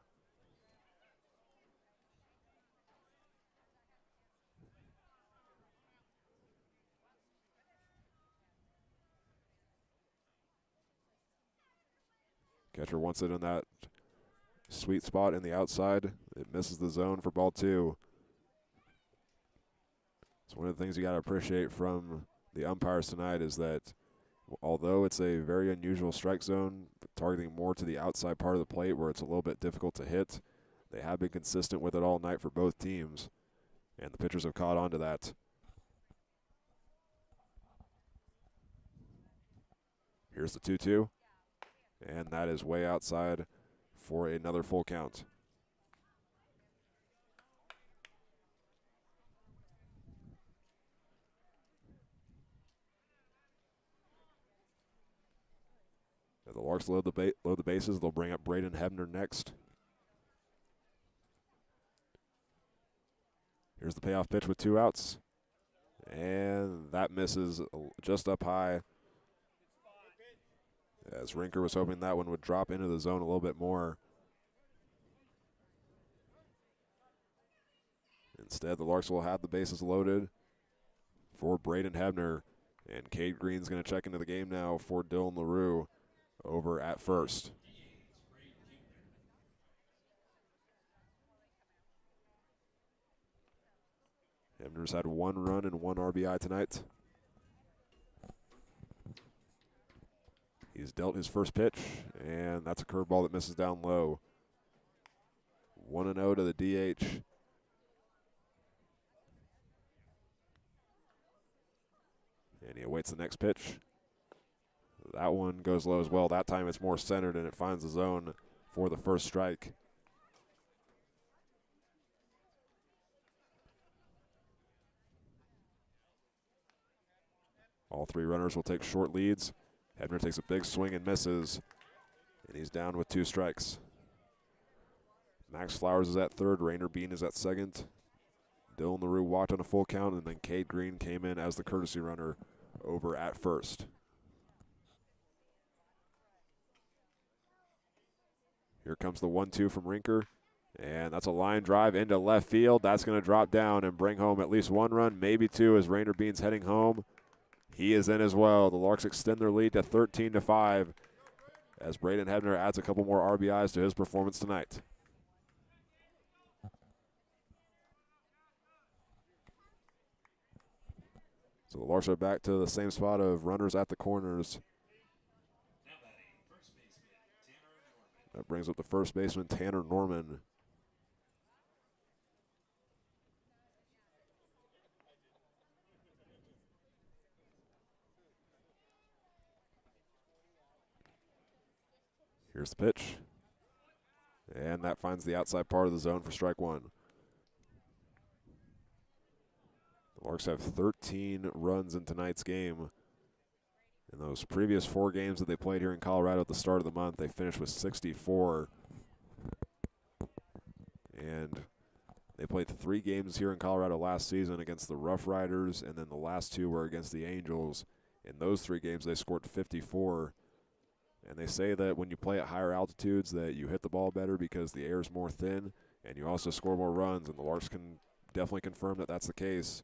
Catcher wants it in that sweet spot in the outside. It misses the zone for ball 2. It's one of the things you got to appreciate from the umpires tonight is that although it's a very unusual strike zone, targeting more to the outside part of the plate where it's a little bit difficult to hit, they have been consistent with it all night for both teams, and the pitchers have caught on to that. Here's the 2-2. And that is way outside for another full count. As the Larks load the bases, they'll bring up Braden Hebner next. Here's the payoff pitch with 2 outs. And that misses just up high. As Rinker was hoping that one would drop into the zone a little bit more. Instead, the Larks will have the bases loaded for Braden Hebner. And Cade Green's going to check into the game now for Dylan LaRue over at first. Hebner's had 1 run and 1 RBI tonight. He's dealt his first pitch, and that's a curveball that misses down low. 1-0 to the DH. And he awaits the next pitch. That one goes low as well. That time it's more centered, and it finds the zone for the first strike. All 3 runners will take short leads. Hebner takes a big swing and misses, and he's down with 2 strikes. Max Flowers is at third. Rainer Bean is at second. Dylan LaRue walked on a full count, and then Cade Green came in as the courtesy runner over at first. Here comes the 1-2 from Rinker, and that's a line drive into left field. That's going to drop down and bring home at least 1 run, maybe 2, as Rainer Bean's heading home. He is in as well. The Larks extend their lead to 13-5 as Braden Hebner adds a couple more RBIs to his performance tonight. So the Larks are back to the same spot of runners at the corners. That brings up the first baseman, Tanner Norman. Here's the pitch. And that finds the outside part of the zone for strike 1. The Larks have 13 runs in tonight's game. In those previous 4 games that they played here in Colorado at the start of the month, they finished with 64. And they played 3 games here in Colorado last season against the Rough Riders, and then the last 2 were against the Angels. In those 3 games, they scored 54. And they say that when you play at higher altitudes that you hit the ball better because the air is more thin, and you also score more runs, and the Larks can definitely confirm that that's the case.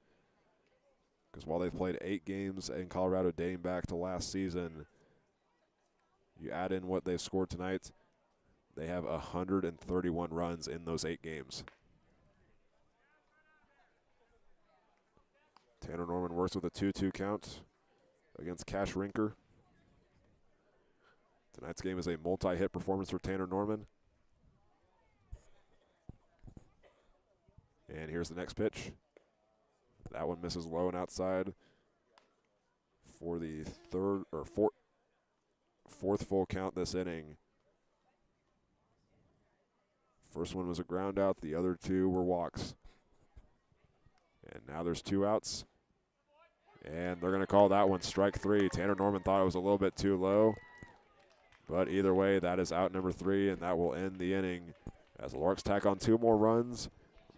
Because while they've played 8 games in Colorado dating back to last season, you add in what they've scored tonight, they have 131 runs in those 8 games. Tanner Norman works with a 2-2 count against Cash Rinker. Tonight's game is a multi-hit performance for Tanner Norman. And here's the next pitch. That one misses low and outside for the fourth full count this inning. First one was a ground out. The other 2 were walks. And now there's 2 outs. And they're going to call that one strike 3. Tanner Norman thought it was a little bit too low. But either way, that is out number 3, and that will end the inning. As the Larks tack on 2 more runs,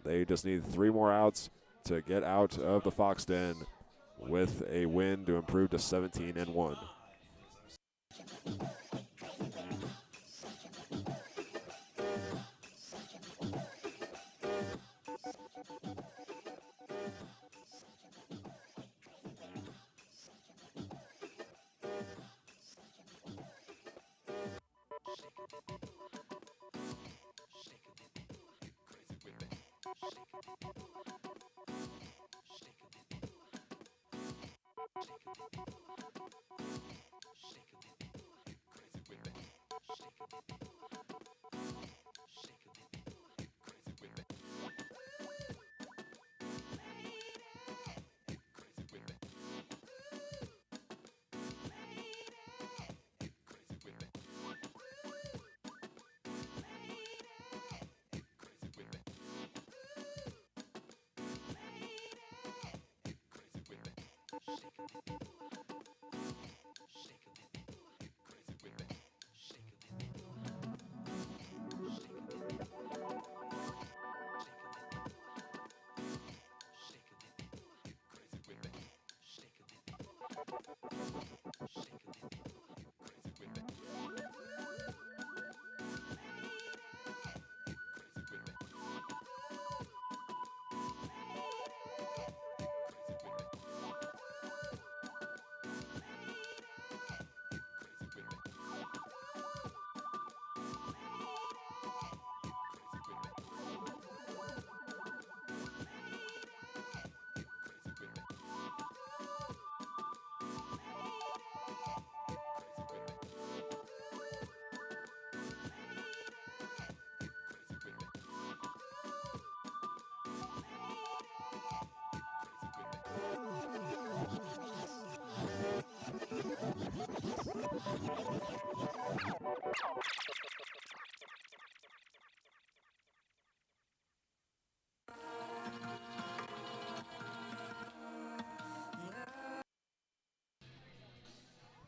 they just need 3 more outs to get out of the Fox Den with a win to improve to 17-1.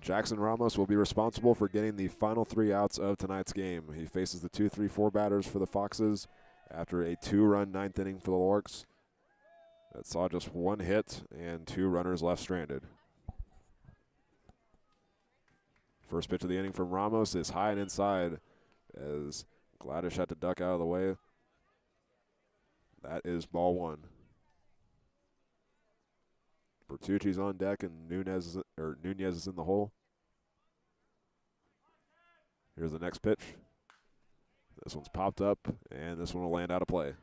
Jackson Ramos will be responsible for getting the final 3 outs of tonight's game. He faces the 2-3-4 batters for the Foxes after a 2-run 9th inning for the Larks that saw just 1 hit and 2 runners left stranded. First pitch of the inning from Ramos is high and inside as Gladish had to duck out of the way. That is ball 1. Bertucci's on deck and Nunez is in the hole. Here's the next pitch. This one's popped up, and this one will land out of play.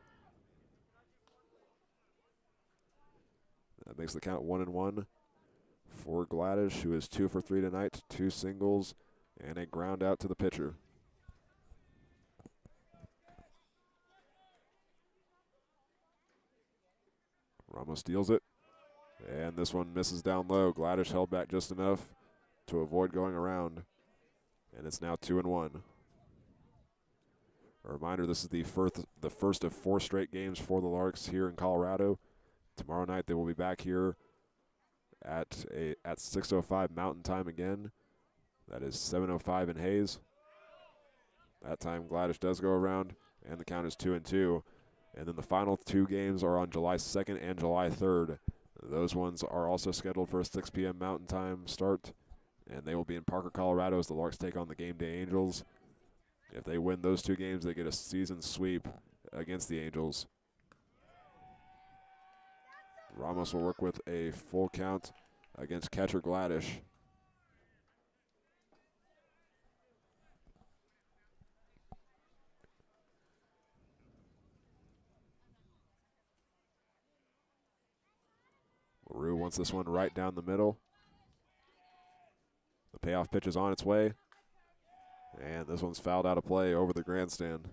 That makes the count 1-1 for Gladish, who is 2 for 3 tonight, 2 singles, and a ground out to the pitcher. Ramos steals it, and this one misses down low. Gladish held back just enough to avoid going around, and it's now 2-1. A reminder, this is the first of 4 straight games for the Larks here in Colorado. Tomorrow night they will be back here at 6:05 Mountain Time again. That is 7:05 in Hayes. That time Gladish does go around, and the count is 2-2. And then the final 2 games are on July 2nd and July 3rd. Those ones are also scheduled for a 6 p.m. Mountain Time start, and they will be in Parker, Colorado as the Larks take on the Game Day Angels. If they win those 2 games, they get a season sweep against the Angels. Ramos will work with a full count against catcher Gladish. LaRue wants this one right down the middle. The payoff pitch is on its way. And this one's fouled out of play over the grandstand.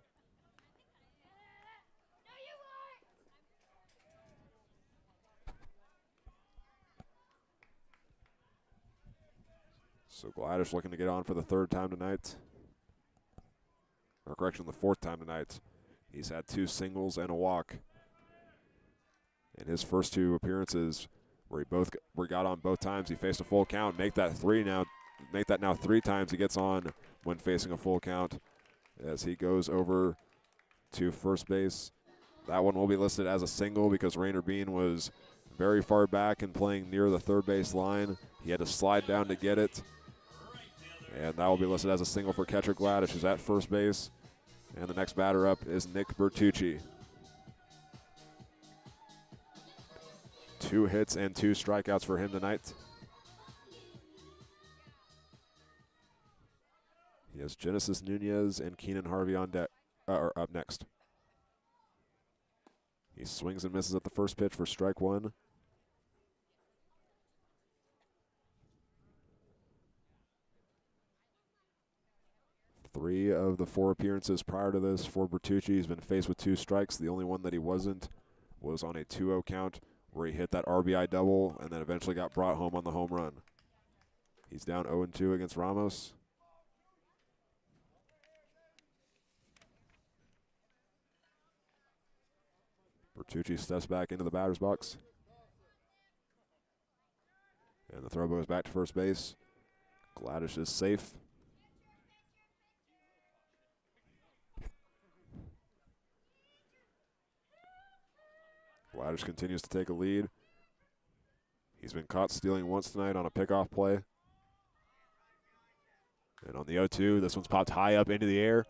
So Gladish looking to get on for the 3rd time tonight. Or correction, the 4th time tonight. He's had 2 singles and a walk. In his first 2 appearances where he got on both times, he faced a full count. Make that now 3 times he gets on when facing a full count as he goes over to first base. That one will be listed as a single because Rainer Bean was very far back and playing near the 3rd base line. He had to slide down to get it. And that will be listed as a single for catcher Gladish, who's at first base. And the next batter up is Nick Bertucci. 2 hits and 2 strikeouts for him tonight. He has Genesis Nunez and Keenan Harvey on deck, or up next. He swings and misses at the first pitch for strike 1. Three of the 4 appearances prior to this for Bertucci, he's been faced with 2 strikes. The only one that he wasn't was on a 2-0 count where he hit that RBI double and then eventually got brought home on the home run. He's down 0-2 against Ramos. Bertucci steps back into the batter's box. And the throw goes back to first base. Gladish is safe. Gladish continues to take a lead. He's been caught stealing once tonight on a pickoff play. And on the 0-2, this one's popped high up into the air.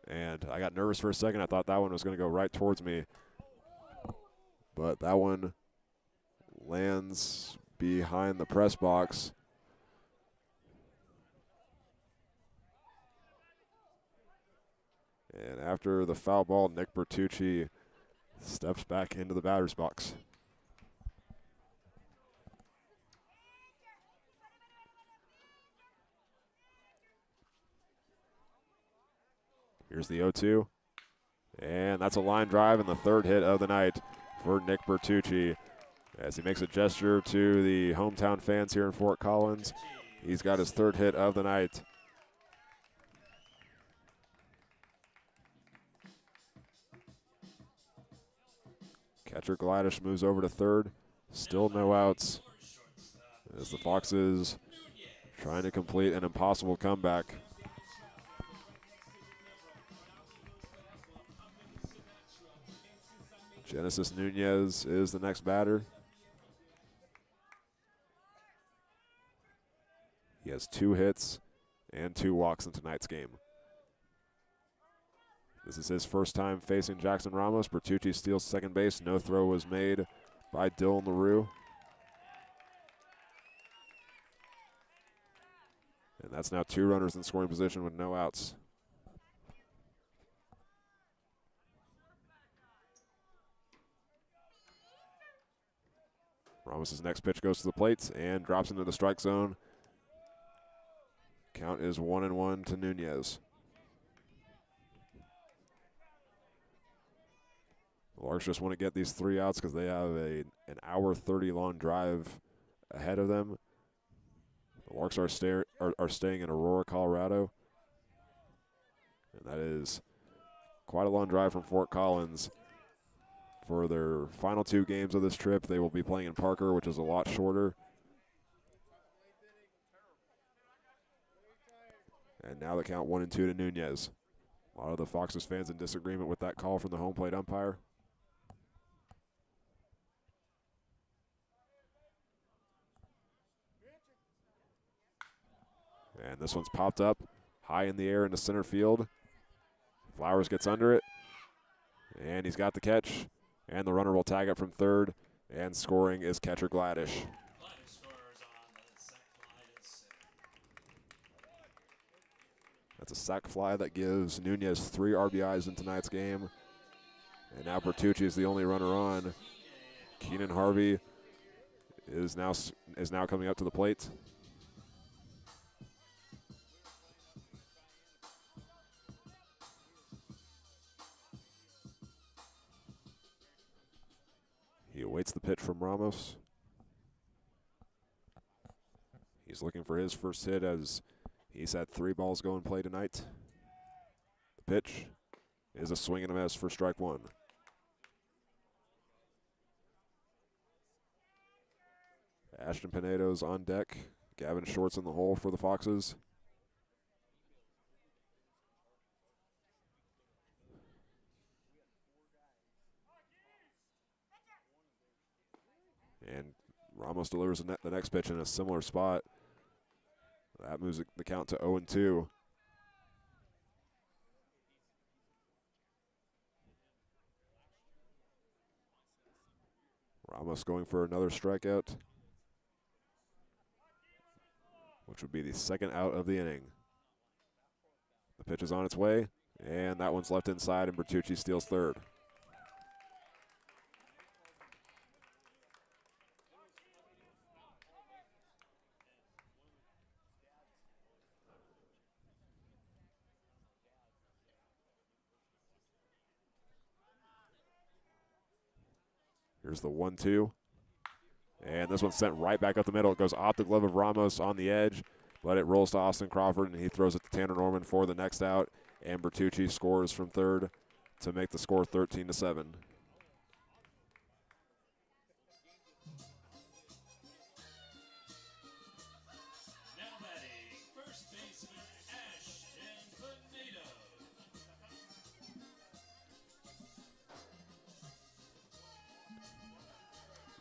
And I got nervous for a second. I thought that one was going to go right towards me. But that one lands behind the press box. And after the foul ball, Nick Bertucci steps back into the batter's box. Here's the 0-2. And that's a line drive and the third hit of the night for Nick Bertucci as he makes a gesture to the hometown fans here in Fort Collins. He's got his third hit of the night. Catcher Gladish moves over to third. Still no outs as the Foxes trying to complete an impossible comeback. Genesis Nunez is the next batter. He has 2 hits and 2 walks in tonight's game. This is his first time facing Jackson Ramos. Bertucci steals second base. No throw was made by Dylan LaRue. And that's now 2 runners in scoring position with no outs. Ramos' next pitch goes to the plate and drops into the strike zone. Count is 1-1 to Nunez. The Larks just want to get these 3 outs because they have an hour 30 long drive ahead of them. The Larks are staying in Aurora, Colorado. And that is quite a long drive from Fort Collins. For their final 2 games of this trip, they will be playing in Parker, which is a lot shorter. And now the count 1-2 to Nunez. A lot of the Foxes fans in disagreement with that call from the home plate umpire. And this one's popped up high in the air into center field. Flowers gets under it. And he's got the catch. And the runner will tag it from third. And scoring is catcher Gladish. That's a sac fly that gives Nunez 3 RBIs in tonight's game. And now Bertucci is the only runner on. Keenan Harvey is now coming up to the plate. He awaits the pitch from Ramos. He's looking for his first hit as he's had 3 balls go in play tonight. The pitch is a swing and a miss for strike 1. Ashton Pinedo's on deck. Gavin Short's in the hole for the Foxes. And Ramos delivers the next pitch in a similar spot. That moves the count to 0-2. Ramos going for another strikeout, which would be the second out of the inning. The pitch is on its way, and that one's left inside, and Bertucci steals third. Here's the 1-2. And this one's sent right back up the middle. It goes off the glove of Ramos on the edge, but it rolls to Austin Crawford, and he throws it to Tanner Norman for the next out. And Bertucci scores from third to make the score 13-7.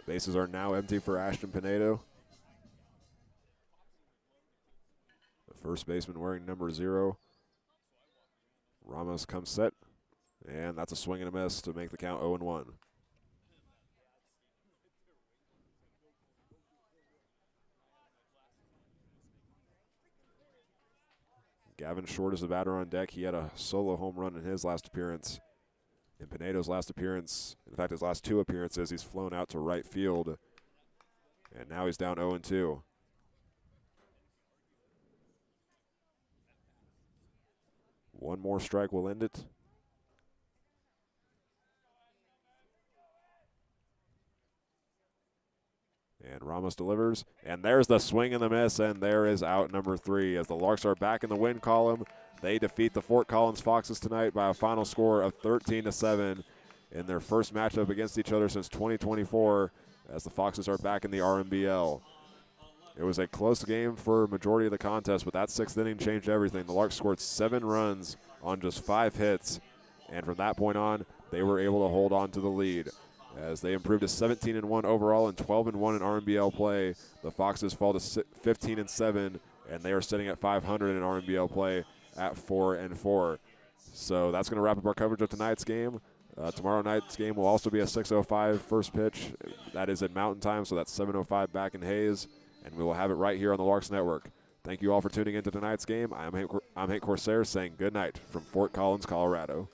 Bases are now empty for Ashton Pinedo. The first baseman wearing number 0. Ramos comes set, and that's a swing and a miss to make the count 0-1. Gavin Short is the batter on deck. He had a solo home run in his last appearance. In Pinedo's last appearance, in fact, his last 2 appearances, he's flown out to right field, and now he's down 0-2. One more strike will end it. And Ramos delivers, and there's the swing and the miss, and there is out number 3. As the Larks are back in the win column, they defeat the Fort Collins Foxes tonight by a final score of 13-7 in their first matchup against each other since 2024, as the Foxes are back in the RMBL. It was a close game for a majority of the contest, but that 6th inning changed everything. The Larks scored 7 runs on just 5 hits, and from that point on, they were able to hold on to the lead. As they improved to 17-1 overall and 12-1 in RMBL play, the Foxes fall to 15-7, and they are sitting at 500 in RMBL play at 4-4. So that's going to wrap up our coverage of tonight's game. Tomorrow night's game will also be a 6:05 first pitch. That is at Mountain Time, so that's 7:05 back in Hayes, and we will have it right here on the Larks Network. Thank you all for tuning into tonight's game. I'm Hank Corsair saying good night from Fort Collins, Colorado.